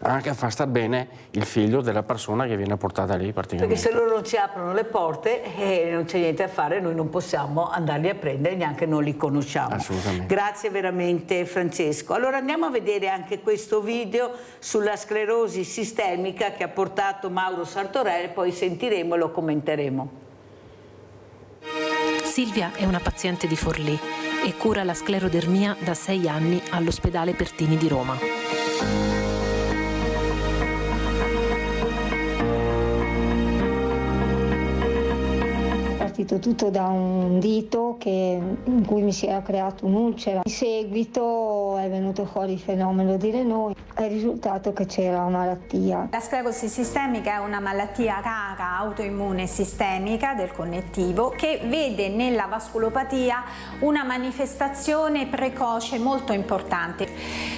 anche far star bene il figlio della persona che viene portata lì praticamente. Perché se loro non ci aprono le porte non c'è niente a fare, noi non possiamo andarli a prendere, neanche non li conosciamo. Assolutamente. Grazie veramente Francesco. Allora andiamo a vedere anche questo video sulla sclerosi sistemica che ha portato Mauro Sartorelli, poi sentiremo e lo commenteremo. Silvia è una paziente di Forlì e cura la sclerodermia da 6 anni all'ospedale Pertini di Roma. Partito tutto da un dito in cui mi si era creato un'ulcera. In seguito è venuto fuori il fenomeno di Raynaud, è risultato che c'era una malattia. La sclerosi sistemica è una malattia rara, autoimmune sistemica del connettivo, che vede nella vasculopatia una manifestazione precoce molto importante.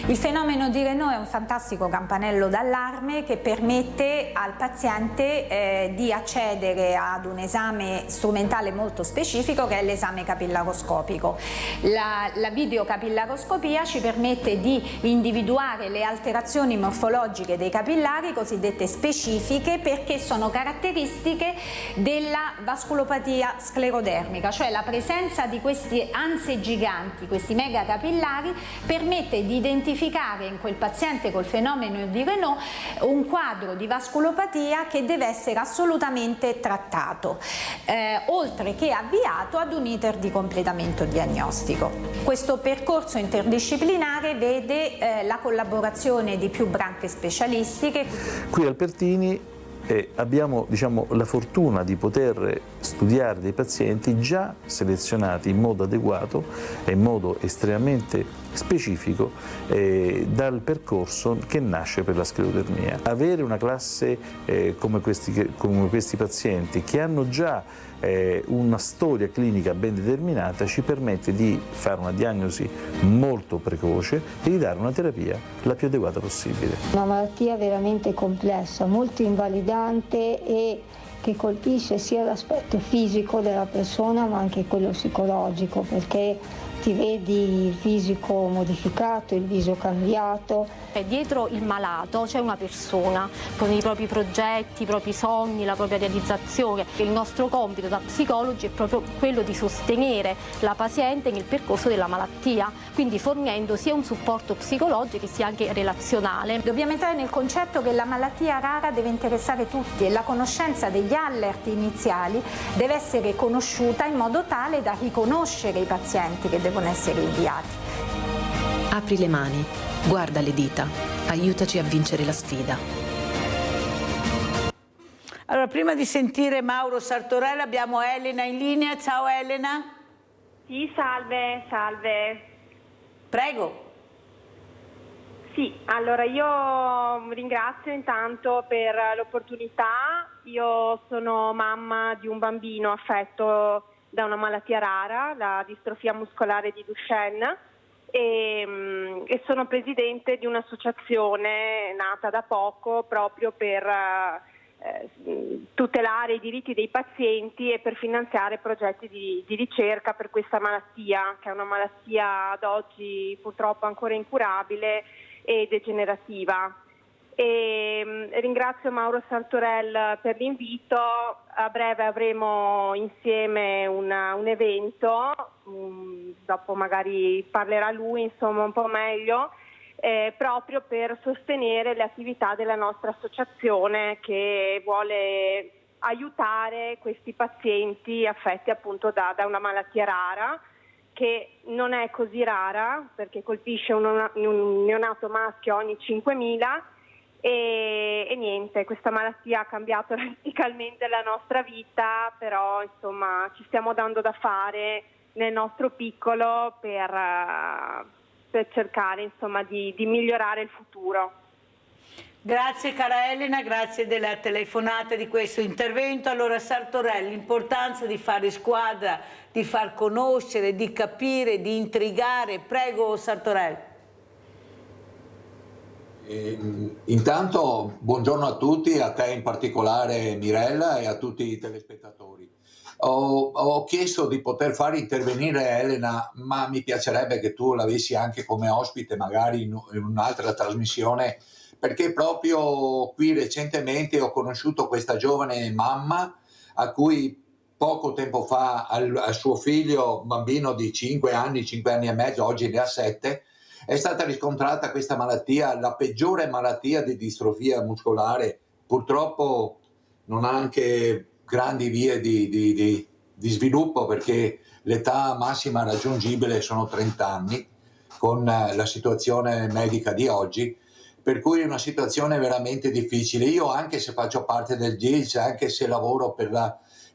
Il fenomeno di Raynaud è un fantastico campanello d'allarme che permette al paziente di accedere ad un esame strumentale molto specifico, che è l'esame capillaroscopico. La videocapillaroscopia ci permette di individuare le alterazioni morfologiche dei capillari cosiddette specifiche, perché sono caratteristiche della vasculopatia sclerodermica, cioè la presenza di questi anse giganti, questi megacapillari, permette di identificare in quel paziente col fenomeno di Raynaud un quadro di vasculopatia che deve essere assolutamente trattato. oltre che avviato ad un iter di completamento diagnostico. Questo percorso interdisciplinare vede la collaborazione di più branche specialistiche. Qui al Pertini abbiamo la fortuna di poter studiare dei pazienti già selezionati in modo adeguato e in modo estremamente specifico dal percorso che nasce per la sclerodermia. Avere una classe come questi pazienti che hanno già una storia clinica ben determinata ci permette di fare una diagnosi molto precoce e di dare una terapia la più adeguata possibile. Una malattia veramente complessa, molto invalidante e che colpisce sia l'aspetto fisico della persona ma anche quello psicologico, perché ti vedi il fisico modificato, il viso cambiato. Dietro il malato c'è una persona con i propri progetti, i propri sogni, la propria realizzazione. Il nostro compito da psicologi è proprio quello di sostenere la paziente nel percorso della malattia, quindi fornendo sia un supporto psicologico che sia anche relazionale. Dobbiamo entrare nel concetto che la malattia rara deve interessare tutti e la conoscenza degli allert iniziali deve essere conosciuta in modo tale da riconoscere i pazienti che devono essere inviati. Apri le mani, guarda le dita, aiutaci a vincere la sfida. Allora, prima di sentire Mauro Sartorelli abbiamo Elena in linea. Ciao Elena. Sì, salve, salve. Prego. Sì, allora io ringrazio intanto per l'opportunità. Io sono mamma di un bambino affetto da una malattia rara, la distrofia muscolare di Duchenne, e sono presidente di un'associazione nata da poco proprio per tutelare i diritti dei pazienti e per finanziare progetti di ricerca per questa malattia, che è una malattia ad oggi purtroppo ancora incurabile e degenerativa. Ringrazio Mauro Sartorelli per l'invito. A breve avremo insieme un evento, dopo magari parlerà lui insomma un po' meglio, proprio per sostenere le attività della nostra associazione che vuole aiutare questi pazienti affetti appunto da una malattia rara, che non è così rara perché colpisce un neonato maschio ogni 5.000. E niente, questa malattia ha cambiato radicalmente la nostra vita, però insomma ci stiamo dando da fare nel nostro piccolo per cercare insomma di migliorare il futuro. Grazie cara Elena, grazie della telefonata, di questo intervento. Allora Sartorelli, l'importanza di fare squadra, di far conoscere, di capire, di intrigare. Prego Sartorelli. Intanto buongiorno a tutti, a te in particolare Mirella e a tutti i telespettatori. Ho chiesto di poter far intervenire Elena, ma mi piacerebbe che tu l'avessi anche come ospite magari in un'altra trasmissione, perché proprio qui recentemente ho conosciuto questa giovane mamma a cui poco tempo fa al suo figlio, un bambino di 5 anni e mezzo, oggi ne ha 7, è stata riscontrata questa malattia, la peggiore malattia di distrofia muscolare. Purtroppo non ha anche grandi vie di sviluppo, perché l'età massima raggiungibile sono 30 anni con la situazione medica di oggi, per cui è una situazione veramente difficile. Io, anche se faccio parte del GILS, anche se lavoro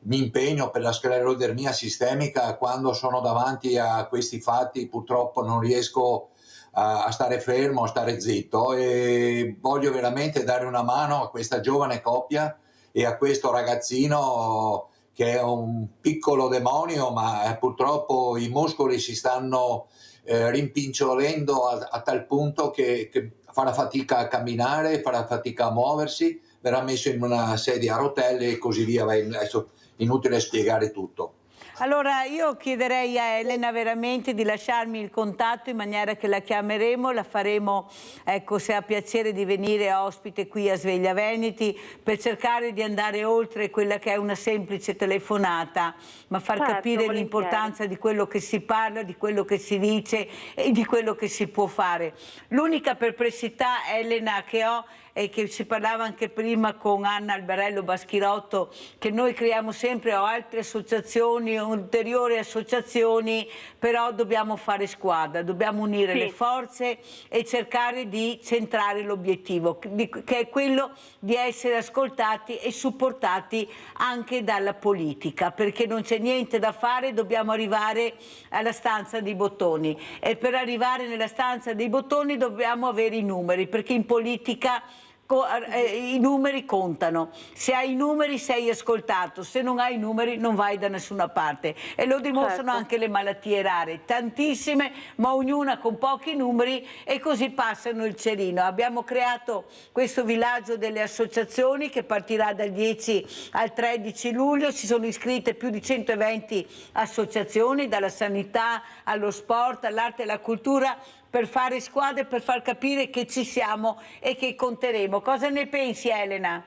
mi impegno per la sclerodermia sistemica, quando sono davanti a questi fatti purtroppo non riesco a stare fermo, a stare zitto, e voglio veramente dare una mano a questa giovane coppia e a questo ragazzino che è un piccolo demonio, ma purtroppo i muscoli si stanno rimpicciolendo a tal punto che farà fatica a camminare, farà fatica a muoversi, verrà messo in una sedia a rotelle e così via. Adesso inutile spiegare tutto. Allora io chiederei a Elena veramente di lasciarmi il contatto in maniera che la chiameremo, la faremo, ecco, se ha piacere di venire ospite qui a Sveglia Veneti, per cercare di andare oltre quella che è una semplice telefonata, ma far capire l'importanza di quello che si parla, di quello che si dice e di quello che si può fare. L'unica perplessità, Elena, che ho e che si parlava anche prima con Anna Alberello Baschirotto, che noi creiamo sempre altre associazioni, ulteriori associazioni, però dobbiamo fare squadra, dobbiamo unire le forze e cercare di centrare l'obiettivo, che è quello di essere ascoltati e supportati anche dalla politica, perché non c'è niente da fare, dobbiamo arrivare alla stanza dei bottoni, e per arrivare nella stanza dei bottoni dobbiamo avere i numeri, perché in politica i numeri contano. Se hai i numeri sei ascoltato, se non hai i numeri non vai da nessuna parte, e lo dimostrano anche le malattie rare, tantissime, ma ognuna con pochi numeri, e così passano il cerino. Abbiamo creato questo villaggio delle associazioni che partirà dal 10 al 13 luglio, si sono iscritte più di 120 associazioni, dalla sanità allo sport, all'arte e alla cultura, per fare squadre, per far capire che ci siamo e che conteremo. Cosa ne pensi, Elena?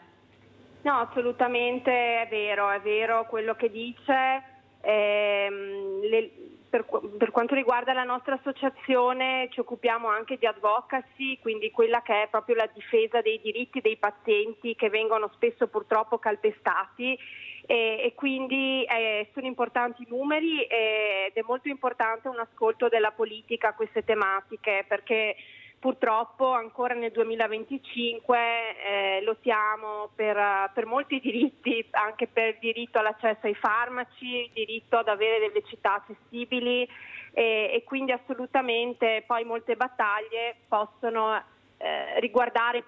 No, assolutamente è vero quello che dice. Per quanto riguarda la nostra associazione ci occupiamo anche di advocacy, quindi quella che è proprio la difesa dei diritti dei pazienti che vengono spesso purtroppo calpestati, e quindi sono importanti i numeri ed è molto importante un ascolto della politica a queste tematiche, perché purtroppo ancora nel 2025 lottiamo per molti diritti, anche per il diritto all'accesso ai farmaci, il diritto ad avere delle città accessibili, e quindi assolutamente poi molte battaglie possono riguardare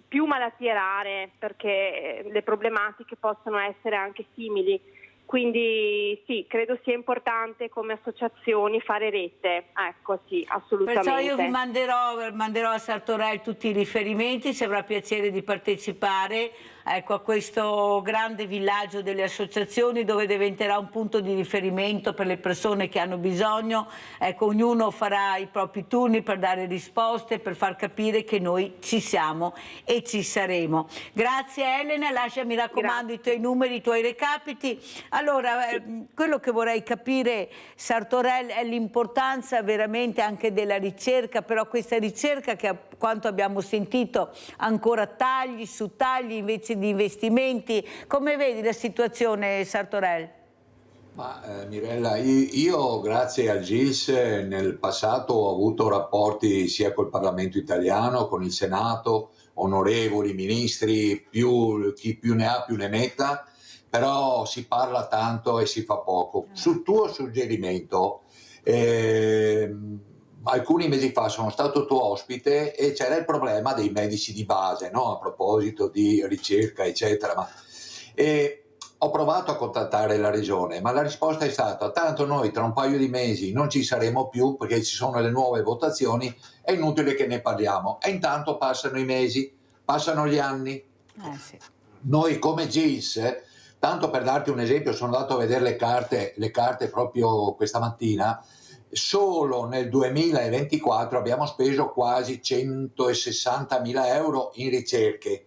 più malattie rare, perché le problematiche possono essere anche simili. Quindi sì, credo sia importante come associazioni fare rete, ecco, sì, assolutamente. Perciò io vi manderò a Sartorel tutti i riferimenti, se avrà piacere di partecipare, ecco, a questo grande villaggio delle associazioni, dove diventerà un punto di riferimento per le persone che hanno bisogno. Ecco, ognuno farà i propri turni per dare risposte, per far capire che noi ci siamo e ci saremo. Grazie Elena, lascia, mi raccomando, i tuoi numeri, i tuoi recapiti. Allora, quello che vorrei capire, Sartorel, è l'importanza veramente anche della ricerca, però questa ricerca che, a quanto abbiamo sentito, ancora tagli su tagli invece di investimenti. Come vedi la situazione, Sartorel? Ma Mirella, io grazie al GIS nel passato ho avuto rapporti sia col Parlamento italiano, con il Senato, onorevoli ministri, chi più ne ha più ne metta, però si parla tanto e si fa poco. Sul tuo suggerimento, alcuni mesi fa sono stato tuo ospite e c'era il problema dei medici di base, no? A proposito di ricerca, eccetera. Ho provato a contattare la regione, ma la risposta è stata: tanto noi tra un paio di mesi non ci saremo più perché ci sono le nuove votazioni, è inutile che ne parliamo. E intanto passano i mesi, passano gli anni. Sì. Noi come GIS, tanto per darti un esempio, sono andato a vedere le carte proprio questa mattina. Solo nel 2024 abbiamo speso quasi 160.000 euro in ricerche,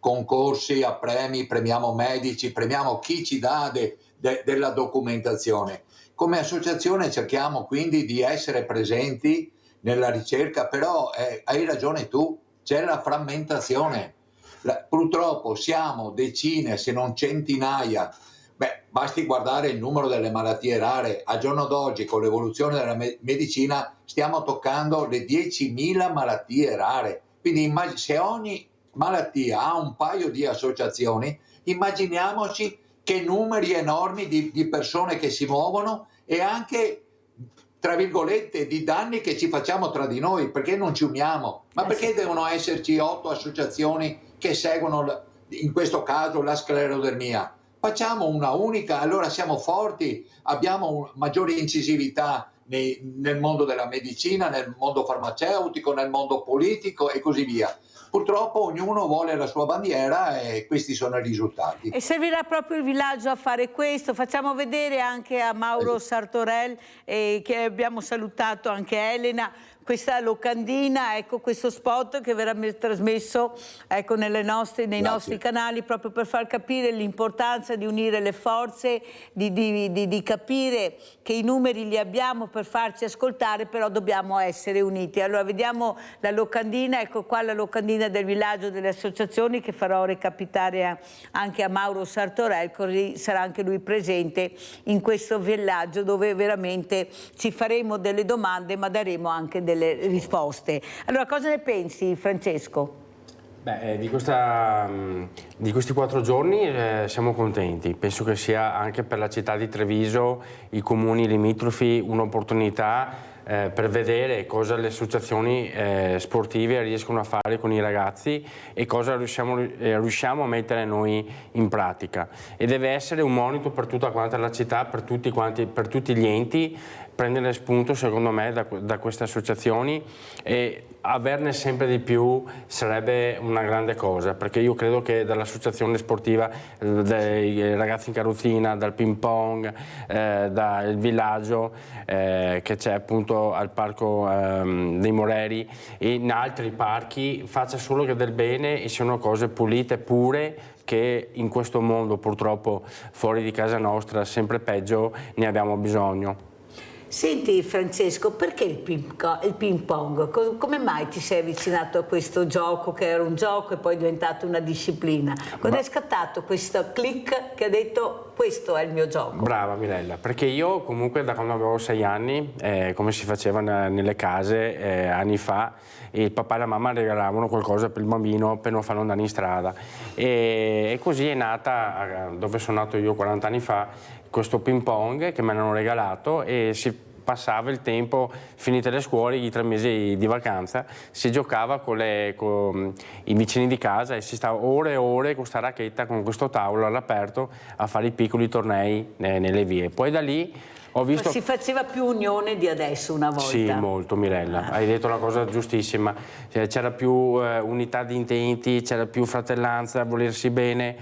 concorsi a premi, premiamo medici, premiamo chi ci dà della documentazione. Come associazione cerchiamo quindi di essere presenti nella ricerca, però hai ragione tu, c'è la frammentazione. Purtroppo siamo decine, se non centinaia. Basti guardare il numero delle malattie rare. Al giorno d'oggi, con l'evoluzione della medicina, stiamo toccando le 10.000 malattie rare. Quindi se ogni malattia ha un paio di associazioni, immaginiamoci che numeri enormi di persone che si muovono, e anche, tra virgolette, di danni che ci facciamo tra di noi. Perché non ci uniamo? Ma perché devono esserci 8 associazioni che seguono, in questo caso, la sclerodermia? Facciamo una unica, allora siamo forti, abbiamo maggiore incisività nel mondo della medicina, nel mondo farmaceutico, nel mondo politico e così via. Purtroppo ognuno vuole la sua bandiera e questi sono i risultati. E servirà proprio il villaggio a fare questo. Facciamo vedere anche a Mauro Sartorel, che abbiamo salutato, anche Elena, questa locandina, ecco questo spot che verrà trasmesso nei nostri canali, proprio per far capire l'importanza di unire le forze, di capire che i numeri li abbiamo per farci ascoltare, però dobbiamo essere uniti. Allora vediamo la locandina, ecco qua la locandina del villaggio delle associazioni che farò recapitare anche a Mauro Sartorel, così sarà anche lui presente in questo villaggio dove veramente ci faremo delle domande ma daremo anche delle risposte. Allora cosa ne pensi, Francesco? Beh, di questi 4 giorni siamo contenti, penso che sia anche per la città di Treviso, i comuni limitrofi, un'opportunità per vedere cosa le associazioni sportive riescono a fare con i ragazzi e cosa riusciamo a mettere noi in pratica. E deve essere un monito per tutta quanta la città, per tutti gli enti, prendere spunto secondo me da queste associazioni e averne sempre di più sarebbe una grande cosa, perché io credo che dall'associazione sportiva dei ragazzi in carrozzina, dal ping pong, dal villaggio che c'è appunto al parco dei Moreri e in altri parchi faccia solo che del bene e siano cose pulite, pure, che in questo mondo purtroppo fuori di casa nostra sempre peggio ne abbiamo bisogno. Senti Francesco, perché il ping pong? Come mai ti sei avvicinato a questo gioco che era un gioco e poi è diventato una disciplina? Quando è scattato questo click che ha detto questo è il mio gioco? Brava Mirella, perché io comunque da quando avevo 6 anni, come si faceva nelle case anni fa, il papà e la mamma regalavano qualcosa per il bambino per non farlo andare in strada e così è nata, dove sono nato io 40 anni fa, questo ping pong che mi hanno regalato e si passava il tempo, finite le scuole, i 3 mesi di vacanza, si giocava con i vicini di casa e si stava ore e ore con questa racchetta, con questo tavolo all'aperto a fare i piccoli tornei nelle vie. Poi da lì ho visto... Si faceva più unione di adesso una volta. Sì, molto Mirella, hai detto la cosa giustissima, c'era più unità di intenti, c'era più fratellanza, volersi bene,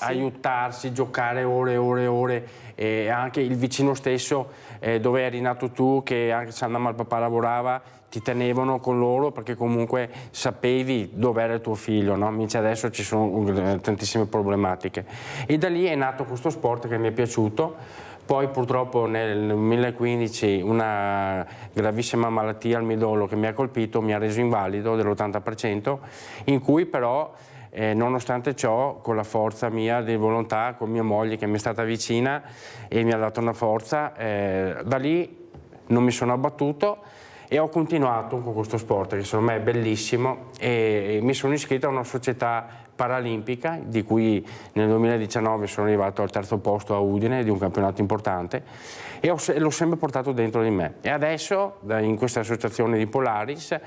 aiutarsi, giocare ore e ore e ore, e anche il vicino stesso dove eri nato tu, che anche se andava al papà lavorava, ti tenevano con loro perché comunque sapevi dove era il tuo figlio, no? Invece adesso ci sono tantissime problematiche. E da lì è nato questo sport che mi è piaciuto. Poi purtroppo nel 2015 una gravissima malattia al midollo che mi ha colpito mi ha reso invalido dell'80%, in cui però nonostante ciò, con la forza mia di volontà, con mia moglie che mi è stata vicina e mi ha dato una forza, da lì non mi sono abbattuto e ho continuato con questo sport che secondo me è bellissimo e mi sono iscritto a una società paralimpica di cui nel 2019 sono arrivato al 3° posto a Udine di un campionato importante e l'ho sempre portato dentro di me. E adesso in questa associazione di Polaris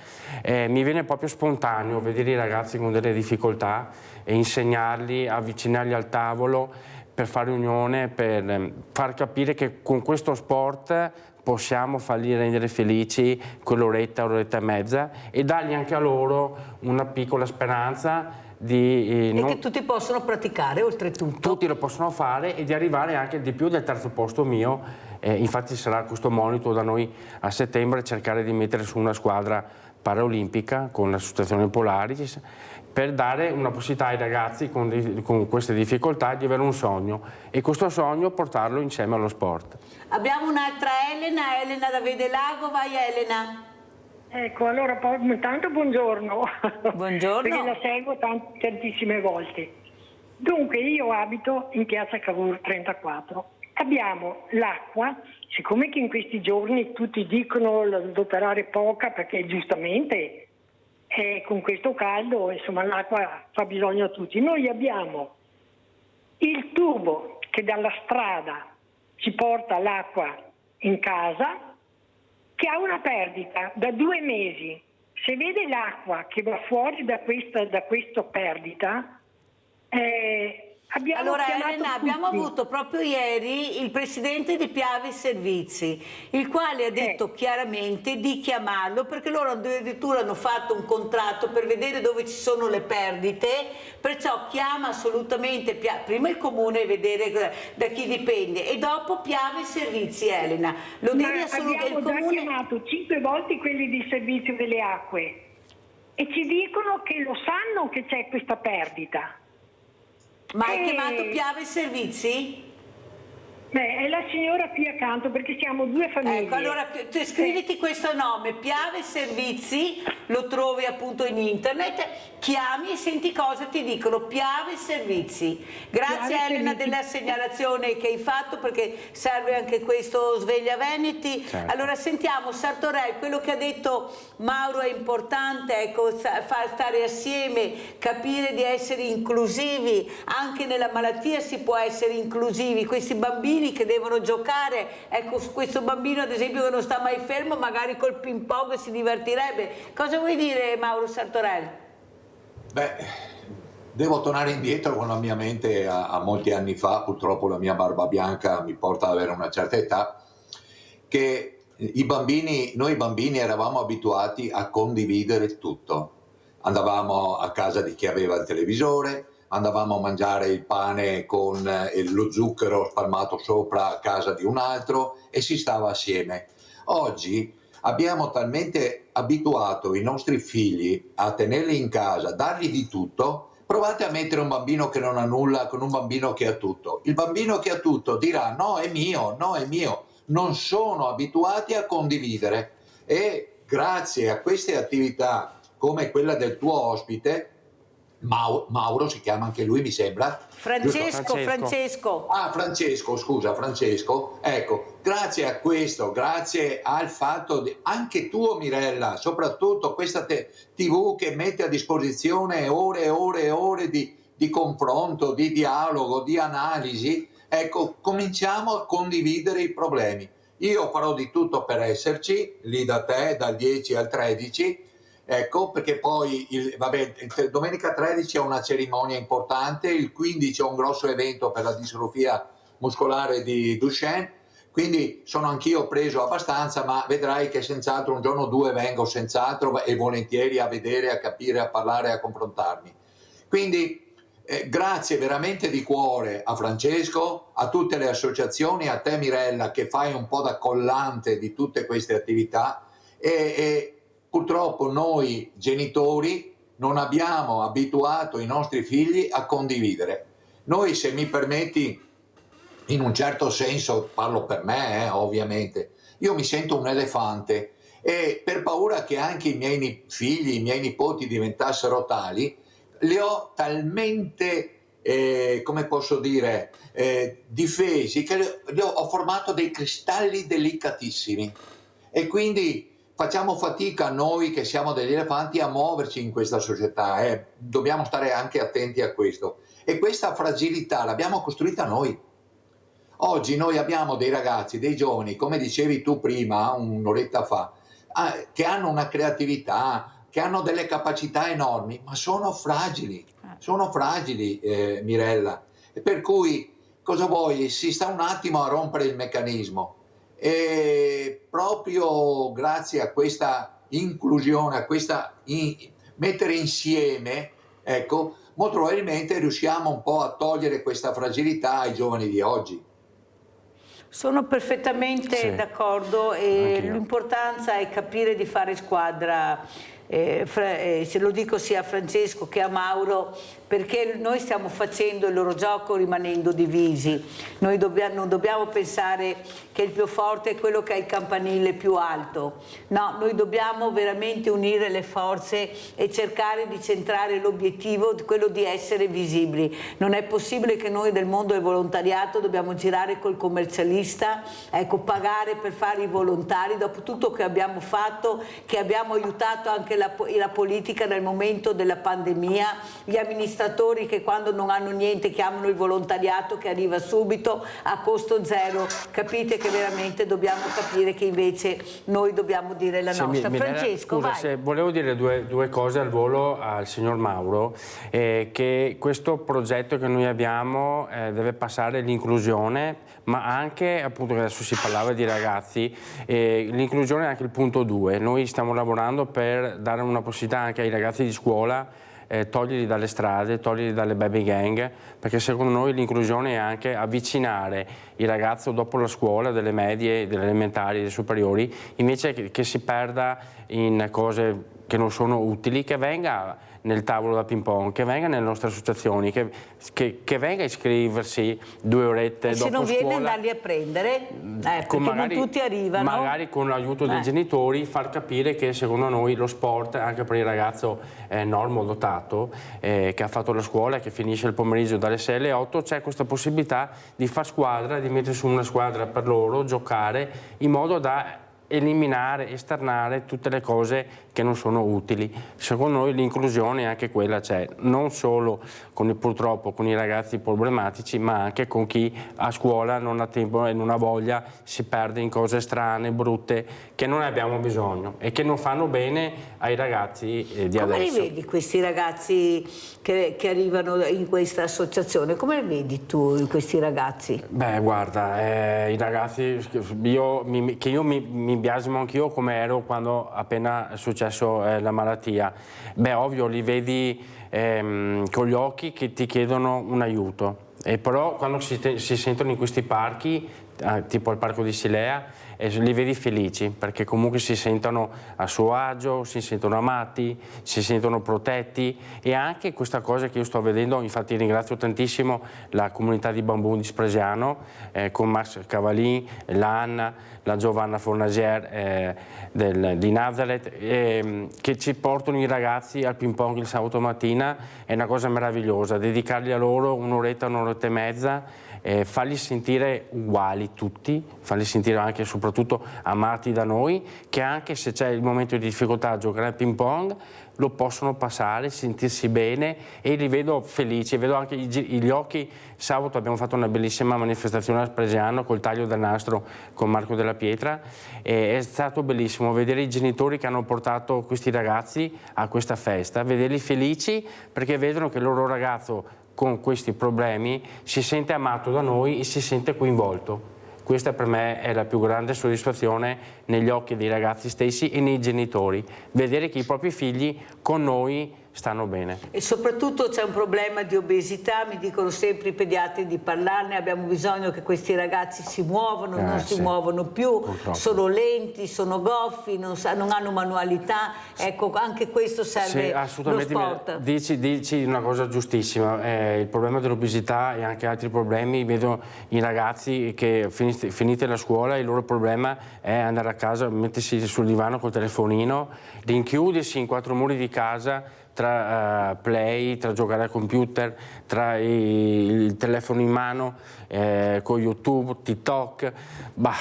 mi viene proprio spontaneo vedere i ragazzi con delle difficoltà e insegnarli, avvicinarli al tavolo per fare unione, per far capire che con questo sport possiamo farli rendere felici quell'oretta, oretta e mezza e dargli anche a loro una piccola speranza che tutti possono praticare oltretutto. Tutti lo possono fare e di arrivare anche di più del 3° posto mio, infatti sarà questo monito da noi a settembre, cercare di mettere su una squadra paraolimpica con l'associazione Polaris per dare una possibilità ai ragazzi con queste difficoltà di avere un sogno e questo sogno portarlo insieme allo sport. Abbiamo un'altra Elena da Vedelago, vai Elena. Ecco, allora intanto buongiorno. Buongiorno. Perché la seguo tantissime volte. Dunque io abito in piazza Cavour 34. Abbiamo l'acqua, siccome che in questi giorni tutti dicono adoperare poca perché giustamente con questo caldo insomma l'acqua fa bisogno a tutti. Noi abbiamo il tubo che dalla strada ci porta l'acqua in casa, che ha una perdita da 2 mesi. Se vede l'acqua che va fuori da questa perdita, Allora chiamato Elena, abbiamo tutti. avuto proprio ieri il presidente di Piave Servizi, il quale ha detto chiaramente di chiamarlo, perché loro addirittura hanno fatto un contratto per vedere dove ci sono le perdite, perciò chiama assolutamente prima il comune e vedere da chi dipende e dopo Piave Servizi. Elena, lo devi assolutamente. Abbiamo già chiamato 5 volte quelli di servizio delle acque e ci dicono che lo sanno che c'è questa perdita. Ma hai chiamato Piave Servizi? Beh, è la signora qui accanto, perché siamo 2 famiglie. Ecco, allora scriviti questo nome, Piave Servizi, lo trovi appunto in internet, chiami e senti cosa ti dicono, Piave Servizi. Grazie Piave Elena Servizi. della segnalazione che hai fatto, perché serve anche questo Sveglia Veneti. Certo. Allora sentiamo Sartorel, quello che ha detto Mauro è importante, ecco, far stare assieme, capire di essere inclusivi, anche nella malattia si può essere inclusivi, questi bambini che devono giocare, ecco, questo bambino ad esempio che non sta mai fermo magari col ping pong si divertirebbe. Cosa vuoi dire Mauro Sartorel? Beh, devo tornare indietro con la mia mente a molti anni fa, purtroppo la mia barba bianca mi porta ad avere una certa età, che noi bambini eravamo abituati a condividere tutto. Andavamo a casa di chi aveva il televisore, andavamo a mangiare il pane con lo zucchero spalmato sopra a casa di un altro e si stava assieme. Oggi abbiamo talmente abituato i nostri figli a tenerli in casa, dargli di tutto. Provate a mettere un bambino che non ha nulla con un bambino che ha tutto. Il bambino che ha tutto dirà no è mio, no è mio. Non sono abituati a condividere e grazie a queste attività come quella del tuo ospite, Mauro si chiama anche lui mi sembra. Francesco. Ah, Francesco, scusa, Francesco. Ecco, grazie a questo, grazie al fatto di anche tu Mirella, soprattutto questa TV che mette a disposizione ore e ore e ore di confronto, di dialogo, di analisi, ecco, cominciamo a condividere i problemi. Io farò di tutto per esserci, lì da te, dal 10 al 13, ecco, perché poi domenica 13 è una cerimonia importante, il 15 è un grosso evento per la distrofia muscolare di Duchenne, quindi sono anch'io preso abbastanza, ma vedrai che senz'altro un giorno o due vengo senz'altro e volentieri a vedere, a capire, a parlare, a confrontarmi. Quindi grazie veramente di cuore a Francesco, a tutte le associazioni, a te Mirella che fai un po' da collante di tutte queste attività e purtroppo noi genitori non abbiamo abituato i nostri figli a condividere. Noi, se mi permetti, in un certo senso, parlo per me ovviamente, io mi sento un elefante e per paura che anche i miei figli, i miei nipoti diventassero tali, li ho talmente, come posso dire, difesi, che ho formato dei cristalli delicatissimi e quindi facciamo fatica noi che siamo degli elefanti a muoverci in questa società, dobbiamo stare anche attenti a questo e questa fragilità l'abbiamo costruita noi. Oggi noi abbiamo dei ragazzi, dei giovani, come dicevi tu prima, un'oretta fa, che hanno una creatività, che hanno delle capacità enormi, ma sono fragili, Mirella. E per cui, cosa vuoi? Si sta un attimo a rompere il meccanismo. E proprio grazie a questa inclusione, a questa mettere insieme, ecco, molto probabilmente riusciamo un po' a togliere questa fragilità ai giovani di oggi. Sono perfettamente d'accordo e l'importanza è capire di fare squadra, se lo dico sia a Francesco che a Mauro, perché noi stiamo facendo il loro gioco rimanendo divisi. Noi non dobbiamo pensare che il più forte è quello che ha il campanile più alto. No, noi dobbiamo veramente unire le forze e cercare di centrare l'obiettivo, quello di essere visibili. Non è possibile che noi del mondo del volontariato dobbiamo girare col commercialista, ecco, pagare per fare i volontari, dopo tutto che abbiamo fatto, che abbiamo aiutato anche la politica nel momento della pandemia, gli amministratori amministratori che quando non hanno niente chiamano il volontariato che arriva subito a costo zero. Capite che veramente dobbiamo capire che invece noi dobbiamo dire la nostra. Francesco, scusa, vai. Volevo dire due cose al volo al signor Mauro, che questo progetto che noi abbiamo deve passare l'inclusione, ma anche, appunto, che adesso si parlava di ragazzi, l'inclusione è anche il punto 2. Noi stiamo lavorando per dare una possibilità anche ai ragazzi di scuola, toglierli dalle strade, toglierli dalle baby gang, perché secondo noi l'inclusione è anche avvicinare il ragazzo dopo la scuola, delle medie, delle elementari, delle superiori, invece che si perda in cose che non sono utili, che venga nel tavolo da ping pong, che venga nelle nostre associazioni, che venga a iscriversi 2 orette dopo scuola. Se non viene andarli a prendere, perché magari, non tutti arrivano. Magari con l'aiuto dei genitori far capire che secondo noi lo sport, anche per il ragazzo normodotato che ha fatto la scuola e che finisce il pomeriggio dalle 6 alle 8, c'è questa possibilità di far squadra, di mettere su una squadra per loro, giocare in modo da eliminare, esternare tutte le cose che non sono utili. Secondo noi l'inclusione anche quella c'è, non solo purtroppo con i ragazzi problematici, ma anche con chi a scuola non ha tempo e non ha voglia, si perde in cose strane, brutte, che non abbiamo bisogno e che non fanno bene ai ragazzi di Come adesso. li vedi questi ragazzi che arrivano in questa associazione? Come li vedi tu questi ragazzi? Beh, guarda, i ragazzi, io mi biasimo anch'io come ero quando appena è successo la malattia. Beh, ovvio, li vedi con gli occhi che ti chiedono un aiuto, e però quando si sentono in questi parchi, tipo al parco di Silea, li vedi felici, perché comunque si sentono a suo agio, si sentono amati, si sentono protetti, e anche questa cosa che io sto vedendo, infatti ringrazio tantissimo la comunità di Bambù di Spresiano, con Max Cavalin, l'Anna, la Giovanna Fornager di Nazareth, che ci portano i ragazzi al ping pong il sabato mattina. È una cosa meravigliosa, dedicarli a loro un'oretta e mezza, farli sentire uguali tutti, farli sentire anche e soprattutto amati da noi, che anche se c'è il momento di difficoltà a giocare al ping pong lo possono passare, sentirsi bene, e li vedo felici, vedo anche gli occhi. Sabato abbiamo fatto una bellissima manifestazione a Spresiano col taglio del nastro con Marco Della Pietra, e è stato bellissimo vedere i genitori che hanno portato questi ragazzi a questa festa, vederli felici perché vedono che il loro ragazzo con questi problemi si sente amato da noi e si sente coinvolto. Questa per me è la più grande soddisfazione negli occhi dei ragazzi stessi e nei genitori, vedere che i propri figli con noi stanno bene. E soprattutto c'è un problema di obesità, mi dicono sempre i pediatri di parlarne, abbiamo bisogno che questi ragazzi si muovano, non si muovono più, purtroppo. Sono lenti, sono goffi, non hanno manualità, ecco, anche questo serve lo sport. Dici una cosa giustissima, il problema dell'obesità e anche altri problemi, vedo i ragazzi che finite la scuola il loro problema è andare a casa, mettersi sul divano col telefonino, rinchiudersi in 4 muri di casa, tra play, tra giocare al computer, tra il telefono in mano, con YouTube, TikTok.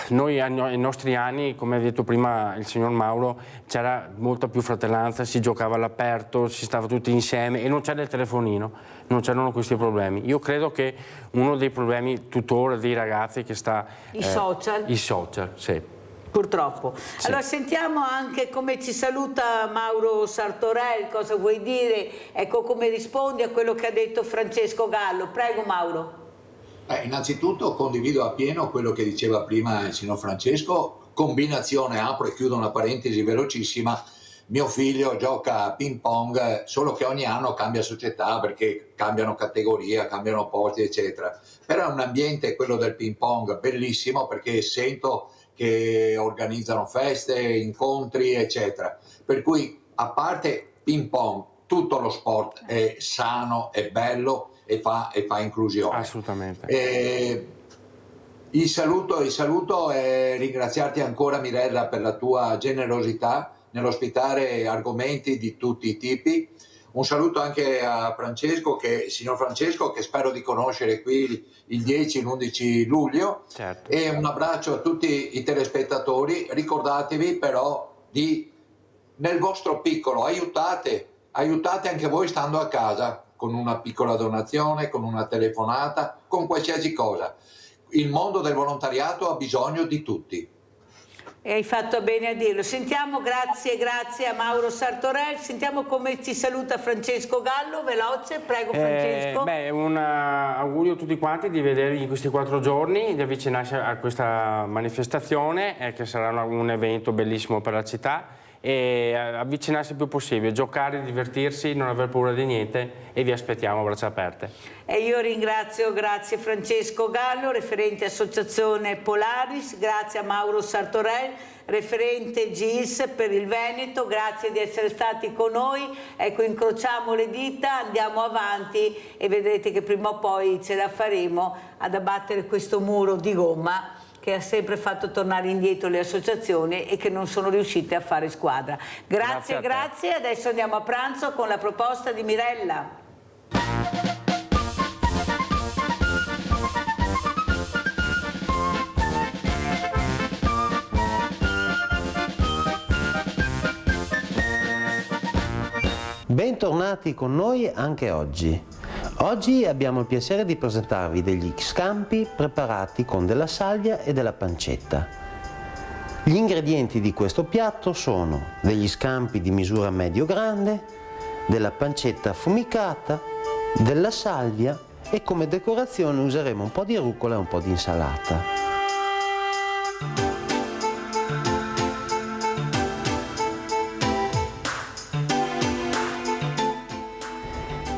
Noi ai nostri anni, come ha detto prima il signor Mauro, c'era molta più fratellanza, si giocava all'aperto, si stava tutti insieme e non c'era il telefonino, non c'erano questi problemi. Io credo che uno dei problemi tuttora dei ragazzi che sta... I social? I social, sì. Purtroppo. Sì. Allora sentiamo anche come ci saluta Mauro Sartorel, cosa vuoi dire, ecco come rispondi a quello che ha detto Francesco Gallo. Prego Mauro. Innanzitutto condivido appieno quello che diceva prima il signor Francesco, combinazione, apro e chiudo una parentesi velocissima, mio figlio gioca a ping pong, solo che ogni anno cambia società perché cambiano categoria, cambiano posti eccetera, però è un ambiente, quello del ping pong, bellissimo, perché sento che organizzano feste, incontri eccetera, per cui a parte ping pong tutto lo sport è sano, è bello e fa inclusione. Assolutamente. Il saluto e ringraziarti ancora Mirella per la tua generosità nell'ospitare argomenti di tutti i tipi. Un saluto anche a Francesco, signor Francesco, che spero di conoscere qui il 10 e l'11 luglio. Certo. E un abbraccio a tutti i telespettatori. Ricordatevi però di, nel vostro piccolo, aiutate anche voi stando a casa con una piccola donazione, con una telefonata, con qualsiasi cosa. Il mondo del volontariato ha bisogno di tutti. E hai fatto bene a dirlo. Sentiamo, grazie a Mauro Sartorel, sentiamo come ci saluta Francesco Gallo, veloce, prego Francesco. Un augurio a tutti quanti di vedervi in questi 4 giorni, di avvicinarsi a questa manifestazione che sarà un evento bellissimo per la città, e avvicinarsi il più possibile, giocare, divertirsi, non aver paura di niente, e vi aspettiamo a braccia aperte. E io ringrazio, grazie Francesco Gallo, referente Associazione Polaris, grazie a Mauro Sartorel, referente GIS per il Veneto, grazie di essere stati con noi. Ecco, incrociamo le dita, andiamo avanti e vedrete che prima o poi ce la faremo ad abbattere questo muro di gomma che ha sempre fatto tornare indietro le associazioni e che non sono riuscite a fare squadra. Grazie. Adesso andiamo a pranzo con la proposta di Mirella. Bentornati con noi anche oggi. Oggi abbiamo il piacere di presentarvi degli scampi preparati con della salvia e della pancetta. Gli ingredienti di questo piatto sono degli scampi di misura medio-grande, della pancetta affumicata, della salvia e come decorazione useremo un po' di rucola e un po' di insalata.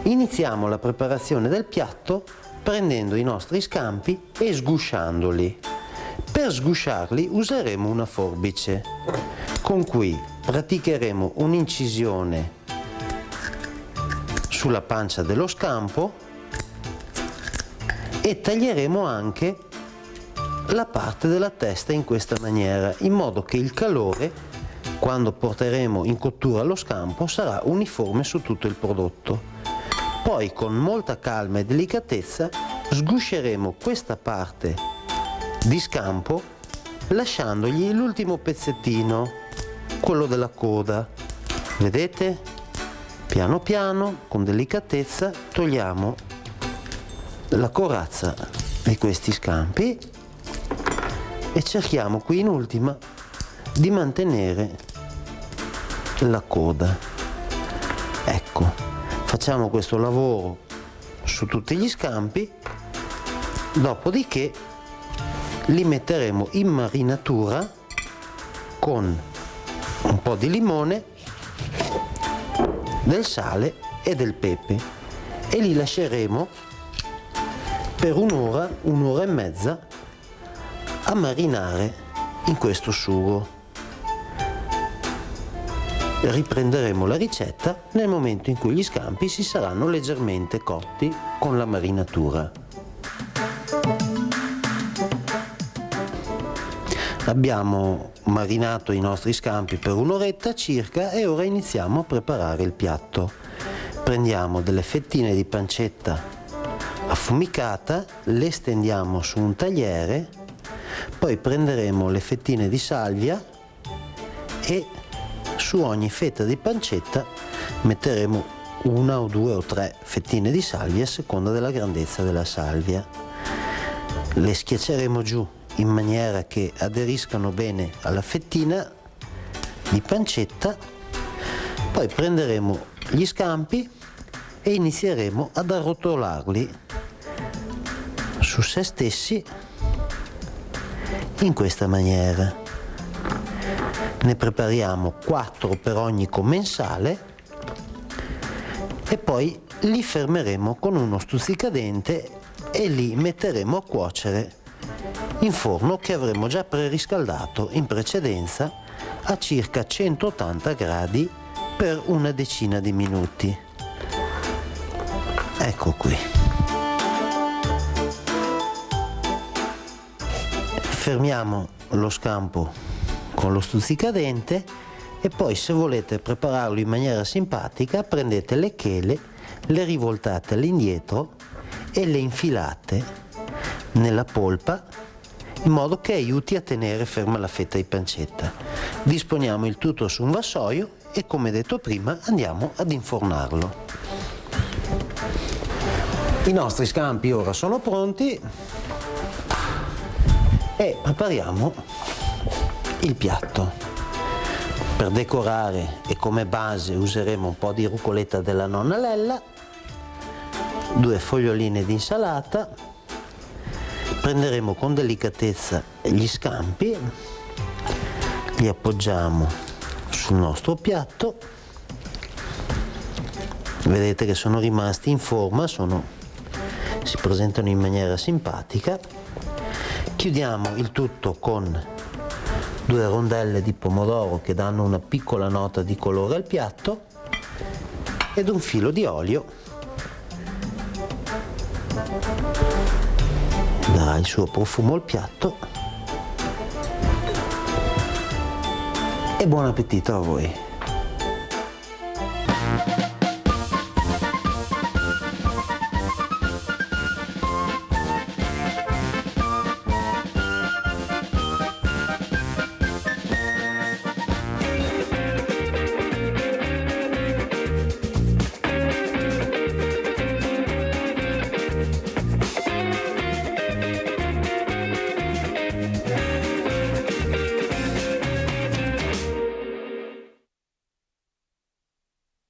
Iniziamo la preparazione del piatto prendendo i nostri scampi e sgusciandoli. Per sgusciarli useremo una forbice con cui praticheremo un'incisione sulla pancia dello scampo e taglieremo anche la parte della testa in questa maniera, in modo che il calore, quando porteremo in cottura lo scampo, sarà uniforme su tutto il prodotto. Poi con molta calma e delicatezza sgusceremo questa parte di scampo lasciandogli l'ultimo pezzettino, quello della coda. Vedete? Piano piano, con delicatezza, togliamo la corazza di questi scampi e cerchiamo qui in ultima di mantenere la coda. Ecco. Facciamo questo lavoro su tutti gli scampi, dopodiché li metteremo in marinatura con un po' di limone, del sale e del pepe e li lasceremo per un'ora, un'ora e mezza a marinare in questo sugo. Riprenderemo la ricetta nel momento in cui gli scampi si saranno leggermente cotti con la marinatura. Abbiamo marinato i nostri scampi per un'oretta circa e ora iniziamo a preparare il piatto. Prendiamo delle fettine di pancetta affumicata, le stendiamo su un tagliere, poi prenderemo le fettine di salvia e su ogni fetta di pancetta metteremo una o due o tre fettine di salvia a seconda della grandezza della salvia. Le schiacceremo giù in maniera che aderiscano bene alla fettina di pancetta, poi prenderemo gli scampi e inizieremo ad arrotolarli su se stessi in questa maniera. Ne prepariamo 4 per ogni commensale e poi li fermeremo con uno stuzzicadente e li metteremo a cuocere in forno che avremo già preriscaldato in precedenza a circa 180 gradi per una decina di minuti. Ecco qui. Fermiamo lo scampo con lo stuzzicadente e poi, se volete prepararlo in maniera simpatica, prendete le chele, le rivoltate all'indietro e le infilate nella polpa in modo che aiuti a tenere ferma la fetta di pancetta. Disponiamo il tutto su un vassoio e, come detto prima, andiamo ad infornarlo. I nostri scampi ora sono pronti e prepariamo il piatto. Per decorare e come base useremo un po' di rucoletta della nonna Lella, 2 foglioline di insalata, prenderemo con delicatezza gli scampi, li appoggiamo sul nostro piatto, vedete che sono rimasti in forma, si presentano in maniera simpatica. Chiudiamo il tutto con 2 rondelle di pomodoro che danno una piccola nota di colore al piatto ed un filo di olio, darà il suo profumo al piatto e buon appetito a voi.